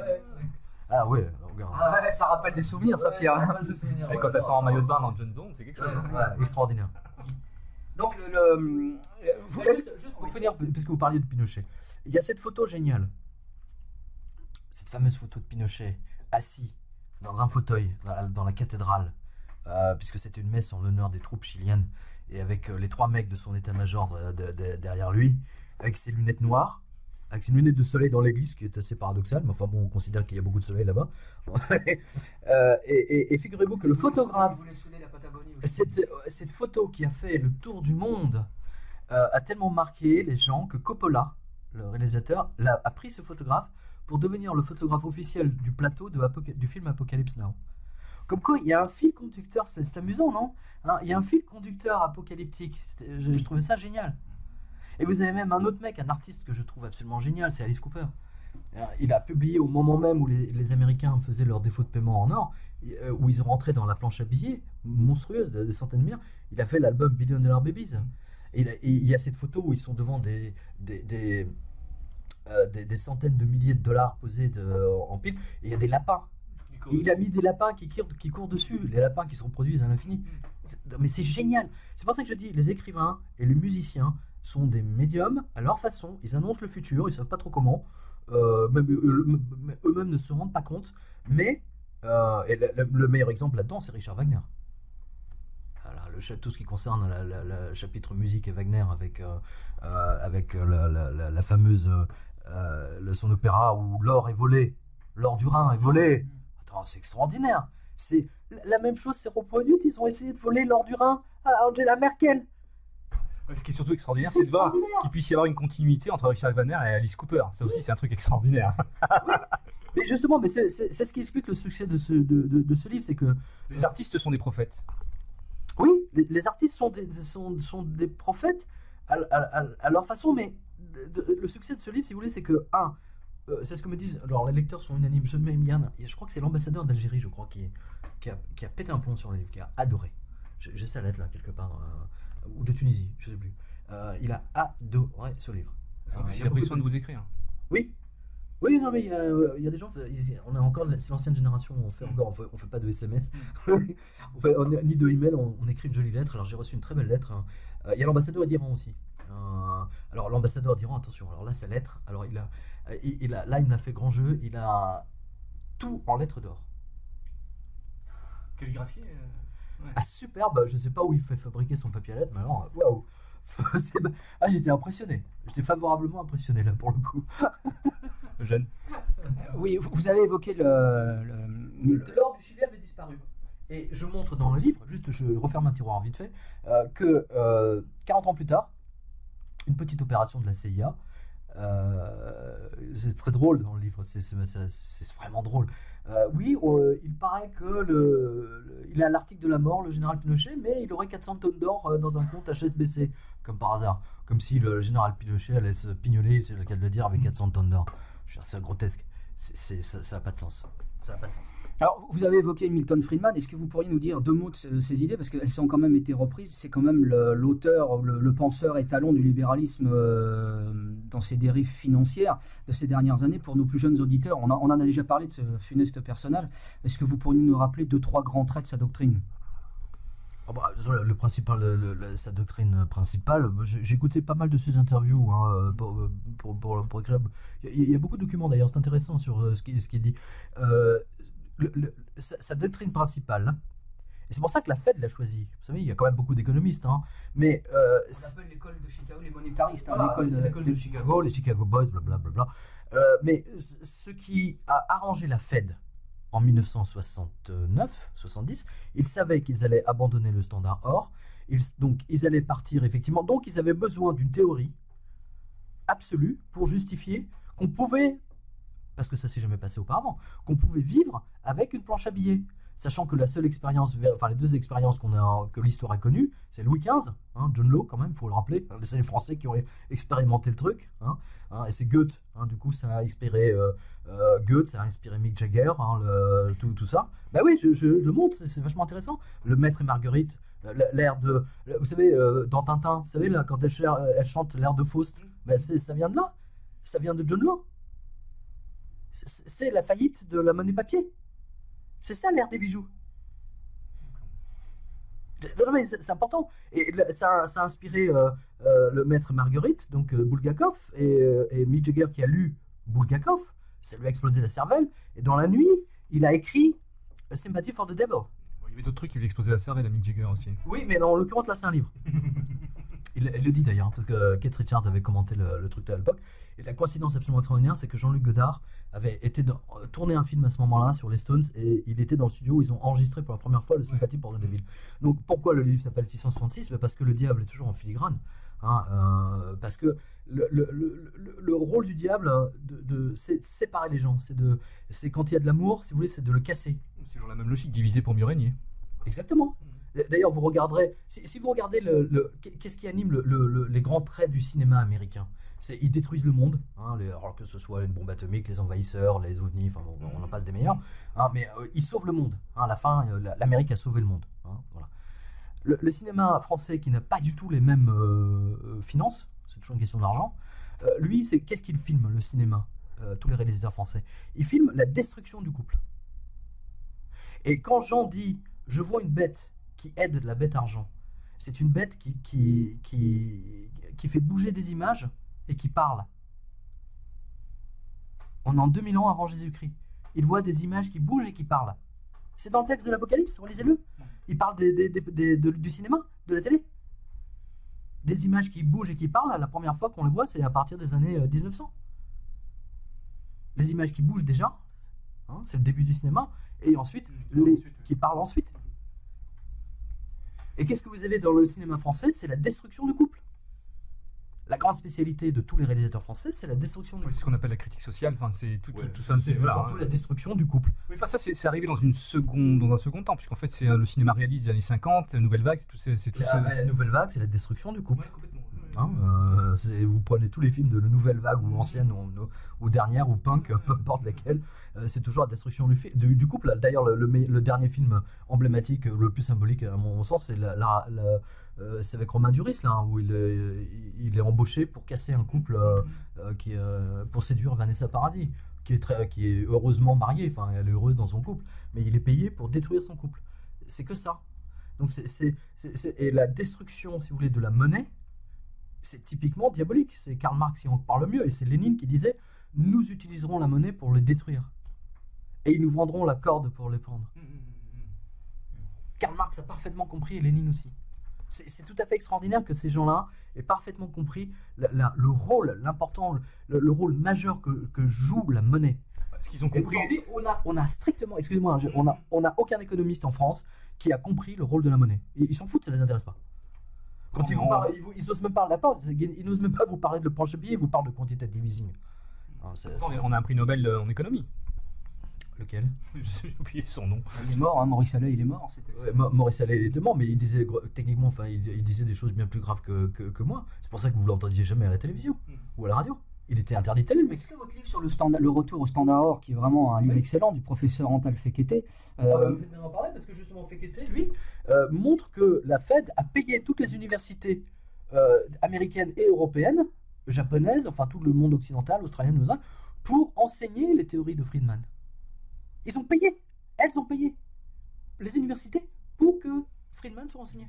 Ah ouais, regarde. Ça rappelle des souvenirs, ça, Pierre. Et quand elle sort en maillot de bain dans John Doe, c'est quelque chose. Extraordinaire. Donc, juste pour finir, puisque vous parliez de Pinochet, il y a cette photo géniale. Cette fameuse photo de Pinochet assis dans un fauteuil dans la cathédrale, puisque c'était une messe en l'honneur des troupes chiliennes, et avec les 3 mecs de son état-major derrière lui, avec ses lunettes noires, avec ses lunettes de soleil dans l'église, ce qui est assez paradoxal, mais enfin bon, on considère qu'il y a beaucoup de soleil là-bas. et figurez-vous que le photographe, cette photo qui a fait le tour du monde, a tellement marqué les gens que Coppola, le réalisateur, a pris ce photographe pour devenir le photographe officiel du plateau du film Apocalypse Now. Comme quoi, il y a un fil conducteur, c'est amusant, non hein, il y a un fil conducteur apocalyptique, je trouvais ça génial. Et vous avez même un autre mec, un artiste que je trouve absolument génial, c'est Alice Cooper. Il a publié au moment même où les Américains faisaient leur défaut de paiement en or, où ils ont rentré dans la planche à billets monstrueuse de des centaines de millions. Il a fait l'album Billion Dollar Babies. Et il y a cette photo où ils sont devant des centaines de milliers de dollars posés en pile, et il y a des lapins. Et il a mis des lapins qui courent dessus, les lapins qui se reproduisent à l'infini. Mais c'est génial. C'est pour ça que je dis, les écrivains et les musiciens sont des médiums à leur façon. Ils annoncent le futur, ils savent pas trop comment. Eux-mêmes ne se rendent pas compte. Mais le meilleur exemple là-dedans, c'est Richard Wagner. Voilà, tout ce qui concerne le chapitre musique et Wagner avec la fameuse son opéra où l'or est volé, l'or du Rhin est volé. Attends, c'est extraordinaire. C'est la même chose s'est reproduite. Ils ont essayé de voler l'or du Rhin à Angela Merkel. Ce qui est surtout extraordinaire, c'est de voir qu'il puisse y avoir une continuité entre Richard Wagner et Alice Cooper. Ça aussi, c'est un truc extraordinaire. Oui. Mais justement, c'est ce qui explique le succès de ce livre, c'est que les artistes sont des prophètes. Oui, les artistes sont des prophètes à leur façon, mais le succès de ce livre, si vous voulez, c'est que c'est ce que me disent. Alors, les lecteurs sont unanimes. Je crois que c'est l'ambassadeur d'Algérie, je crois, qui a pété un plomb sur le livre, qui a adoré. J'ai sa lettre là quelque part. Ou de Tunisie, je ne sais plus. Il a adoré ce livre. Il a pris soin de vous écrire. Oui. Oui, non, mais il y a des gens, on a encore, c'est l'ancienne génération, on fait pas de SMS, ni de email, on écrit une jolie lettre. Alors j'ai reçu une très belle lettre. Il y a l'ambassadeur d'Iran aussi. Alors l'ambassadeur d'Iran, attention, alors là sa lettre, alors là il me l'a fait grand jeu, il a tout en lettres d'or. Calligraphié Ouais. Ah, superbe, je sais pas où il fait fabriquer son papier à lettres, mais alors, waouh. Ah, j'étais impressionné. J'étais favorablement impressionné là pour le coup. Jeune. Oui, vous avez évoqué L'or du Chili avait disparu. Et je montre dans le livre, juste je referme un tiroir vite fait, que 40 ans plus tard, une petite opération de la CIA, c'est très drôle dans le livre, c'est vraiment drôle. Oui, il paraît que il est à l'article de la mort, le général Pinochet, mais il aurait 400 tonnes d'or dans un compte HSBC, comme par hasard. Comme si le général Pinochet allait se pignoler, c'est le cas de le dire, avec 400 tonnes d'or. C'est grotesque. Ça n'a pas de sens. Ça n'a pas de sens. Alors, vous avez évoqué Milton Friedman. Est-ce que vous pourriez nous dire 2 mots de ces idées? Parce qu'elles ont quand même été reprises. C'est quand même l'auteur, le penseur étalon du libéralisme dans ses dérives financières de ces dernières années. Pour nos plus jeunes auditeurs, on en a déjà parlé de ce funeste personnage. Est-ce que vous pourriez nous rappeler 2-3 grands traits de sa doctrine? Le principal, sa doctrine principale, j'ai écouté pas mal de ses interviews pour écrire. Il y a beaucoup de documents d'ailleurs, c'est intéressant sur ce qu'il dit. Sa doctrine principale, et c'est pour ça que la Fed l'a choisi. Vous savez, il y a quand même beaucoup d'économistes, mais on appelle l'école de Chicago les monétaristes. C'est l'école de Chicago, les Chicago Boys, blablabla. Mais ce qui a arrangé la Fed en 1969-70, ils savaient qu'ils allaient abandonner le standard or, donc ils allaient partir effectivement, donc ils avaient besoin d'une théorie absolue pour justifier qu'on pouvait, parce que ça s'est jamais passé auparavant, qu'on pouvait vivre avec une planche à billets, sachant que la seule expérience, enfin les 2 expériences que l'histoire a connues, c'est Louis XV, John Law quand même, il faut le rappeler, c'est les Français qui ont expérimenté le truc, et c'est Goethe, du coup ça a inspiré Goethe, ça a inspiré Mick Jagger, tout ça. Bah oui, je le montre, c'est vachement intéressant. Le Maître et Marguerite, l'air de, vous savez, dans Tintin, vous savez là, quand elle chante l'air de Faust, bah ça vient de là, ça vient de John Law. C'est la faillite de la monnaie papier. C'est ça l'air des bijoux. Non, mais c'est important. Et ça a inspiré le Maître Marguerite, donc Bulgakov, et Mick Jagger qui a lu Bulgakov, ça lui a explosé la cervelle. Et dans la nuit, il a écrit Sympathy for the Devil. Il y avait d'autres trucs qui lui explosaient la cervelle à Mick Jagger aussi. Oui, mais en l'occurrence, là, c'est un livre. Il le dit d'ailleurs, parce que Keith Richards avait commenté le truc à l'époque. Et la coïncidence absolument extraordinaire, c'est que Jean-Luc Godard avait tourné un film à ce moment-là sur les Stones, et il était dans le studio où ils ont enregistré pour la première fois le Sympathy pour the Devil. Donc pourquoi le livre s'appelle 666 ? Parce que le diable est toujours en filigrane. Parce que le rôle du diable, c'est de séparer les gens. C'est quand il y a de l'amour, si vous voulez, c'est de le casser. C'est toujours la même logique, diviser pour mieux régner. Exactement. D'ailleurs, vous regarderez, si vous regardez qu'est-ce qui anime les grands traits du cinéma américain, ils détruisent le monde, alors que ce soit une bombe atomique, les envahisseurs, les ovnis, enfin bon, on en passe des meilleurs, mais ils sauvent le monde. À la fin, l'Amérique a sauvé le monde. Voilà. Le cinéma français qui n'a pas du tout les mêmes finances, c'est toujours une question d'argent, lui, qu'est-ce qu'il filme, le cinéma, tous les réalisateurs français? Ils filment la destruction du couple. Et quand Jean dit « je vois une bête qui aide la bête argent », c'est une bête qui fait bouger des images et qui parle. On est en 2000 ans avant Jésus-Christ. Il voit des images qui bougent et qui parlent. C'est dans le texte de l'Apocalypse, relisez-le. Il parle du cinéma, de la télé. Des images qui bougent et qui parlent, la première fois qu'on les voit, c'est à partir des années 1900. Les images qui bougent déjà, c'est le début du cinéma, et ensuite, qui parlent ensuite. Et qu'est-ce que vous avez dans le cinéma français? C'est la destruction du couple. La grande spécialité de tous les réalisateurs français, c'est la destruction du couple. C'est ce qu'on appelle la critique sociale, c'est tout ça. C'est surtout la destruction du couple. Oui, ça, c'est arrivé dans un second temps, puisqu'en fait, c'est le cinéma réaliste des années 50, la Nouvelle Vague, c'est tout ça. La Nouvelle Vague, c'est la destruction du couple. Ouais, complètement. Vous prenez tous les films de la Nouvelle Vague, ou ancienne, ou dernière, ou punk, peu importe lesquels, c'est toujours la destruction du couple. D'ailleurs, le dernier film emblématique, le plus symbolique à mon sens, c'est avec Romain Duris, là, où il est embauché pour casser un couple, pour séduire Vanessa Paradis, qui est heureusement mariée, enfin elle est heureuse dans son couple, mais il est payé pour détruire son couple. C'est que ça. Donc et la destruction, si vous voulez, de la monnaie, c'est typiquement diabolique. C'est Karl Marx qui en parle mieux, et c'est Lénine qui disait « Nous utiliserons la monnaie pour le détruire ». et ils nous vendront la corde pour les pendre. Karl Marx a parfaitement compris, et Lénine aussi. C'est tout à fait extraordinaire que ces gens-là aient parfaitement compris le rôle, l'important, le rôle majeur que joue la monnaie. Ce qu'ils ont compris. Aujourd'hui, on a strictement, excusez-moi, on a aucun économiste en France qui a compris le rôle de la monnaie. Ils s'en foutent, ça les intéresse pas. Quand ils vous parlent, ils n'osent même pas la porte, ils n'osent même pas vous parler de planche à billets, ils vous parlent de quantitative easing. On a un prix Nobel en économie. Lequel? J'ai oublié son nom. Il est mort, hein, Maurice Allais, il est mort. Ouais, Maurice Allais était mort, mais il disait techniquement, enfin, il disait des choses bien plus graves que moi. C'est pour ça que vous l'entendiez jamais à la télévision ou à la radio. Il était interdit de télé, le mec. Est-ce que votre livre sur le retour au standard or, qui est vraiment un livre excellent du professeur Antal Fekete, vous faites bien en parler parce que justement Fekete, lui, montre que la Fed a payé toutes les universités américaines et européennes, japonaises, enfin tout le monde occidental, australien, new-zélandais, pour enseigner les théories de Friedman. Ils ont payé, elles ont payé les universités pour que Friedman soit enseigné.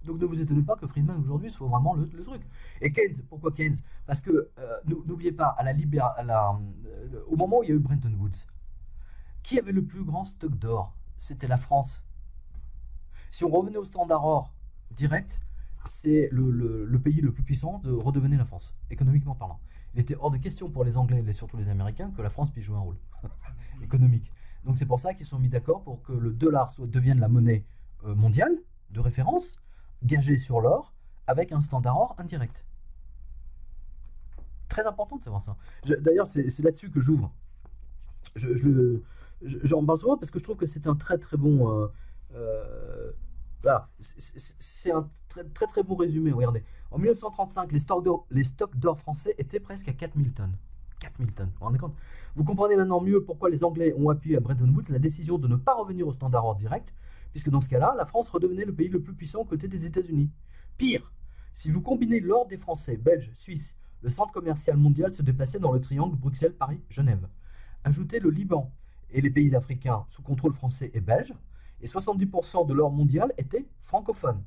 Donc ne vous étonnez pas que Friedman aujourd'hui soit vraiment le truc. Et Keynes, pourquoi Keynes? Parce que n'oubliez pas, au moment où il y a eu Bretton Woods, qui avait le plus grand stock d'or? C'était la France. Si on revenait au standard or direct, c'est le pays le plus puissant de redevenir la France, économiquement parlant. Il était hors de question pour les Anglais et surtout les Américains que la France puisse jouer un rôle économique. Donc c'est pour ça qu'ils se sont mis d'accord pour que le dollar devienne la monnaie mondiale de référence, gagée sur l'or, avec un standard or indirect. Très important de savoir ça. D'ailleurs, c'est là-dessus que j'ouvre. J'en parle souvent parce que je trouve que c'est un très très bon... voilà, c'est un très très bon résumé. Regardez, en 1935, les stocks d'or français étaient presque à 4000 tonnes. 4000 tonnes, vous vous rendez compte? Vous comprenez maintenant mieux pourquoi les Anglais ont appuyé à Bretton Woods la décision de ne pas revenir au standard or direct, puisque dans ce cas-là, la France redevenait le pays le plus puissant aux côtés des États-Unis. Pire, si vous combinez l'or des Français, Belges, Suisses, le centre commercial mondial se déplaçait dans le triangle Bruxelles-Paris-Genève. Ajoutez le Liban et les pays africains sous contrôle français et belge, et 70% de l'or mondial était francophone.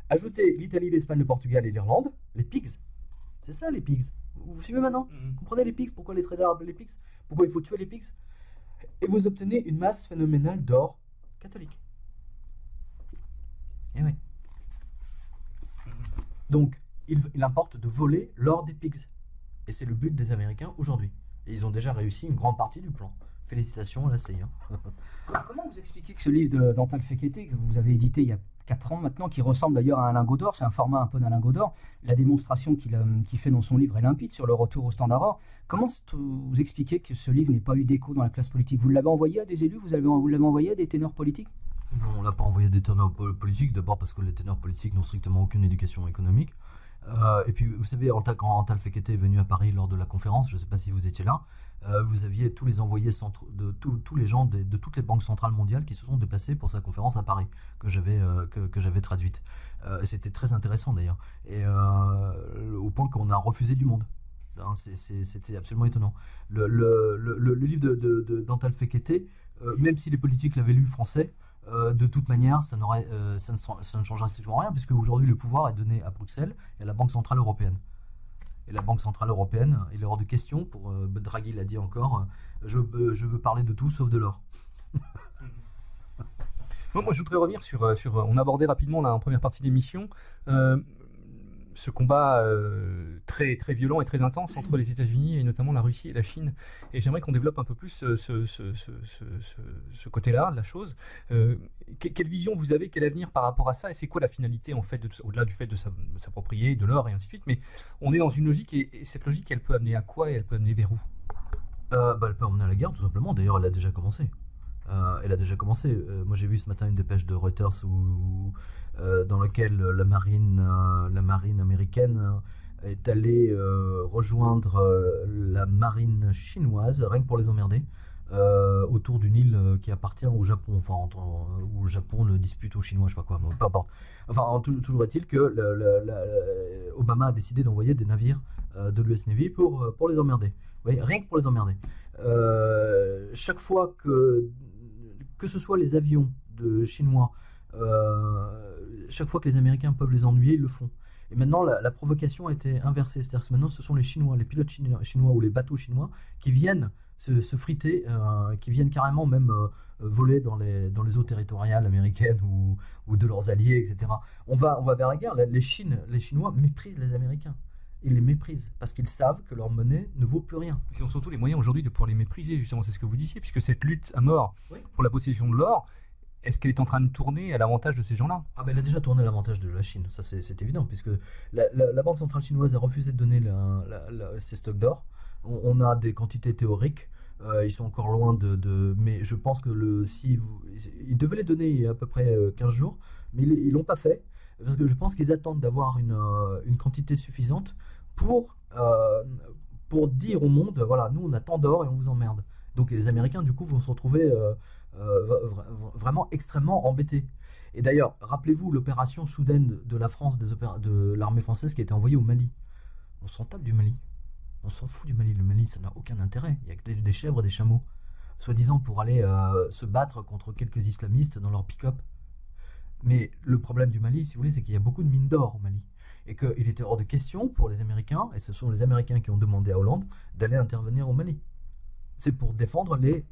Ajoutez l'Italie, l'Espagne, le Portugal et l'Irlande, les pigs. C'est ça les pigs. Vous suivez maintenant? Vous comprenez les pigs? Pourquoi les traders appellent les pigs? Pourquoi il faut tuer les pigs? Et vous obtenez une masse phénoménale d'or catholique. Et oui. Donc, il importe de voler l'or des pigs. Et c'est le but des Américains aujourd'hui. Et ils ont déjà réussi une grande partie du plan. Félicitations à la CIA. Comment vous expliquez que ce livre d'Antal Fekete, que vous avez édité il y a 4 ans maintenant, qui ressemble d'ailleurs à un lingot d'or, c'est un format un peu d'un lingot d'or, la démonstration qu'il fait dans son livre est limpide sur le retour au standard or. Comment vous expliquez que ce livre n'ait pas eu d'écho dans la classe politique? Vous l'avez envoyé à des élus? Vous l'avez envoyé à des ténors politiques? Non, on ne l'a pas envoyé à des ténors politiques, d'abord parce que les ténors politiques n'ont strictement aucune éducation économique. Et puis, vous savez, quand Antal Fekete est venu à Paris lors de la conférence, je ne sais pas si vous étiez là, vous aviez tous les envoyés de tous les gens de toutes les banques centrales mondiales qui se sont déplacés pour sa conférence à Paris, que j'avais traduite. C'était très intéressant d'ailleurs, et au point qu'on a refusé du monde. Hein, c'était absolument étonnant. Le livre d'Antal Fekete, même si les politiques l'avaient lu français, de toute manière, ça ne changera strictement rien, puisque aujourd'hui le pouvoir est donné à Bruxelles et à la Banque Centrale Européenne. Et la Banque Centrale Européenne, il est hors de question, pour Draghi l'a dit encore, je veux parler de tout sauf de l'or. Moi, je voudrais revenir sur on abordait rapidement là, en première partie d'émission ce combat très, très violent et très intense entre les États-Unis et notamment la Russie et la Chine. Et j'aimerais qu'on développe un peu plus ce côté-là de la chose. Quelle vision vous avez, quel avenir par rapport à ça? Et c'est quoi la finalité, en fait, au-delà du fait de s'approprier de l'or et ainsi de suite? Mais on est dans une logique, et cette logique, elle peut amener à quoi et elle peut amener vers où? Elle peut amener à la guerre, tout simplement. D'ailleurs, elle a déjà commencé. Moi, j'ai vu ce matin une dépêche de Reuters dans laquelle la marine américaine est allée rejoindre la marine chinoise, rien que pour les emmerder, autour d'une île qui appartient au Japon, enfin, où le Japon le dispute aux Chinois, je sais pas quoi, bon, peu importe. Enfin, toujours est-il que Obama a décidé d'envoyer des navires de l'US Navy pour les emmerder. Vous voyez, rien que pour les emmerder. Chaque fois que ce soit les avions de chinois, chaque fois que les Américains peuvent les ennuyer, ils le font. Et maintenant, la provocation a été inversée. C'est-à-dire que maintenant, ce sont les Chinois, les pilotes chinois ou les bateaux chinois qui viennent se friter, qui viennent carrément même voler dans les eaux territoriales américaines ou de leurs alliés, etc. On va vers la guerre. Les Chinois méprisent les Américains. Ils les méprisent parce qu'ils savent que leur monnaie ne vaut plus rien. Ils ont surtout les moyens aujourd'hui de pouvoir les mépriser, justement, c'est ce que vous disiez, puisque cette lutte à mort pour la possession de l'or, est-ce qu'elle est en train de tourner à l'avantage de ces gens-là? Elle a déjà tourné à l'avantage de la Chine, ça c'est évident, puisque la Banque centrale chinoise a refusé de donner ses stocks d'or. On a des quantités théoriques, ils sont encore loin mais je pense que ils devaient les donner il y a à peu près 15 jours, mais ils l'ont pas fait, parce que je pense qu'ils attendent d'avoir une quantité suffisante pour dire au monde, voilà, nous on a tant d'or et on vous emmerde. Donc les Américains du coup vont se retrouver vraiment extrêmement embêtés. Et d'ailleurs, rappelez-vous l'opération soudaine de la France, de l'armée française qui a été envoyée au Mali. On s'en tape du Mali. On s'en fout du Mali. Le Mali, ça n'a aucun intérêt. Il n'y a que des chèvres et des chameaux. Soi-disant pour aller se battre contre quelques islamistes dans leur pick-up. Mais le problème du Mali, si vous voulez, c'est qu'il y a beaucoup de mines d'or au Mali. Et qu'il était hors de question pour les Américains, et ce sont les Américains qui ont demandé à Hollande d'aller intervenir au Mali. C'est pour défendre les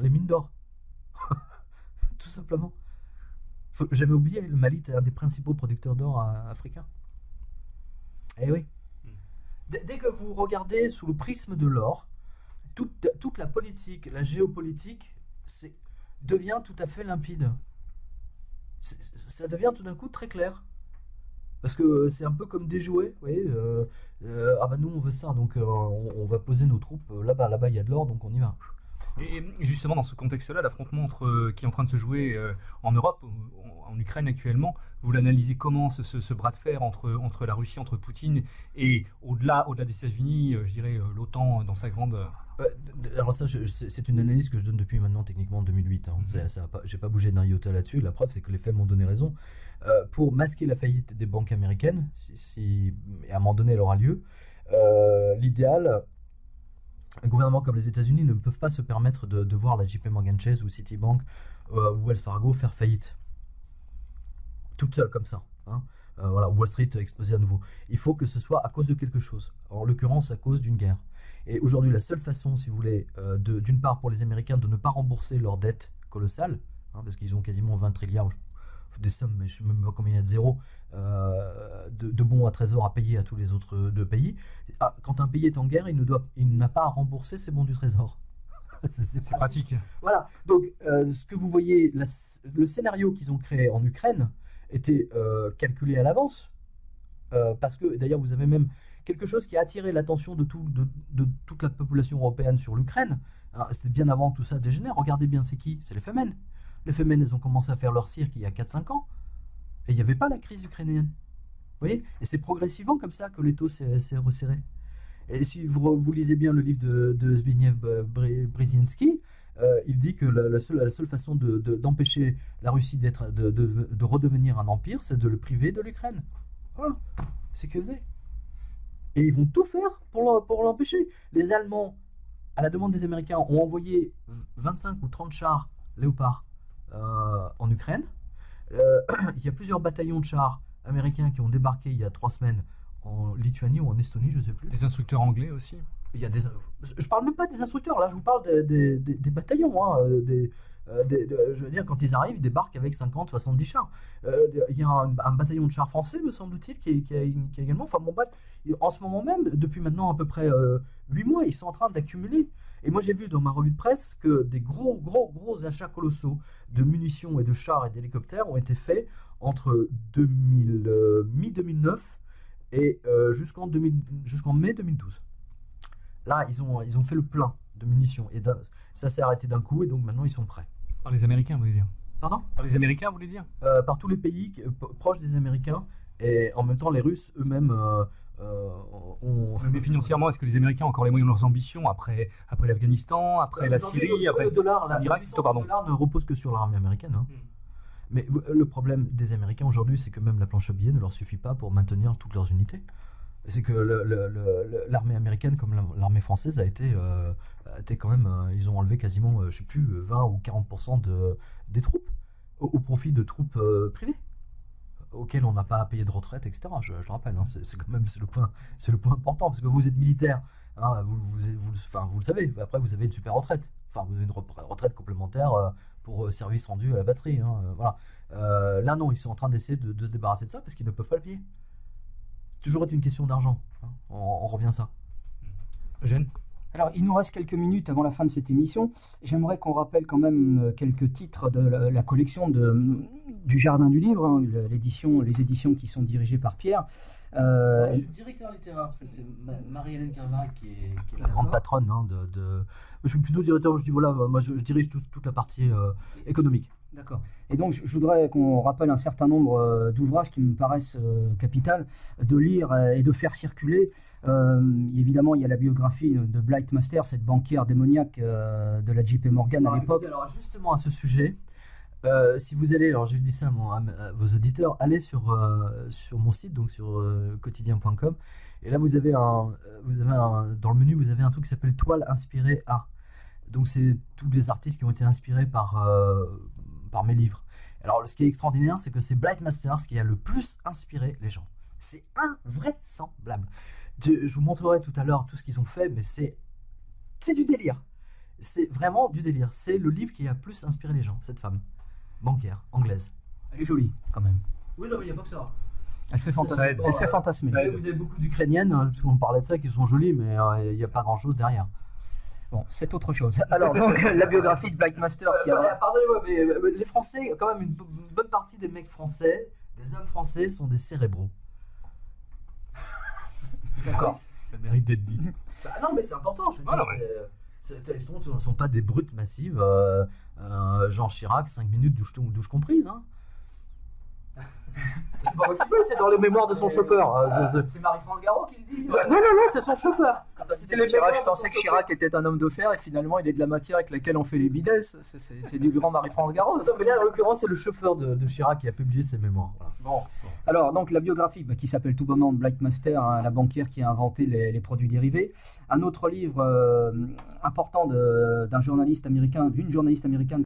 mines d'or. Tout simplement. Faut jamais oublier, le Mali est un des principaux producteurs d'or africains. Eh oui. Dès que vous regardez sous le prisme de l'or, toute la politique, la géopolitique, devient tout à fait limpide. Ça devient tout d'un coup très clair. Parce que c'est un peu comme des jouets, vous voyez, nous on veut ça, donc on va poser nos troupes là-bas il y a de l'or, donc on y va. Et justement, dans ce contexte-là, l'affrontement qui est en train de se jouer en Europe, en Ukraine actuellement, vous l'analysez comment, ce bras de fer entre la Russie, entre Poutine et au-delà des États-Unis, je dirais l'OTAN dans sa grande... Alors ça, c'est une analyse que je donne depuis maintenant techniquement 2008. J'ai pas bougé d'un iota là-dessus. La preuve, c'est que les faits m'ont donné raison. Pour masquer la faillite des banques américaines, si à un moment donné elle aura lieu, l'idéal... Un gouvernement comme les États-Unis ne peuvent pas se permettre de voir la JP Morgan Chase ou Citibank ou Wells Fargo faire faillite. Toute seule comme ça. Wall Street explosé à nouveau. Il faut que ce soit à cause de quelque chose. En l'occurrence, à cause d'une guerre. Et aujourd'hui, la seule façon, si vous voulez, d'une part pour les Américains de ne pas rembourser leurs dettes colossales, parce qu'ils ont quasiment 20 trilliards, des sommes, mais je ne sais même pas combien il y a de zéro, de bons à trésor à payer à tous les autres deux pays. Quand un pays est en guerre, il n'a pas à rembourser ses bons du trésor. c'est pratique. Voilà. Donc, ce que vous voyez, le scénario qu'ils ont créé en Ukraine était calculé à l'avance. Parce que, d'ailleurs, vous avez même quelque chose qui a attiré l'attention de toute la population européenne sur l'Ukraine. C'était bien avant que tout ça dégénère. Regardez bien, c'est qui? C'est les Femen. Les Femen, elles ont commencé à faire leur cirque il y a 4-5 ans. Et il n'y avait pas la crise ukrainienne. Vous voyez? Et c'est progressivement comme ça que l'étau s'est resserré. Et si vous lisez bien le livre de Zbigniew Brzezinski, il dit que la seule façon d'empêcher la Russie de redevenir un empire, c'est de le priver de l'Ukraine. Voilà. C'est que vous. Et ils vont tout faire pour l'empêcher. Les Allemands, à la demande des Américains, ont envoyé 25 ou 30 chars Léopard en Ukraine. Il y a plusieurs bataillons de chars américains qui ont débarqué il y a 3 semaines en Lituanie ou en Estonie, je ne sais plus. Des instructeurs anglais aussi. Je ne parle même pas des instructeurs, là je vous parle des bataillons. Je veux dire, quand ils arrivent, ils débarquent avec 50-70 chars. Il y a un bataillon de chars français, me semble-t-il, qui a également... Enfin bon, bref, en ce moment même, depuis maintenant à peu près 8 mois, ils sont en train d'accumuler. Et moi j'ai vu dans ma revue de presse que des gros achats colossaux de munitions et de chars et d'hélicoptères ont été faits entre mi-2009 et jusqu'en mai 2012. Là, ils ont fait le plein de munitions. Et ça s'est arrêté d'un coup et donc maintenant ils sont prêts. Par les Américains, vous voulez dire? Pardon? Par les Américains, vous voulez dire? Par tous les pays proches des Américains. Et en même temps, les Russes eux-mêmes ont... Mais financièrement, est-ce que les Américains ont encore les moyens de leurs ambitions après l'Afghanistan, après la Syrie, après l'Irak? Le dollar ne repose que sur l'armée américaine. Mais le problème des Américains aujourd'hui, c'est que même la planche à billets ne leur suffit pas pour maintenir toutes leurs unités. C'est que l'armée américaine, comme l'armée française, a été quand même... ils ont enlevé quasiment, je ne sais plus, 20 ou 40% des troupes au profit de troupes privées. auquel on n'a pas à payer de retraite, etc. Je le rappelle, hein, c'est quand même c'est le point important, parce que vous êtes militaire, hein, vous le savez, après vous avez une super retraite, enfin vous avez une retraite complémentaire pour service rendu à la batterie, hein, voilà. Là non, ils sont en train d'essayer de se débarrasser de ça parce qu'ils ne peuvent pas le payer. C'est toujours une question d'argent, hein. On revient à ça. Eugène ? Alors, il nous reste quelques minutes avant la fin de cette émission. J'aimerais qu'on rappelle quand même quelques titres de la collection du Jardin du Livre, hein, les éditions qui sont dirigées par Pierre. Je suis directeur littéraire, parce que c'est Marie-Hélène Carvarac qui est la grande patronne. Hein, je suis plutôt directeur, je dis voilà, moi je dirige toute la partie économique. D'accord. Et donc, je voudrais qu'on rappelle un certain nombre d'ouvrages qui me paraissent capitales de lire et de faire circuler. Évidemment, il y a la biographie de Blight Master, cette banquière démoniaque de la JP Morgan à l'époque. Alors, justement, à ce sujet, si vous allez, alors je dis ça à vos auditeurs, allez sur mon site, donc sur quotidien.com, et là vous avez dans le menu, vous avez un truc qui s'appelle Toile inspirée A. Donc, c'est tous les artistes qui ont été inspirés par mes livres. Alors, ce qui est extraordinaire, c'est que c'est Blight Masters qui a le plus inspiré les gens. C'est invraisemblable. Je vous montrerai tout à l'heure tout ce qu'ils ont fait, mais c'est du délire. C'est vraiment du délire. C'est le livre qui a plus inspiré les gens, cette femme bancaire, anglaise. Elle est jolie, quand même. Oui, non, mais il n'y a pas que ça. Elle fait fantasmer. Vous avez beaucoup d'Ukrainiennes, parce qu'on parlait de ça, qui sont jolies, mais il n'y a pas grand-chose derrière. Bon, c'est autre chose. Alors, donc, la biographie de Blight Master qui a... Pardonnez-moi, mais les Français, quand même, une bonne partie des mecs français, des hommes français, sont des cérébraux. D'accord. Ça mérite d'être dit. Non, mais c'est important, je veux dire. Ce ne sont pas des brutes massives. Jean Chirac, 5 minutes douche comprise. Hein. C'est pas moi qui peux, c'est dans les mémoires de son chauffeur. C'est Marie-France Garot qui le dit. Non, c'est son chauffeur. Je pensais que Chirac était un homme de fer et finalement il est de la matière avec laquelle on fait les bidets. C'est du grand Marie-France Garot. Non, mais là, en l'occurrence, c'est le chauffeur de Chirac qui a publié ses mémoires. Voilà. Bon. Alors, donc, la biographie qui s'appelle tout bonnement Blight Master, hein, la banquière qui a inventé les produits dérivés. Un autre livre important d'une journaliste américaine